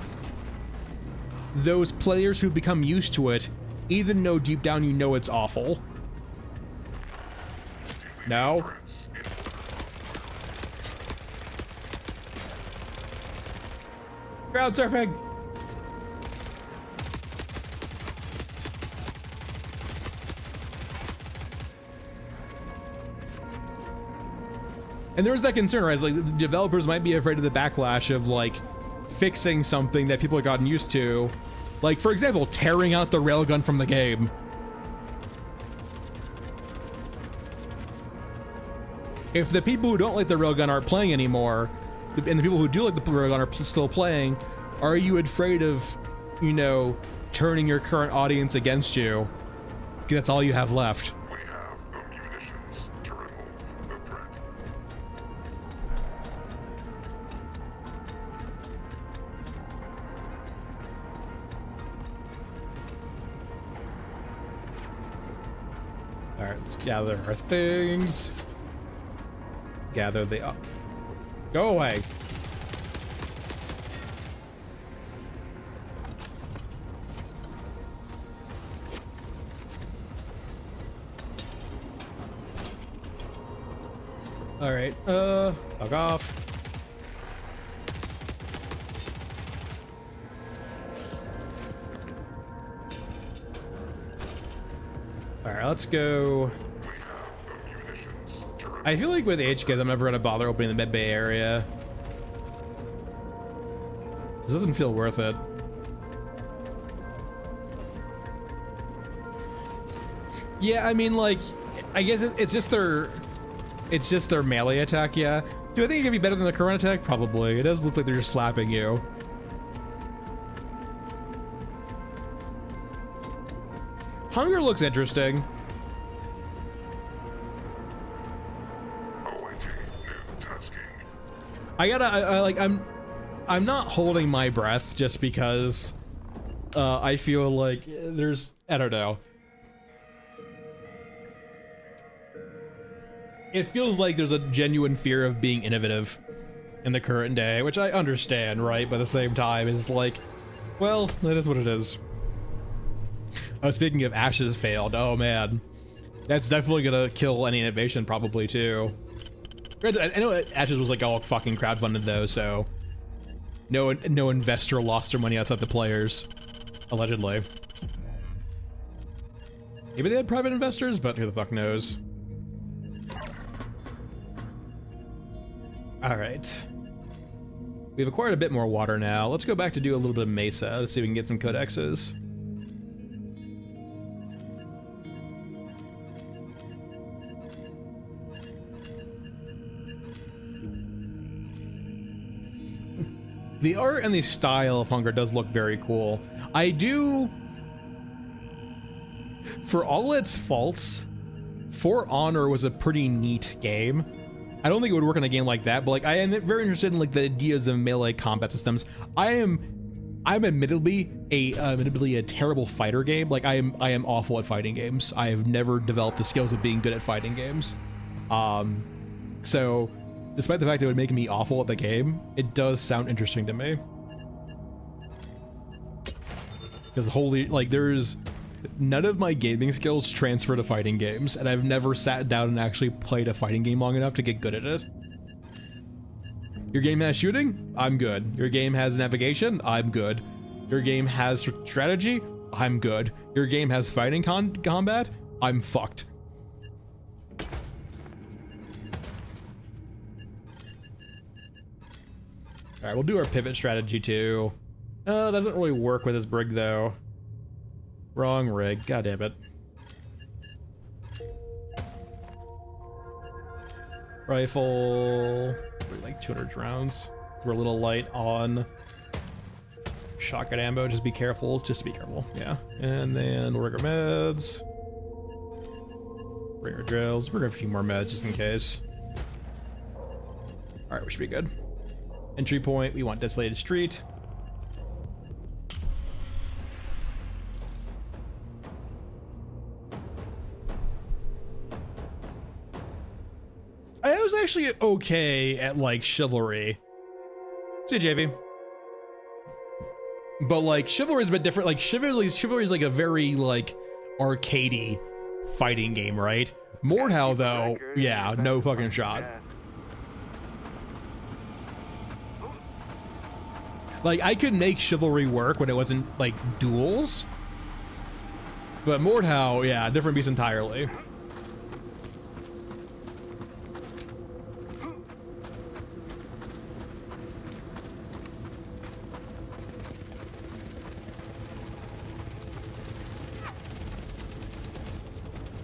those players who become used to it, even though deep down you know it's awful? No? Crowd surfing! And there's that concern, right? It's like the developers might be afraid of the backlash of like fixing something that people have gotten used to. Like, for example, tearing out the railgun from the game. If the people who don't like the railgun aren't playing anymore, and the people who do like the railgun are still playing, are you afraid of, you know, turning your current audience against you? Because that's all you have left. We have the munitions to remove the threat. All right, let's gather our things. Gather the up. Go away. All right, fuck off. All right, let's go. I feel like with HKs, I'm never gonna bother opening the Med Bay area. This doesn't feel worth it. Yeah, I mean, like, I guess it's just their melee attack. Yeah. Do I think it can be better than the current attack? Probably. It does look like they're just slapping you. Hunger looks interesting. I'm not holding my breath just because I feel like I don't know. It feels like there's a genuine fear of being innovative in the current day, which I understand, right? But at the same time, it's like, well, that is what it is. Oh, speaking of Ashes failed, oh man. That's definitely gonna kill any innovation probably too. I know Ashes was like all fucking crowdfunded though, so no investor lost their money outside the players, allegedly. Maybe they had private investors, but who the fuck knows? All right, we've acquired a bit more water now. Let's go back to do a little bit of Mesa. Let's see if we can get some codexes. The art and the style of Hunger does look very cool. I do, for all its faults, For Honor was a pretty neat game. I don't think it would work in a game like that, but like I am very interested in like the ideas of melee combat systems. I'm admittedly a terrible fighter game. Like I am awful at fighting games. I have never developed the skills of being good at fighting games. So despite the fact that it would make me awful at the game, it does sound interesting to me. Because holy, like there's none of my gaming skills transfer to fighting games, and I've never sat down and actually played a fighting game long enough to get good at it. Your game has shooting? I'm good. Your game has navigation? I'm good. Your game has strategy? I'm good. Your game has fighting combat? I'm fucked. Alright, we'll do our pivot strategy too. It doesn't really work with this brig though. Wrong rig, god damn it. Rifle, like 200 rounds. We're a little light on shotgun ammo, just be careful, yeah. And then we'll rig our meds. Bring our drills, we're gonna have a few more meds just in case. Alright, we should be good. Entry point, we want Desolated Street. I was actually okay at like chivalry. See you, JV. But like chivalry is a bit different. Like chivalry is like a very like arcadey fighting game, right? Mordhau though, yeah, no fucking shot. Like I could make chivalry work when it wasn't like duels, but Mordhau, yeah, different beast entirely.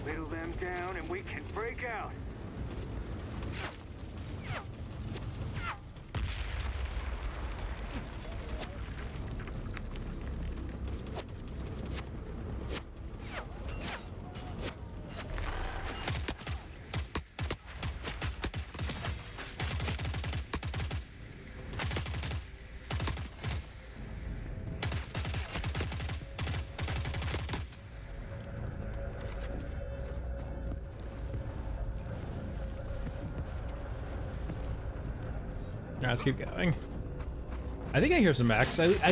Whittle them down and we can break out. Let's keep going. I think I hear some mechs. I at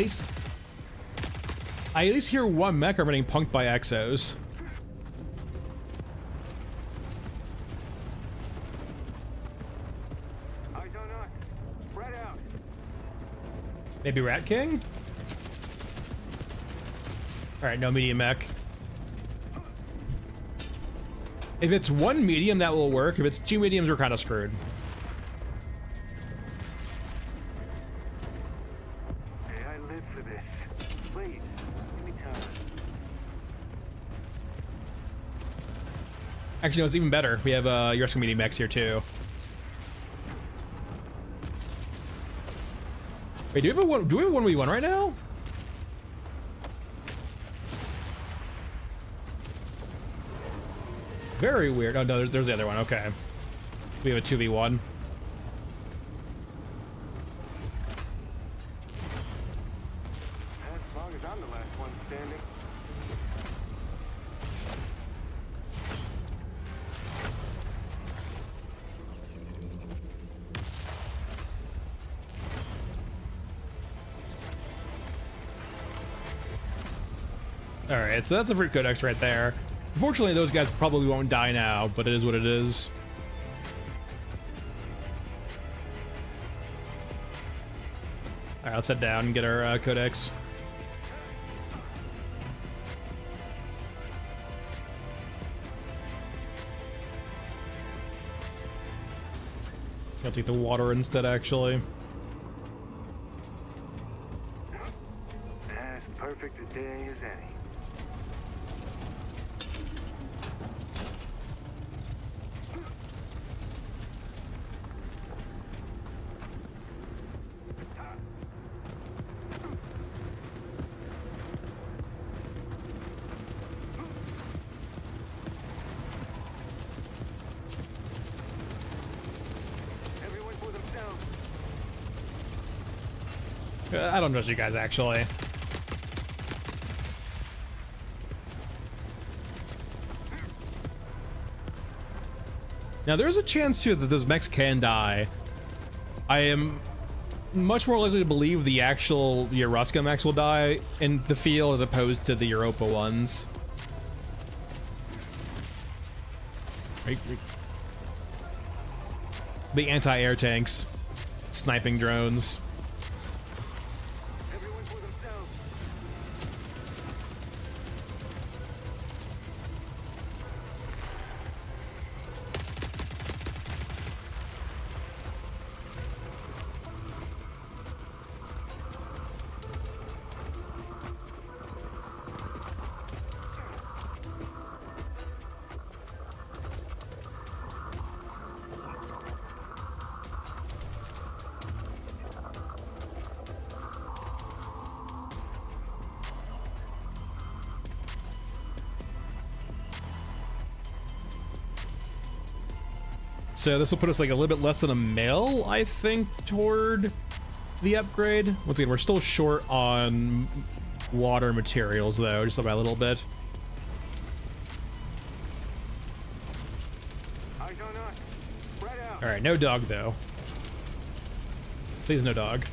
least hear one mech getting punked by exos. Eyes on us. Spread out. Maybe Rat King? Alright, no medium mech. If it's one medium, that will work. If it's two mediums, we're kind of screwed. Hey, I live for this. Please, give me time. Actually, no, it's even better. We have Eureka medium mechs here too. Wait, do we have a 1v1 right now? Very weird. Oh no, there's the other one. Okay, we have a 2v1. As long as I'm the last one standing. All right, so that's a free codex right there. Unfortunately, those guys probably won't die now, but it is what it is. All right, let's head down and get our codex. I'll take the water instead, actually. As perfect a day as any. Everyone for themselves. I don't trust you guys, actually. Now, there's a chance, too, that those mechs can die. I am much more likely to believe the actual Yoruska mechs will die in the field as opposed to the Europa ones. The anti-air tanks. Sniping drones. Everyone for themselves. So this will put us like a little bit less than a mil, I think, toward the upgrade. Once again, we're still short on water materials though, just by a little bit. Eyes on us. Spread out. All right, no dog though. Please no dog.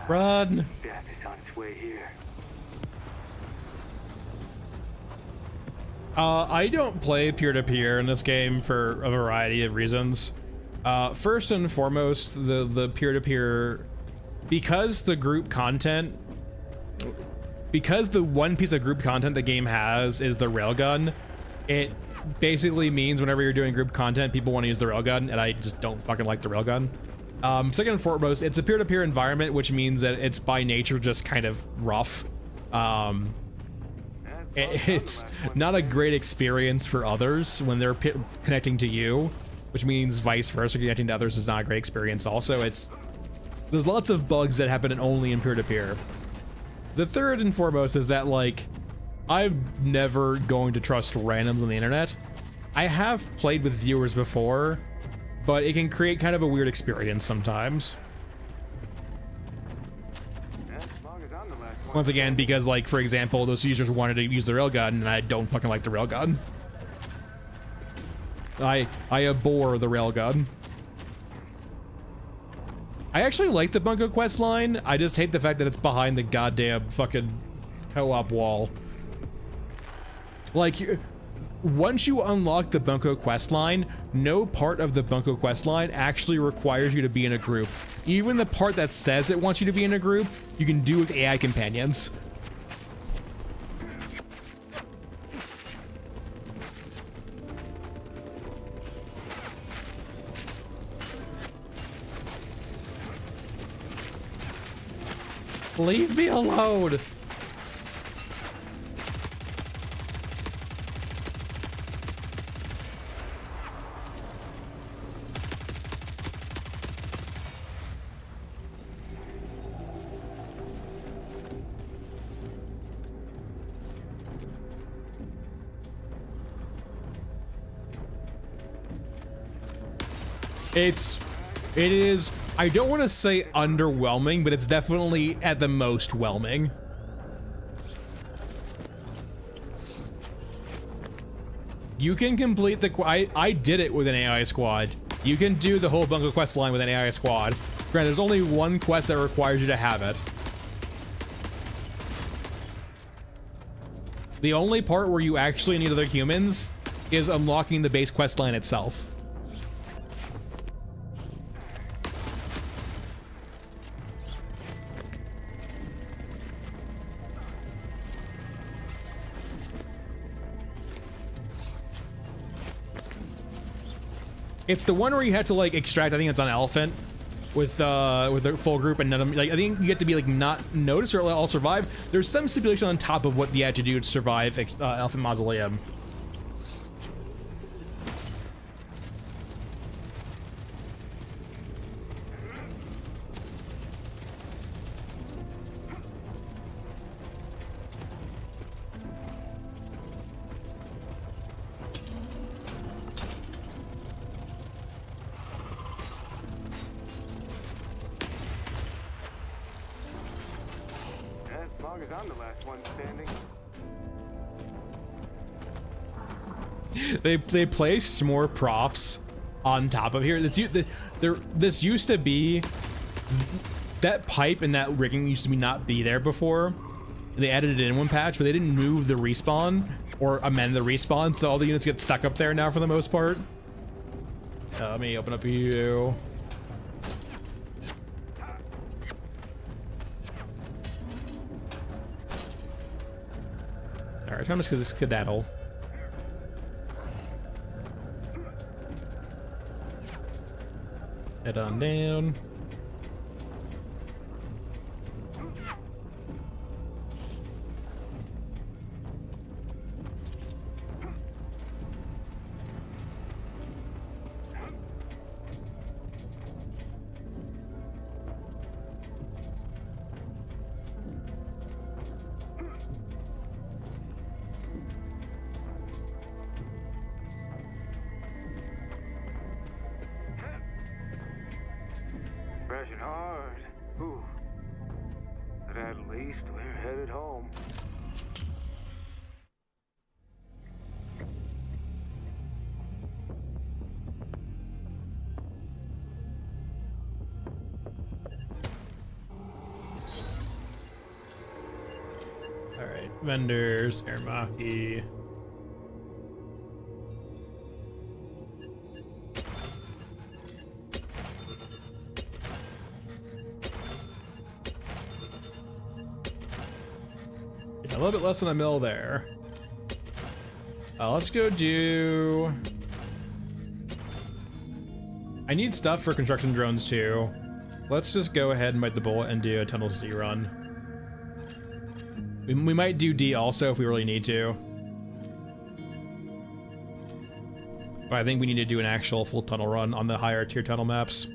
Run. Death is on its way here. I don't play peer-to-peer in this game for a variety of reasons. First and foremost, the peer-to-peer, because the one piece of group content the game has is the railgun, it basically means whenever you're doing group content, people want to use the railgun, and I just don't fucking like the railgun. Second and foremost, it's a peer-to-peer environment, which means that it's by nature just kind of rough. It's not a great experience for others when they're connecting to you, which means vice versa, connecting to others is not a great experience also. There's lots of bugs that happen only in peer-to-peer. The third and foremost is that, like, I'm never going to trust randoms on the internet. I have played with viewers before, but it can create kind of a weird experience sometimes. As long as I'm the last one. Once again, because, like, for example, those users wanted to use the railgun, and I don't fucking like the railgun. I abhor the railgun. I actually like the Bunko quest line. I just hate the fact that it's behind the goddamn fucking co-op wall. Like, once you unlock the Bunko quest line, no part of the Bunko quest line actually requires you to be in a group. Even the part that says it wants you to be in a group, you can do with AI companions. Leave me alone. It is, I don't want to say underwhelming, but it's definitely at the most whelming. You can complete the, I did it with an AI squad. You can do the whole Bunko quest line with an AI squad. Granted, there's only one quest that requires you to have it. The only part where you actually need other humans is unlocking the base quest line itself. It's the one where you have to, like, extract, I think it's on Elephant, with the full group, and none of them, like, I think you get to be, like, not noticed or all survive. There's some stipulation on top of what you have to do to survive Elephant Mausoleum. As long as I'm the last one standing. They placed more props on top of here. This used to be, that pipe and that rigging used to not be there before. They added it in one patch, but they didn't move the respawn or amend the respawn, so all the units get stuck up there now for the most part. Let me open up you. Alright, time to skedaddle. Head on down. crashing hard. Ooh. But at least we're headed home. All right, vendors, Aramaki. A little bit less than a mil there. Let's go do... I need stuff for construction drones too. Let's just go ahead and bite the bullet and do a Tunnel C run. We might do D also if we really need to. But I think we need to do an actual full tunnel run on the higher tier tunnel maps.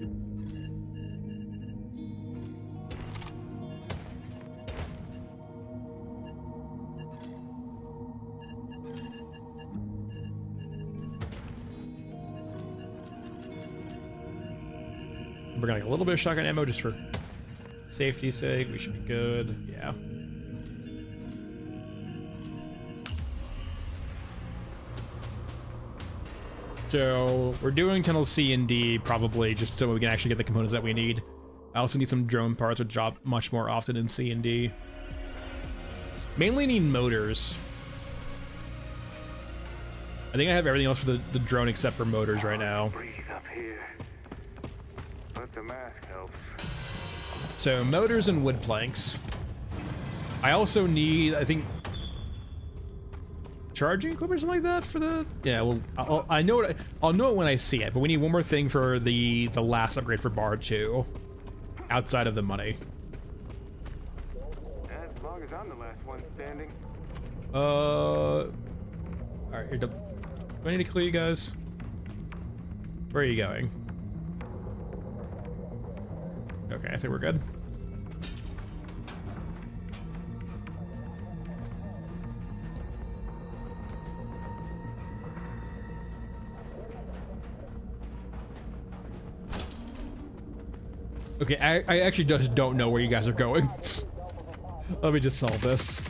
We're gonna get a little bit of shotgun ammo just for safety's sake. We should be good. Yeah. So we're doing tunnel C and D probably just so we can actually get the components that we need. I also need some drone parts, which drop much more often in C and D. Mainly need motors. I think I have everything else for the drone except for motors right now. Breathe up here. But the mask helps. So motors and wood planks. I also need, I think, charging equipment or something like that for the... Yeah, well, I'll know it when I see it, but we need one more thing for the last upgrade for Bar 2. Outside of the money. As long as I'm the last one standing. Alright, do I need to clear you guys? Where are you going? Okay, I think we're good. Okay, I actually just don't know where you guys are going. Let me just solve this.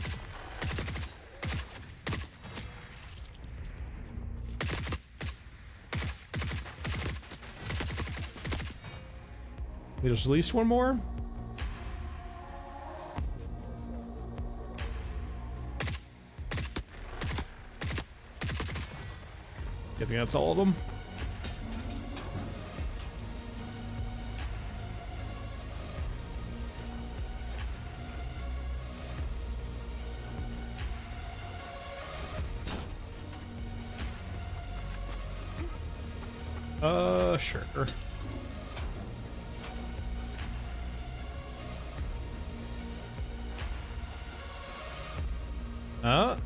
There's at least one more. I think that's all of them. Sure.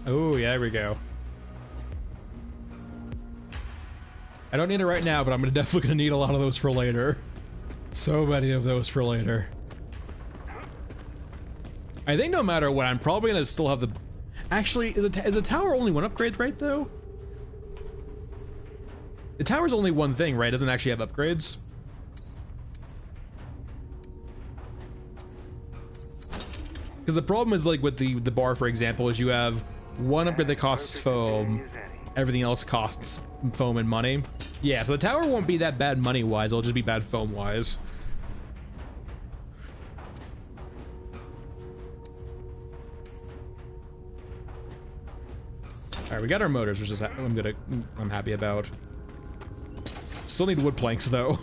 Oh, yeah, there we go. I don't need it right now, but I'm definitely gonna need a lot of those for later. So many of those for later. I think no matter what, I'm probably gonna still have the... Actually, is a tower only one upgrade, right, though? The tower's only one thing, right? It doesn't actually have upgrades. Because the problem is, like, with the bar, for example, is you have one upgrade that costs foam, everything else costs foam and money. Yeah, so the tower won't be that bad money-wise, it'll just be bad foam-wise. Alright, we got our motors, which is I'm happy about. Still need wood planks, though.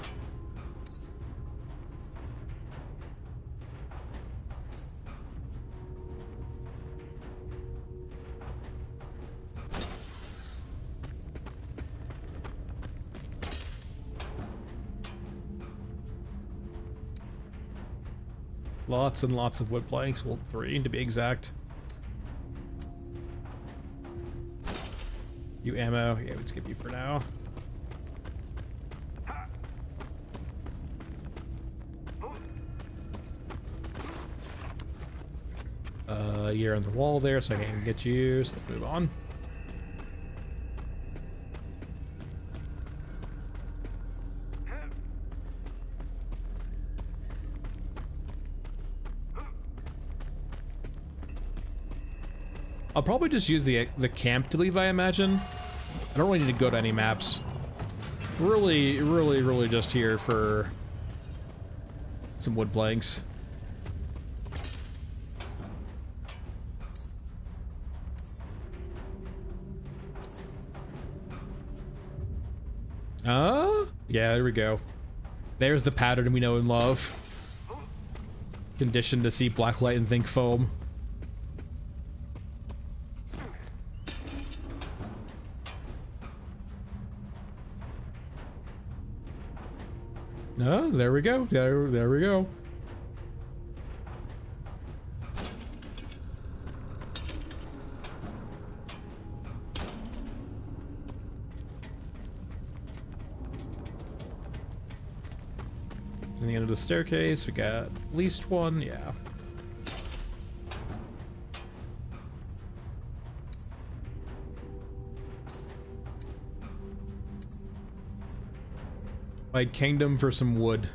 Lots and lots of wood planks, well, 3 to be exact. You ammo, yeah, we'd skip you for now. You're on the wall there, so I can get you, so let's move on. I'll probably just use the camp to leave, I imagine. I don't really need to go to any maps. Really just here for some wood planks. Yeah, there we go. There's the pattern we know and love. Conditioned to see black light and think foam. Oh, there we go. There we go. And the end of the staircase, we got at least one, yeah. Like kingdom for some wood.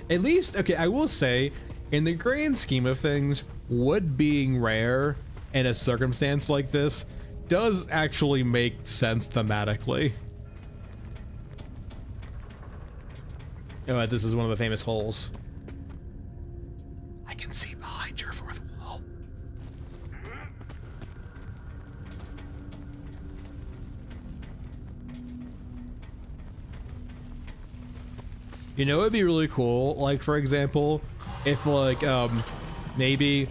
At least, okay, I will say, in the grand scheme of things, wood being rare in a circumstance like this does actually make sense thematically. Oh, this is one of the famous holes. I can see behind your fourth wall. You know, it'd be really cool, like, for example, if, like, maybe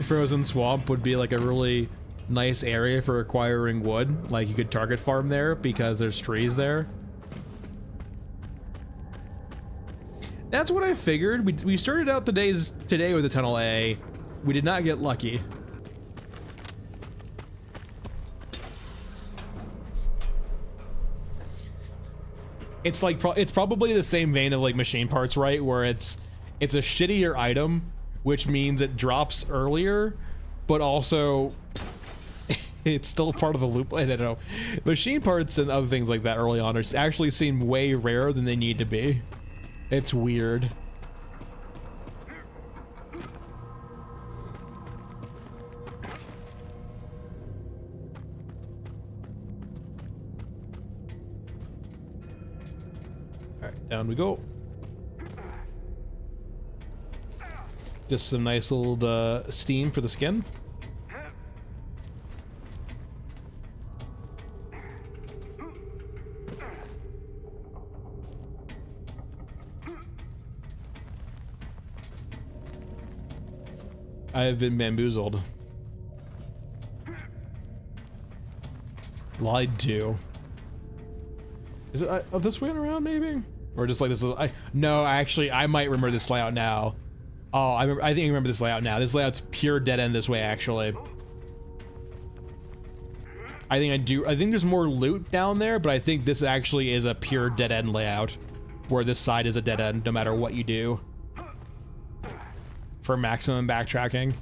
Frozen Swamp would be, like, a really nice area for acquiring wood. Like, you could target farm there because there's trees there. That's what I figured. We started out the days today with a Tunnel A. We did not get lucky. It's like it's probably the same vein of like machine parts, right? Where it's a shittier item, which means it drops earlier, but also it's still part of the loop. I don't know. Machine parts and other things like that early on actually seem way rarer than they need to be. It's weird. Alright, down we go. Just some nice little steam for the skin. I have been bamboozled. Lied to. Is it this way around maybe? Or just like this little, no, actually, I might remember this layout now. Oh, I think I remember this layout now. This layout's pure dead end this way, actually. I think there's more loot down there, but I think this actually is a pure dead end layout. Where this side is a dead end, no matter what you do. For maximum backtracking.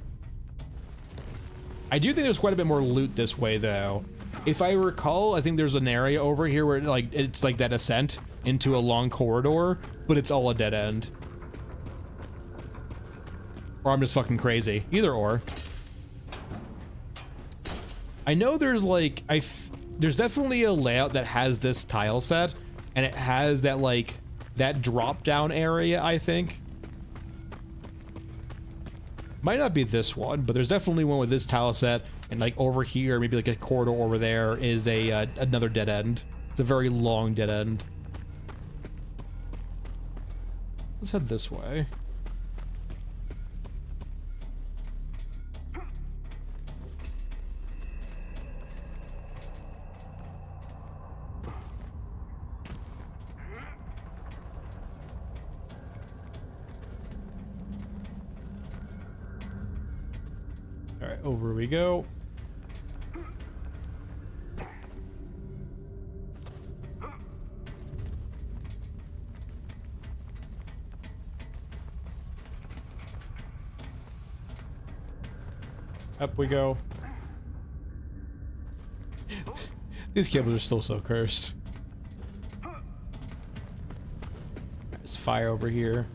I do think there's quite a bit more loot this way, though. If I recall, I think there's an area over here where like it's like that ascent into a long corridor, but it's all a dead end. Or I'm just fucking crazy. Either or. I know there's like there's definitely a layout that has this tile set, and it has that like that drop down area, I think. Might not be this one, but there's definitely one with this tile set, and like over here, maybe like a corridor over there is a another dead end. It's a very long dead end. Let's head this way. Alright, over we go. Up we go. These cables are still so cursed. There's fire over here.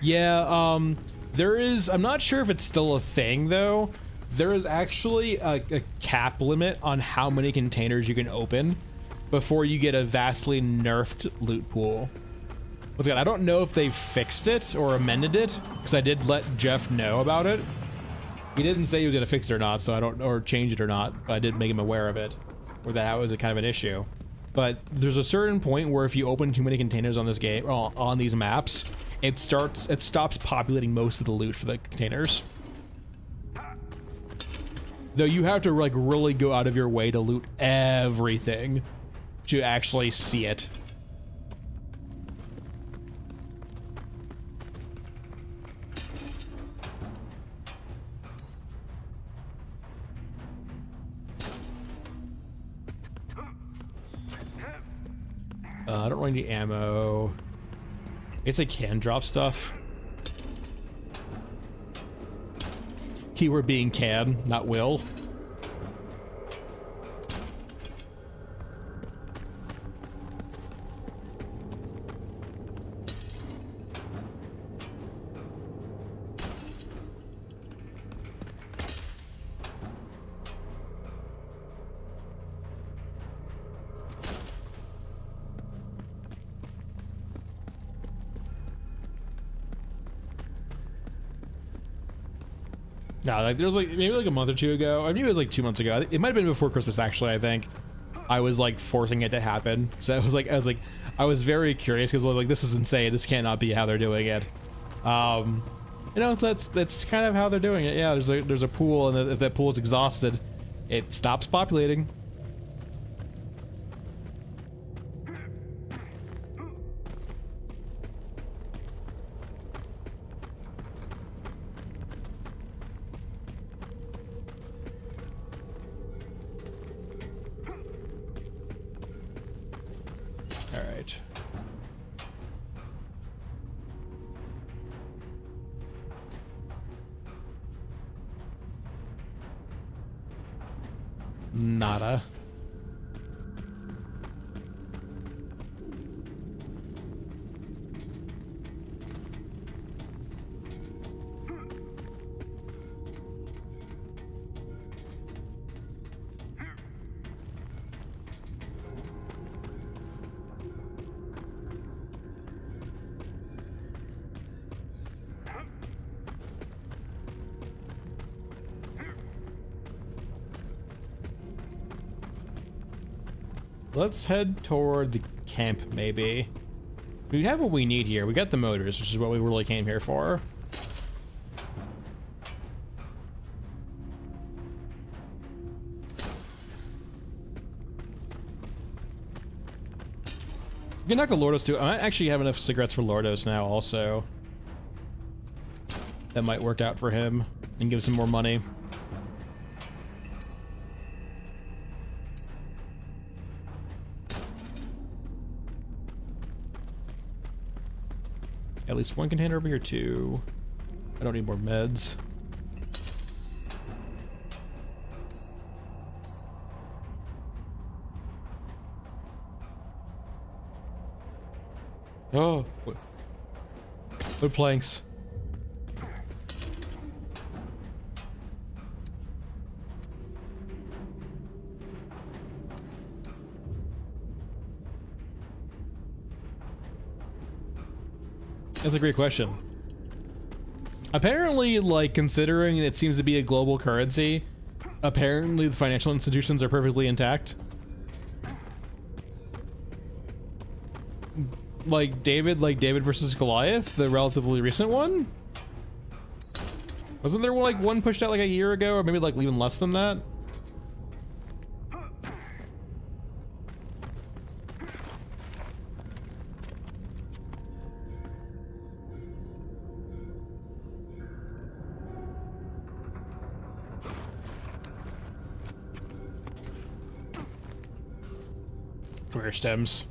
Yeah, there is, I'm not sure if it's still a thing though. There is actually a cap limit on how many containers you can open before you get a vastly nerfed loot pool. Once again, I don't know if they've fixed it or amended it, because I did let Jeff know about it. He didn't say he was gonna fix it or not, so I don't, or change it or not, but I did make him aware of it, or that was a kind of an issue. But there's a certain point where if you open too many containers on this game, on these maps, it stops populating most of the loot for the containers. Though you have to like really go out of your way to loot everything to actually see it. I don't really need ammo. I guess I can drop stuff. Keyword being can, not will. No, like there's like maybe like a month or two ago, or maybe it was like 2 months ago. It might have been before Christmas actually. I think I was like forcing it to happen. So I was very curious because I was like, this is insane. This cannot be how they're doing it. You know, that's kind of how they're doing it. Yeah, there's a pool, and if that pool is exhausted, it stops populating. Nada. Let's head toward the camp, maybe. We have what we need here. We got the motors, which is what we really came here for. We can knock the Lordos too. I might actually have enough cigarettes for Lordos now also. That might work out for him and give some more money. At least one container over here too. I don't need more meds. Oh, wood planks. That's a great question. Apparently, like, considering it seems to be a global currency, apparently the financial institutions are perfectly intact. Like David versus Goliath, the relatively recent one? Wasn't there like one pushed out like a year ago, or maybe like even less than that? Career stems.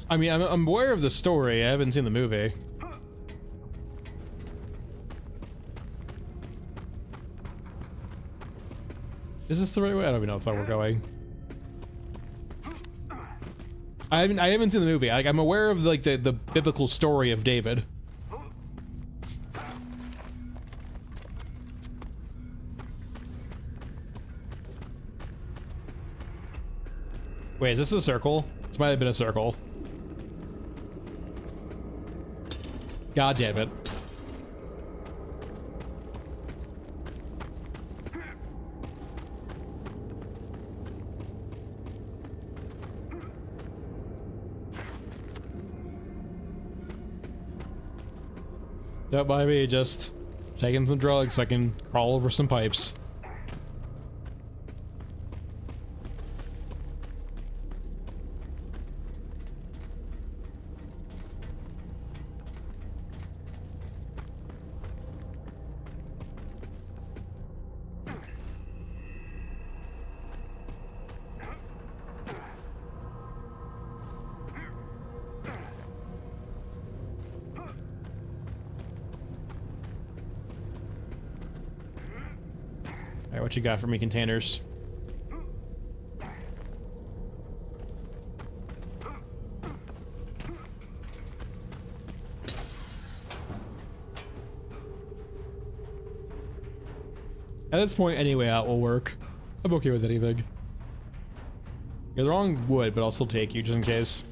I mean, I'm aware of the story. I haven't seen the movie. Is this the right way? I don't even know if we're going. I haven't seen the movie. Like, I'm aware of like the biblical story of David. Wait, is this a circle? This might have been a circle. God damn it. Don't mind me, just taking some drugs so I can crawl over some pipes. Alright, what you got for me, containers? At this point, any way out will work. I'm okay with anything. You're the wrong wood, but I'll still take you just in case.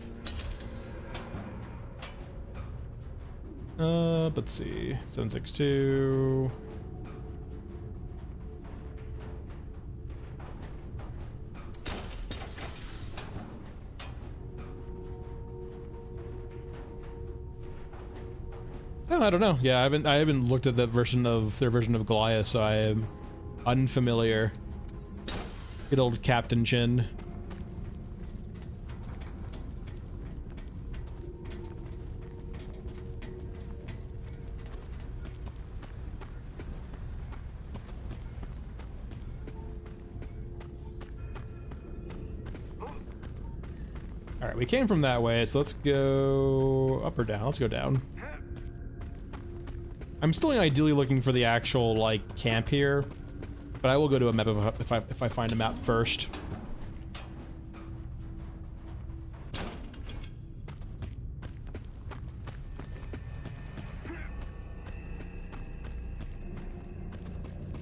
Let's see. 762. Oh, I don't know. Yeah, I haven't looked at that version of their version of Goliath, so I am unfamiliar. Good old Captain Chin. All right, we came from that way, so let's go up or down. Let's go down. I'm still ideally looking for the actual, like, camp here, but I will go to a map if I find a map first.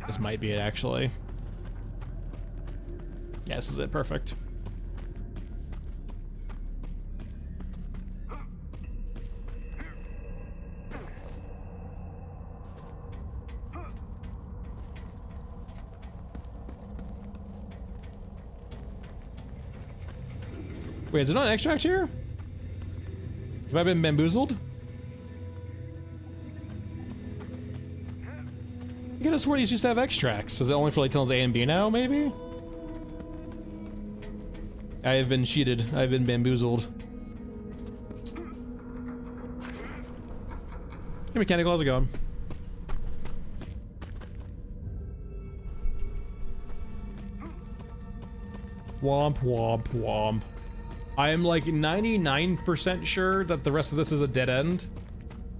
This might be it, actually. Yeah, this is it. Perfect. Wait, is it not extract here? Have I been bamboozled? I could have sworn these used to have extracts. Is it only for like tunnels A and B now, maybe? I have been cheated. I've been bamboozled. Hey, mechanical, how's it going? Womp, womp, womp. I am like 99% sure that the rest of this is a dead end.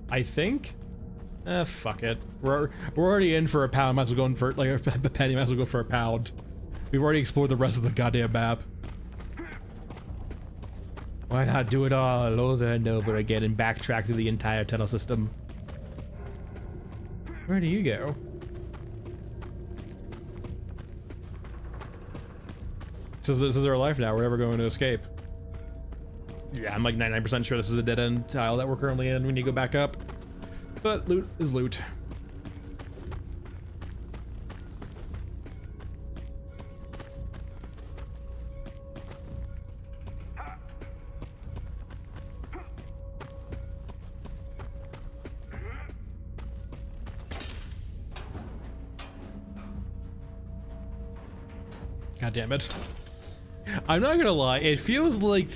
I think. Fuck it. We're already in for a pound. Might as well go in for like a penny. Might as well go for a pound. We've already explored the rest of the goddamn map. Why not do it all over and over again and backtrack through the entire tunnel system? Where do you go? This is our life now. We're never going to escape. Yeah, I'm like 99% sure this is a dead end tile that we're currently in. We need to go back up. But loot is loot. God damn it. I'm not gonna lie, it feels like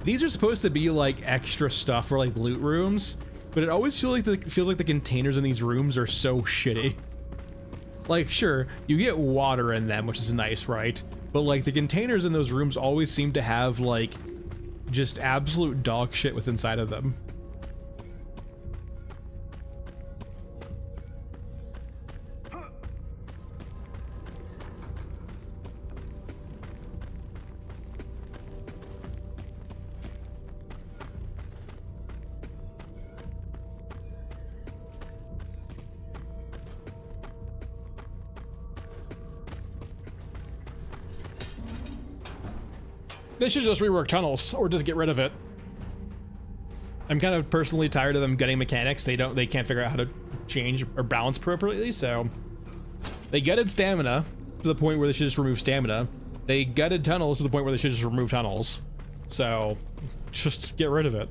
these are supposed to be like extra stuff for like loot rooms, but it always feels like the containers in these rooms are so shitty. Like, sure, you get water in them, which is nice, right? But like the containers in those rooms always seem to have like just absolute dog shit with inside of them. They should just rework tunnels or just get rid of it. I'm kind of personally tired of them gutting mechanics. They can't figure out how to change or balance appropriately, so they gutted stamina to the point where they should just remove stamina. They gutted tunnels to the point where they should just remove tunnels. So just get rid of it.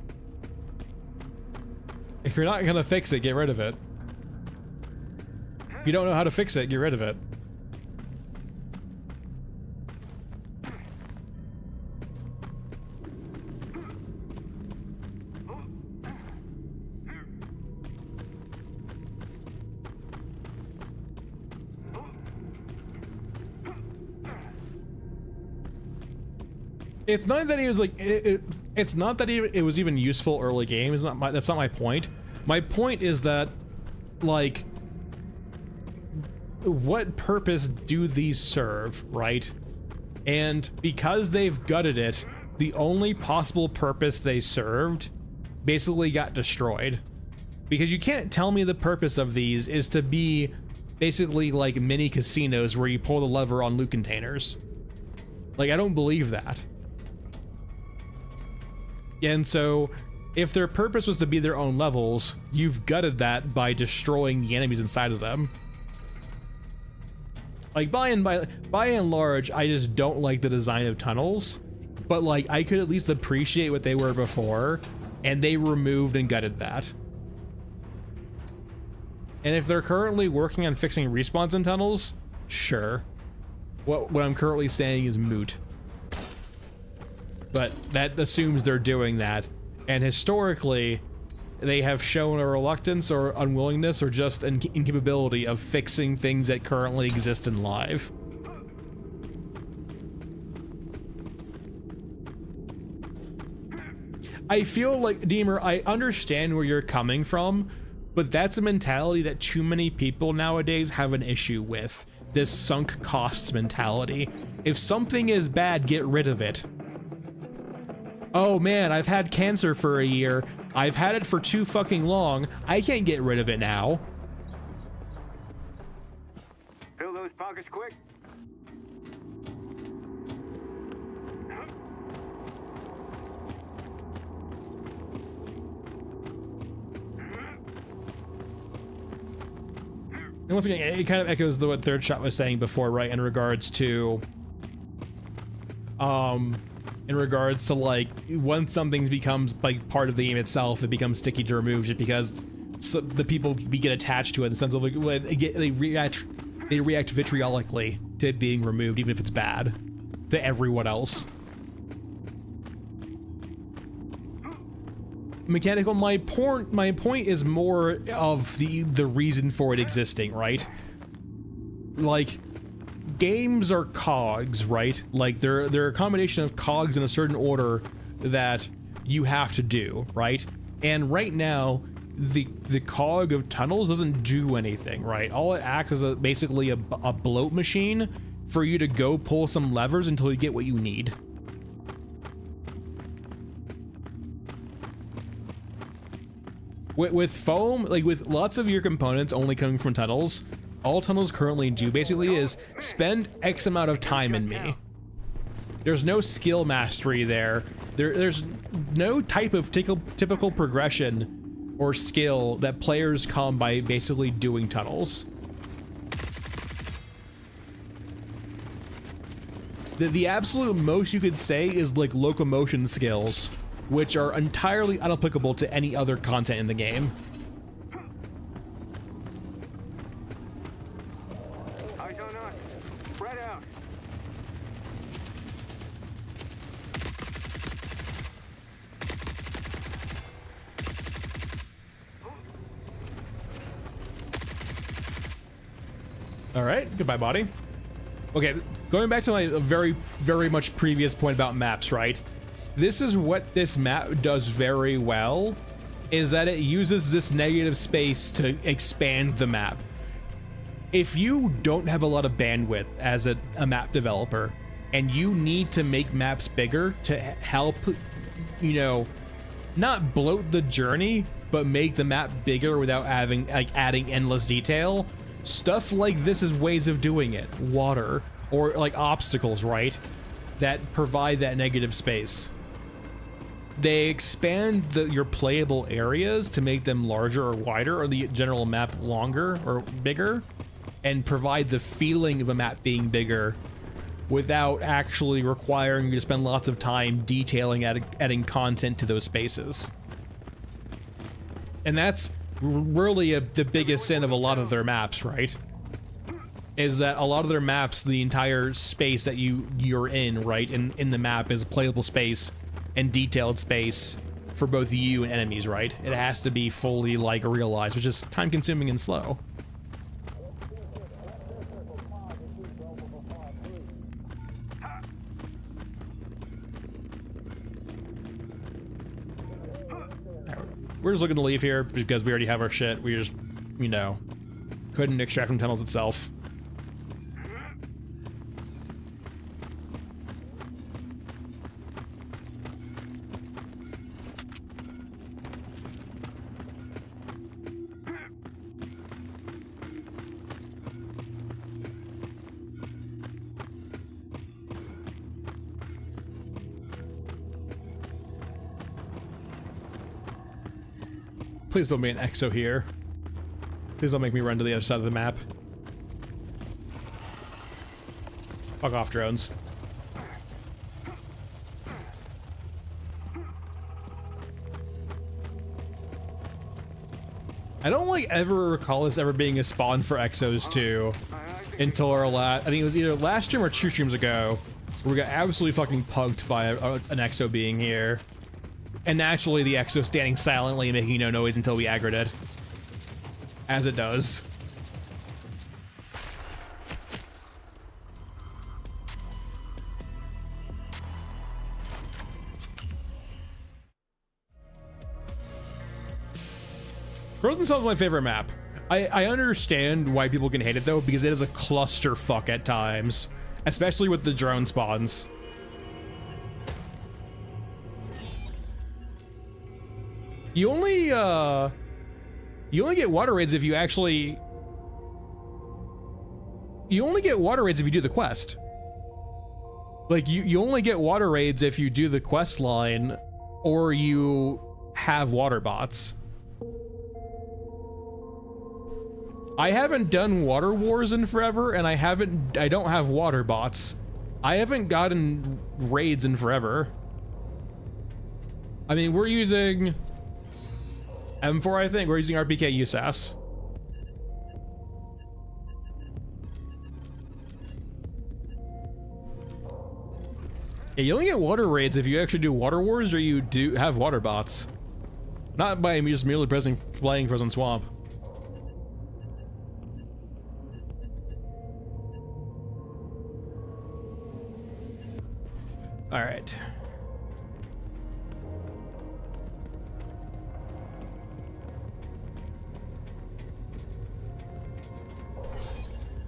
If you're not gonna fix it, get rid of it. If you don't know how to fix it, get rid of it. It's not that he was like it's not that it was even useful early game. That's not my point. My point is that, like, what purpose do these serve, right? And because they've gutted it, the only possible purpose they served basically got destroyed. Because you can't tell me the purpose of these is to be basically like mini casinos where you pull the lever on loot containers. Like, I don't believe that. And so, if their purpose was to be their own levels, you've gutted that by destroying the enemies inside of them. Like, by and large, I just don't like the design of tunnels, but like, I could at least appreciate what they were before, and they removed and gutted that. And if they're currently working on fixing respawns in tunnels, sure. What I'm currently saying is moot. But that assumes they're doing that, and historically, they have shown a reluctance or unwillingness or just an incapability of fixing things that currently exist in live. I feel like, Deemer, I understand where you're coming from, but that's a mentality that too many people nowadays have an issue with. This sunk costs mentality. If something is bad, get rid of it. Oh man, I've had cancer for a year. I've had it for too fucking long. I can't get rid of it now. Fill those pockets quick. And once again, it kind of echoes what Third Shot was saying before, right? In regards to like, once something becomes like part of the game itself, it becomes sticky to remove just because the people get attached to it in the sense of like, they react vitriolically to it being removed, even if it's bad to everyone else. Mechanical, my point is more of the reason for it existing, right? Like, games are cogs, right? Like, they're a combination of cogs in a certain order that you have to do, right? And right now, the cog of tunnels doesn't do anything, right? All it acts as basically a bloat machine for you to go pull some levers until you get what you need. With foam, like with lots of your components only coming from tunnels, all tunnels currently do basically is spend X amount of time in me. There's no skill mastery there. There's no type of typical progression or skill that players come by basically doing tunnels. The absolute most you could say is like locomotion skills, which are entirely unapplicable to any other content in the game. Eyes on us. Spread out. All right, goodbye, body. Okay, going back to my very, very much previous point about maps, right? This is what this map does very well, is that it uses this negative space to expand the map. If you don't have a lot of bandwidth as a map developer, and you need to make maps bigger to help, you know, not bloat the journey, but make the map bigger without having, like, adding endless detail, stuff like this is ways of doing it. Water, or like obstacles, right? that provide that negative space. They expand your playable areas to make them larger or wider, or the general map longer or bigger, and provide the feeling of a map being bigger without actually requiring you to spend lots of time detailing, adding content to those spaces. And that's really the biggest sin of a lot of their maps, right? Is that a lot of their maps, the entire space that you're in, right, in the map is playable space and detailed space for both you and enemies, right? It has to be fully, like, realized, which is time-consuming and slow. We're just looking to leave here because we already have our shit. We just, you know, couldn't extract from tunnels itself. Please don't be an exo here. Please don't make me run to the other side of the map. Fuck off, drones. I don't like ever recall this ever being a spawn for exos too, until our I think it was either last stream or 2 streams ago, where we got absolutely fucking punked by an exo being here. And naturally, the exo standing silently and making no noise until we aggroed it. As it does. Frozen Sun is my favorite map. I understand why people can hate it though, because it is a clusterfuck at times. Especially with the drone spawns. You only get water raids if you actually... You only get water raids if you do the quest. Like, you only get water raids if you do the quest line, or you have water bots. I haven't done Water Wars in forever, and I don't have water bots. I haven't gotten raids in forever. I mean, we're using... M4, I think. We're using RPK USAS. Yeah, you only get water raids if you actually do Water Wars or you do have water bots. Not by just merely playing Frozen Swamp. Alright.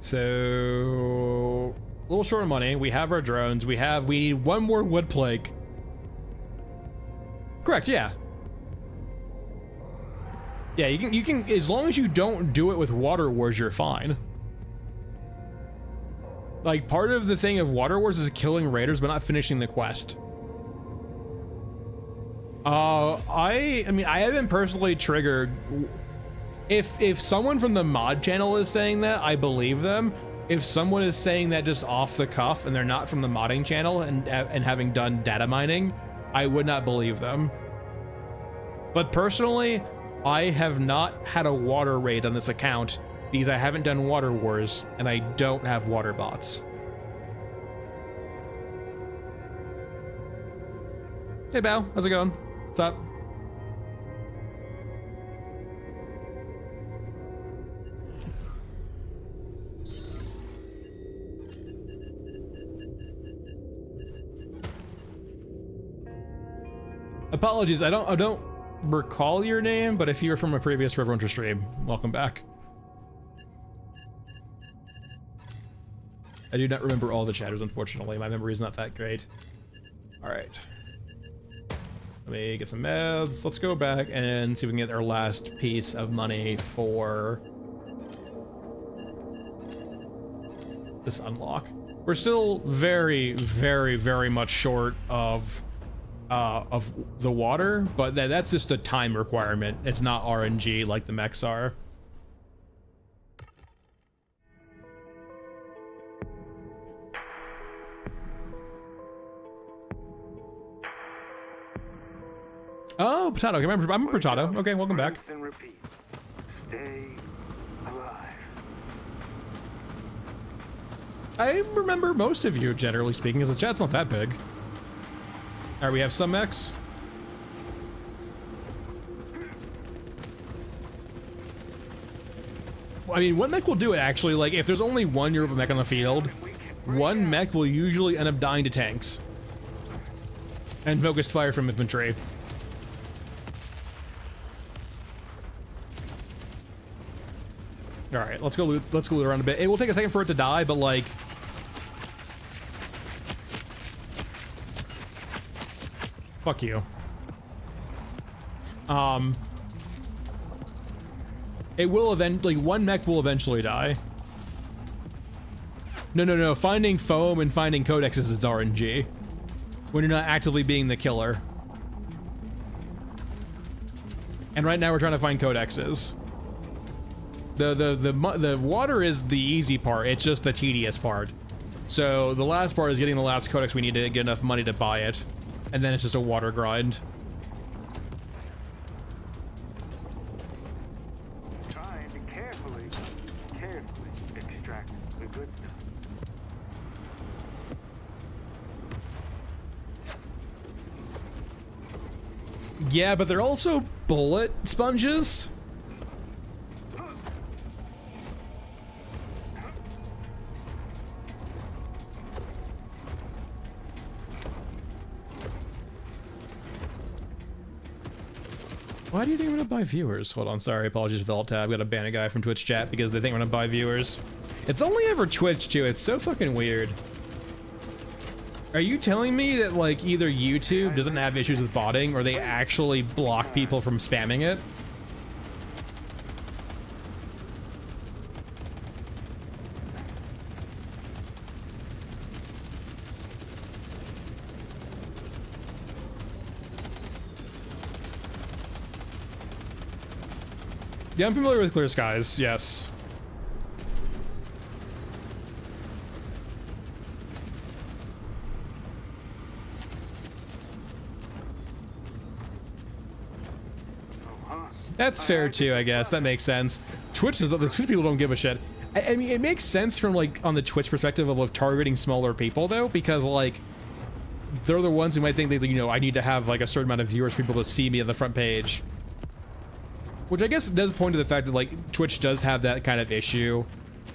So, a little short of money. We have our drones. We need one more wood plank. Correct, yeah. Yeah, you can, as long as you don't do it with Water Wars, you're fine. Like, part of the thing of Water Wars is killing raiders, but not finishing the quest. I mean, I haven't personally triggered... If someone from the mod channel is saying that, I believe them. If someone is saying that just off the cuff and they're not from the modding channel and having done data mining, I would not believe them. But personally, I have not had a water raid on this account because I haven't done Water Wars and I don't have water bots. Hey Bao, how's it going? What's up? Apologies, I don't recall your name, but if you're from a previous Riverwinter stream, welcome back. I do not remember all the chatters, unfortunately. My memory is not that great. All right. Let me get some meds. Let's go back and see if we can get our last piece of money for this unlock. We're still very, very, very much short of the water, but that's just a time requirement. It's not RNG like the mechs are. Oh, potato. Okay, I'm a potato. Okay, welcome back. Rinse and repeat. Stay alive. I remember most of you, generally speaking, because the chat's not that big. Alright, we have some mechs. I mean, one mech will do it, actually. Like, if there's only one Europa mech on the field, one mech will usually end up dying to tanks. And focused fire from infantry. Alright, let's go loot around a bit. It will take a second for it to die, but like... Fuck you. It will eventually, one mech will eventually die. No. Finding foam and finding codexes is RNG. When you're not actively being the killer. And right now we're trying to find codexes. The water is the easy part, it's just the tedious part. So the last part is getting the last codex we need to get enough money to buy it. And then it's just a water grind. Trying to carefully extract the good stuff. Yeah, but they're also bullet sponges. Why do you think I'm gonna buy viewers? Hold on, sorry, apologies for the alt tab. I'm gonna ban a guy from Twitch chat because they think I'm gonna buy viewers. It's only ever Twitch too, it's so fucking weird. Are you telling me that like either YouTube doesn't have issues with botting or they actually block people from spamming it? Yeah, I'm familiar with Clear Skies, yes. That's fair too, I guess. That makes sense. Twitch is the Twitch people don't give a shit. I mean, it makes sense from like on the Twitch perspective of like, targeting smaller people though, because like they're the ones who might think that, you know, I need to have like a certain amount of viewers for people to see me on the front page. Which I guess does point to the fact that like Twitch does have that kind of issue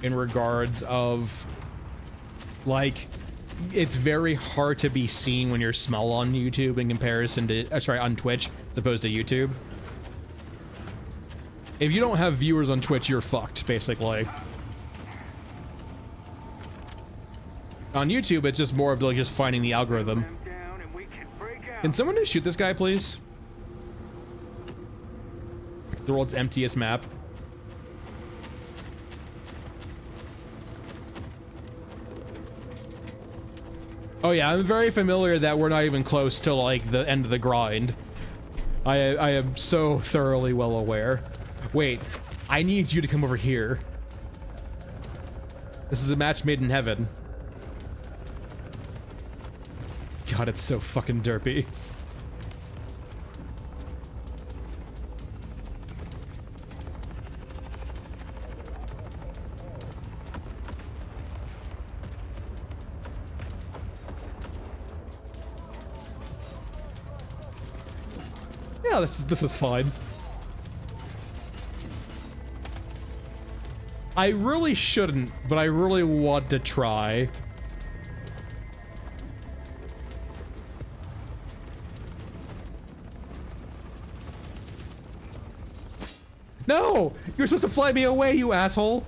in regards of like it's very hard to be seen when you're small on YouTube in comparison to sorry, on Twitch as opposed to YouTube. If you don't have viewers on Twitch, you're fucked basically. On YouTube, it's just more of like just finding the algorithm. Can someone just shoot this guy, please? The world's emptiest map. Oh yeah, I'm very familiar that we're not even close to like the end of the grind. I am so thoroughly well aware. Wait, I need you to come over here. This is a match made in heaven. God, it's so fucking derpy. Yeah, this is fine. I really shouldn't, but I really want to try. No! You're supposed to fly me away, you asshole!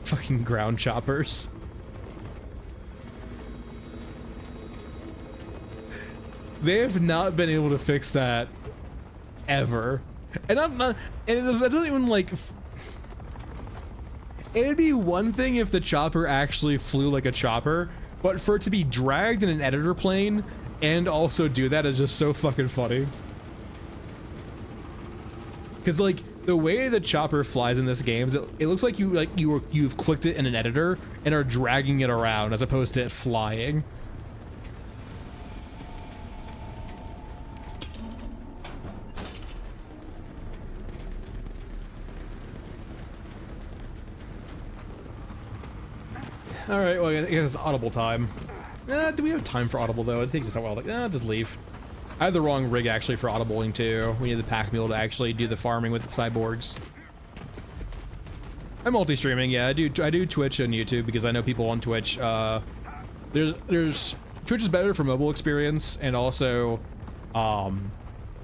Fucking ground choppers. They have not been able to fix that ever. And I'm not, and it doesn't even like, it'd be one thing if the chopper actually flew like a chopper, but for it to be dragged in an editor plane and also do that is just so fucking funny. Cause like the way the chopper flies in this game, it looks like you've clicked it in an editor and are dragging it around as opposed to it flying. All right, well, I guess it's audible time. Do we have time for audible though? It takes us a while. Like, just leave. I have the wrong rig actually for audibling too. We need the pack mule to actually do the farming with the cyborgs. I'm multi-streaming, yeah. I do Twitch and YouTube because I know people on Twitch. There's Twitch is better for mobile experience, and also,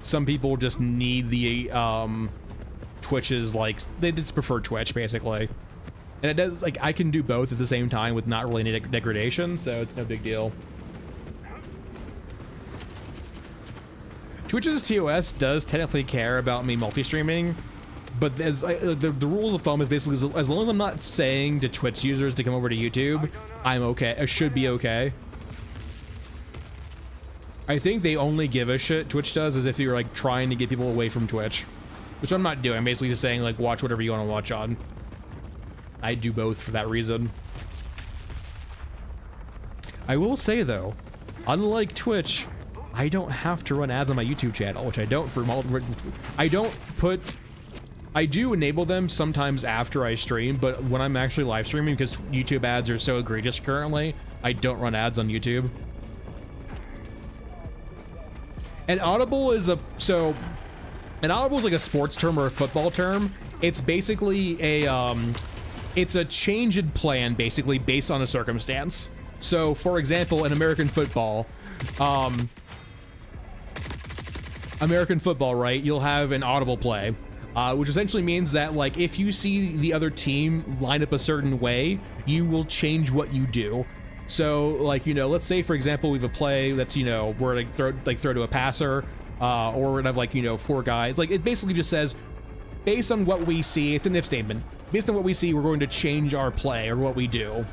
some people just need the Twitch's like they just prefer Twitch basically. And it does, like, I can do both at the same time with not really any degradation, so it's no big deal. Twitch's TOS does technically care about me multi-streaming, but the rules of thumb is basically as long as I'm not saying to Twitch users to come over to YouTube, I'm okay. I should be okay. I think they only give a shit, Twitch does, as if you're, like, trying to get people away from Twitch. Which I'm not doing. I'm basically just saying, like, watch whatever you want to watch on. I do both for that reason. I will say though, unlike Twitch, I don't have to run ads on my YouTube channel, which I don't for I do enable them sometimes after I stream, but when I'm actually live streaming, because YouTube ads are so egregious currently, I don't run ads on YouTube. And audible is like a sports term or a football term. It's basically it's a change in plan, basically, based on a circumstance. So, for example, in American football, right, you'll have an audible play, which essentially means that, like, if you see the other team line up a certain way, you will change what you do. So, like, you know, let's say, for example, we have a play that's, you know, we're like throw to a passer, or we're gonna have, like, you know, 4 guys. Like, it basically just says, based on what we see, it's an if statement. Based on what we see, we're going to change our play or what we do.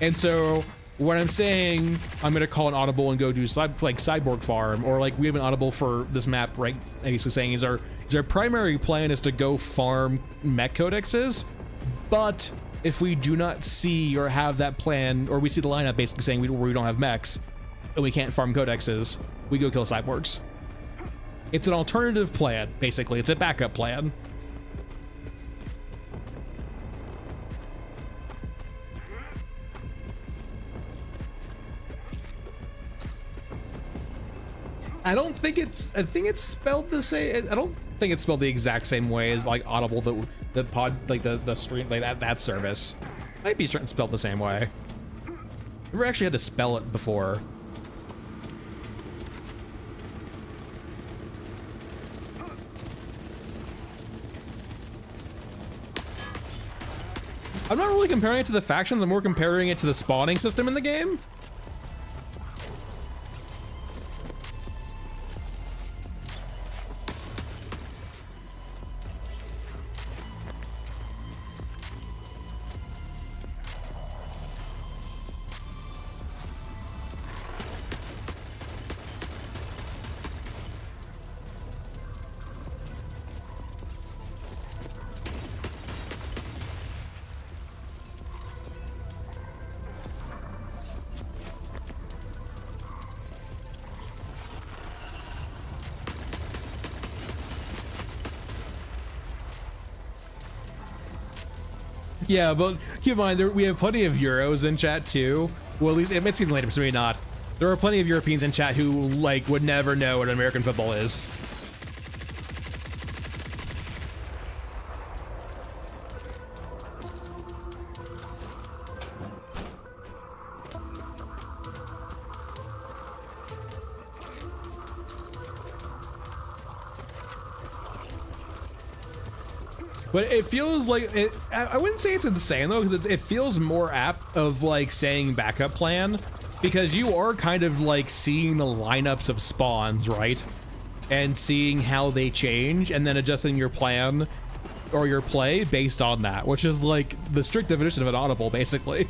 And so when I'm saying I'm going to call an audible and go do like cyborg farm, or like we have an audible for this map, right? Basically saying is our primary plan is to go farm mech codexes, but if we do not see or have that plan, or we see the lineup basically saying we don't have mechs and we can't farm codexes, we go kill cyborgs. It's an alternative plan, basically. It's a backup plan. I think it's spelled the same. I don't think it's spelled the exact same way as like Audible, the stream, like that service. Might be spelled the same way. Never actually had to spell it before. I'm not really comparing it to the factions, I'm more comparing it to the spawning system in the game. Yeah, but keep in mind, we have plenty of Euros in chat too. Well, at least it might seem later, so maybe not. There are plenty of Europeans in chat who, like, would never know what American football is. But it feels like I wouldn't say it's insane though, because it feels more apt of like saying backup plan, because you are kind of like seeing the lineups of spawns, right? and seeing how they change and then adjusting your plan or your play based on that, which is like the strict definition of an audible, basically.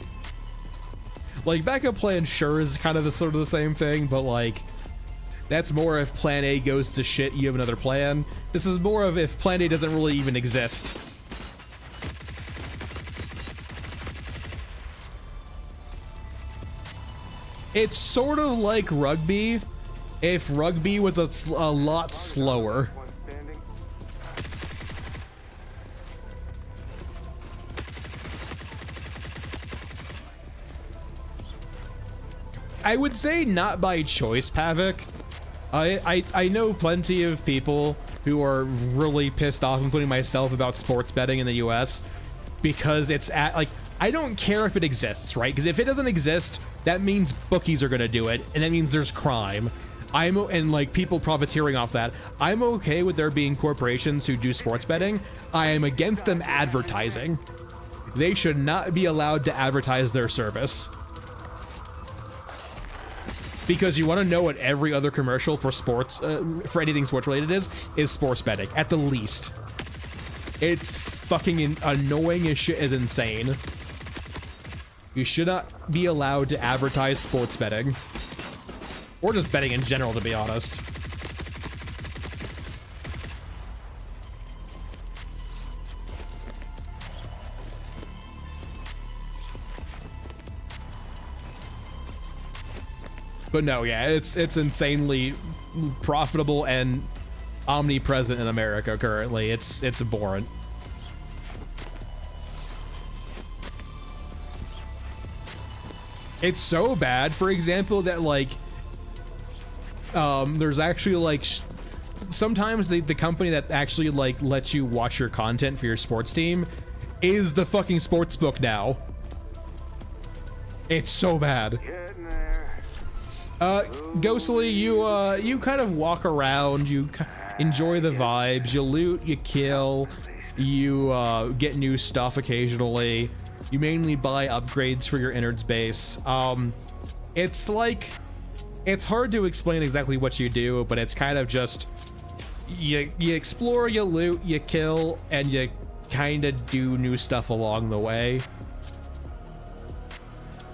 Like backup plan sure is kind of the sort of the same thing, but like that's more if plan A goes to shit, you have another plan. This is more of if plan A doesn't really even exist. It's sort of like rugby, if rugby was a lot slower. One standing. I would say not by choice, Pavik. I know plenty of people who are really pissed off, including myself, about sports betting in the US because it's at like, I don't care if it exists, right? Because if it doesn't exist, that means bookies are gonna do it, and that means there's crime. And like people profiteering off that. I'm okay with there being corporations who do sports betting. I am against them advertising. They should not be allowed to advertise their service. Because you want to know what every other commercial for sports, for anything sports related is sports betting, at the least. It's fucking annoying as shit, is insane. You should not be allowed to advertise sports betting. Or just betting in general, to be honest. But no, yeah, it's insanely profitable and omnipresent in America currently. It's abhorrent. It's so bad, for example, that like there's actually like sometimes the company that actually like lets you watch your content for your sports team is the fucking sports book now. It's so bad. Getting there. Ghostly, you kind of walk around, you enjoy the vibes, you loot, you kill, you get new stuff occasionally. You mainly buy upgrades for your innards base. It's like, it's hard to explain exactly what you do, but it's kind of just you explore, you loot, you kill, and you kind of do new stuff along the way.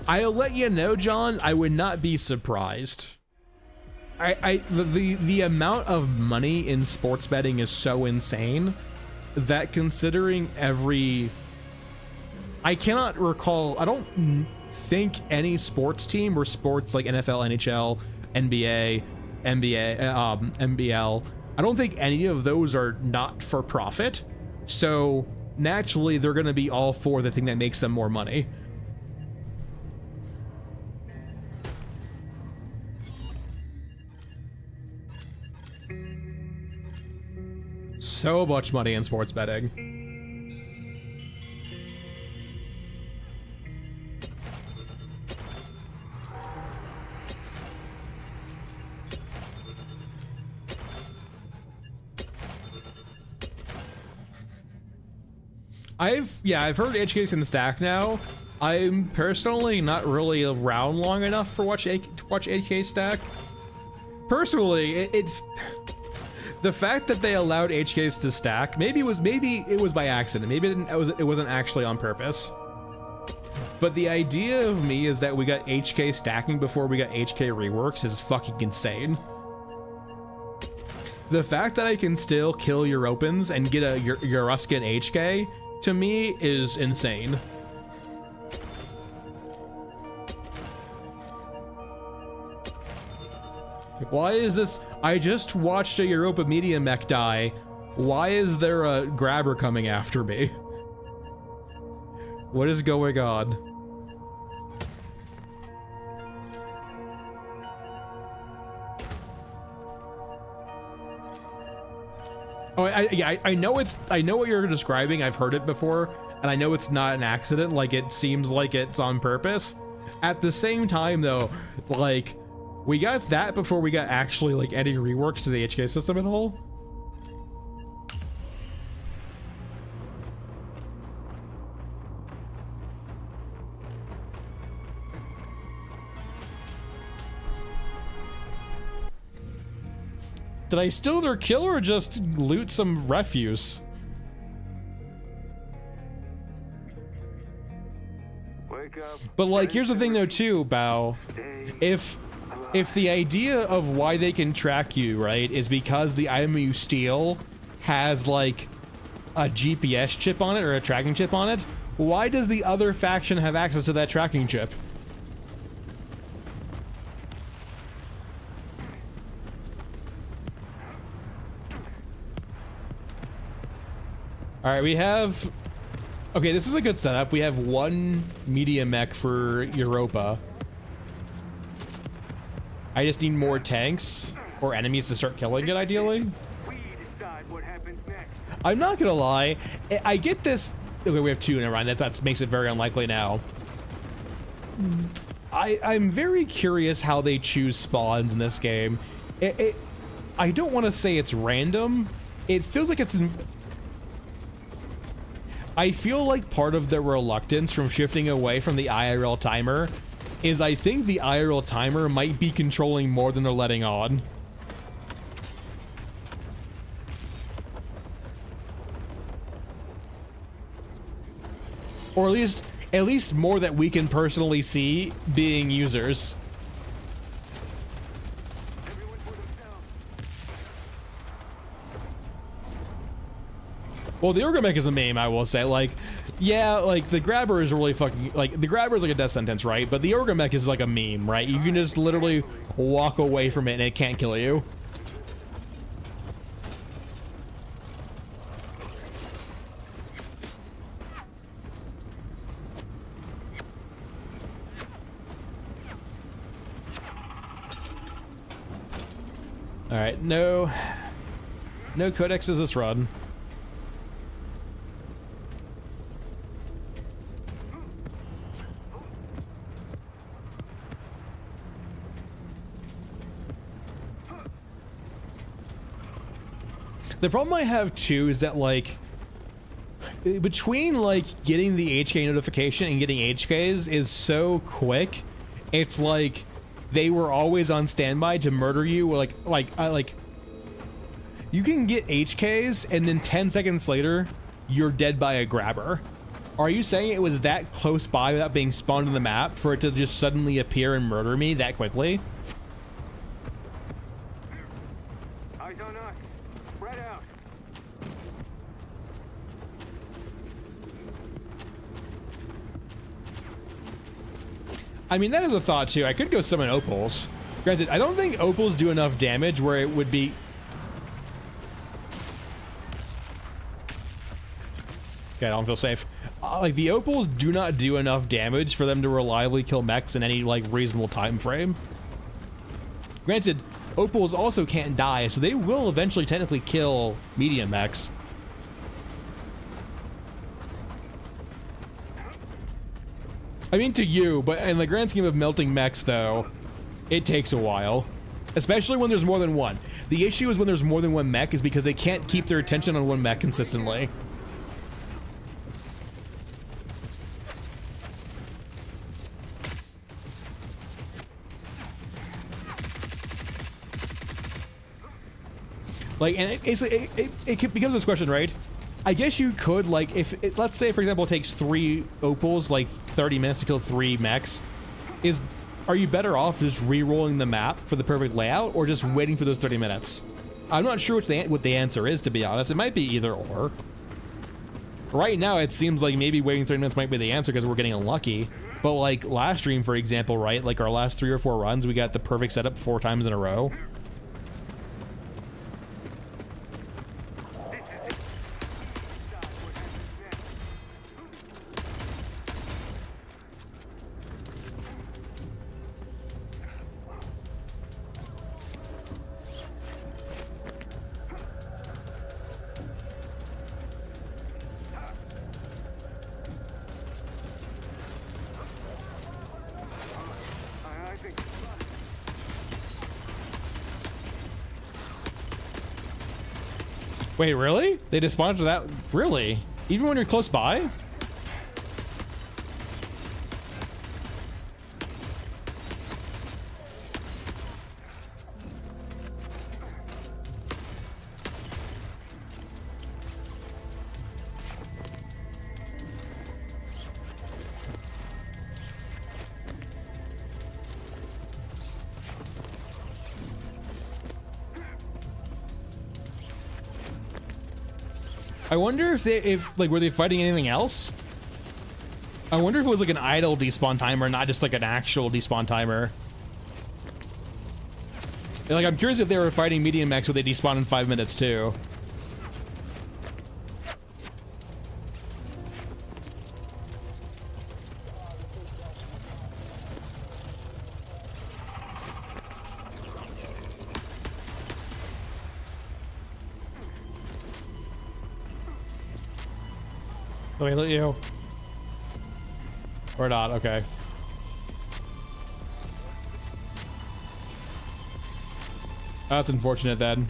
I'll let you know, John, I would not be surprised. The amount of money in sports betting is so insane that considering I cannot recall, I don't think any sports team or sports like NFL, NHL, NBA, NBL, I don't think any of those are not for profit. So naturally, they're going to be all for the thing that makes them more money. So much money in sports betting. I've heard HK's in the stack now. I'm personally not really around long enough for watch HK stack. Personally, the fact that they allowed HKs to stack, maybe it was by accident. Maybe it wasn't actually on purpose. But the idea of me is that we got HK stacking before we got HK reworks is fucking insane. The fact that I can still kill Europans and get a Euruscan HK, to me, is insane. Why is this? I just watched a Europa Media mech die. Why is there a grabber coming after me? What is going on? Oh, I know I know what you're describing. I've heard it before, and I know it's not an accident. Like, it seems like it's on purpose. At the same time, though, like, we got that before we got actually like any reworks to the HK system at all. Did I steal their kill or just loot some refuse? Wake up. But like, here's the thing though too, Bao. If the idea of why they can track you, right, is because the item you steal has like a GPS chip on it or a tracking chip on it, why does the other faction have access to that tracking chip? All right, we have... Okay, this is a good setup. We have one media mech for Europa. I just need more tanks or enemies to start killing it, ideally. We decide what happens next. I'm not gonna lie, I get this... Okay, we have two, never mind. That makes it very unlikely now. I'm very curious how they choose spawns in this game. I don't want to say it's random. It feels like it's... I feel like part of the reluctance from shifting away from the IRL timer is I think the IRL timer might be controlling more than they're letting on. Or at least more that we can personally see being users. Everyone for themselves. Well, the Orgamech is a meme, I will say. Like, yeah, like, the Grabber is really fucking... Like, the Grabber is like a death sentence, right? But the Orgamech is like a meme, right? You can just literally walk away from it and it can't kill you. Alright, no codexes this run. The problem I have too is that, like, between like getting the HK notification and getting HKs is so quick. It's like they were always on standby to murder you. Like you can get HKs and then 10 seconds later you're dead by a Grabber. Are you saying it was that close by without being spawned in the map for it to just suddenly appear and murder me that quickly? Eyes on us. Spread out. I mean, that is a thought too. I could go summon Opals. Granted, I don't think Opals do enough damage where it would be... Okay, I don't feel safe. Like, the Opals do not do enough damage for them to reliably kill mechs in any, like, reasonable time frame. Granted, Opals also can't die, so they will eventually technically kill medium mechs. I mean, to you, but in the grand scheme of melting mechs, though, it takes a while. Especially when there's more than one. The issue is when there's more than one mech is because they can't keep their attention on one mech consistently. Like, and it becomes this question, right? I guess you could, like, if it, let's say, for example, it takes 3 Opals, like, 30 minutes to kill 3 mechs. Are you better off just re-rolling the map for the perfect layout, or just waiting for those 30 minutes? I'm not sure what the answer is, to be honest. It might be either or. Right now, it seems like maybe waiting 30 minutes might be the answer because we're getting unlucky. But, like, last stream, for example, right? Like, our last 3 or 4 runs, we got the perfect setup 4 times in a row. Wait, really? They just spawned to that? Really? Even when you're close by? I wonder if like, were they fighting anything else? I wonder if it was like an idle despawn timer, not just like an actual despawn timer. And, like, I'm curious if they were fighting medium mechs, would they despawn in 5 minutes too? Let me let you. Or not, okay. That's unfortunate then.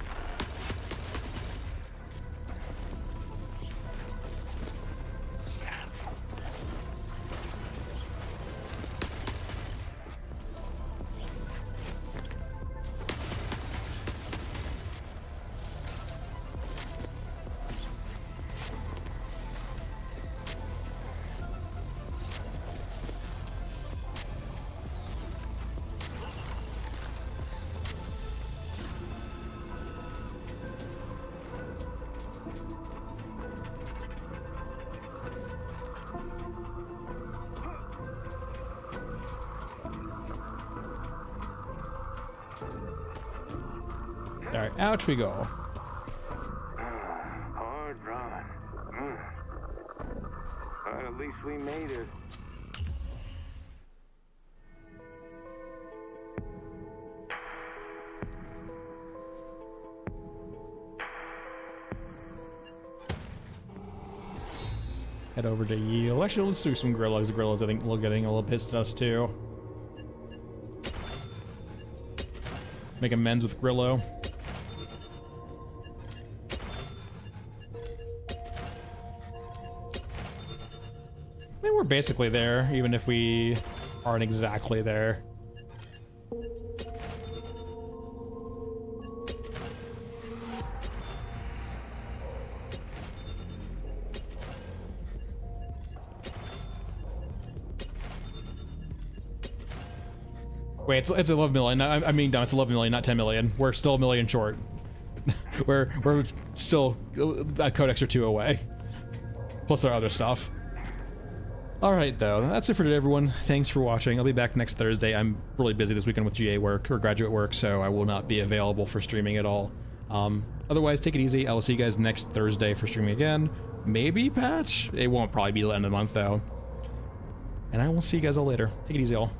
All right, out we go. Hard run. But at least we made it. Head over to Yield. Actually, let's do some Gorillas. Gorillas, I think, are getting a little pissed at us too. Make amends with Grillo. I mean, we're basically there, even if we aren't exactly there. Wait, it's 11 million. I mean, no, it's 11 million, not 10 million. We're still a million short. we're still a codex or two away. Plus our other stuff. Alright though, that's it for today everyone. Thanks for watching. I'll be back next Thursday. I'm really busy this weekend with GA work, or graduate work, so I will not be available for streaming at all. Otherwise, take it easy. I will see you guys next Thursday for streaming again. Maybe patch? It won't probably be the end of the month though. And I will see you guys all later. Take it easy all.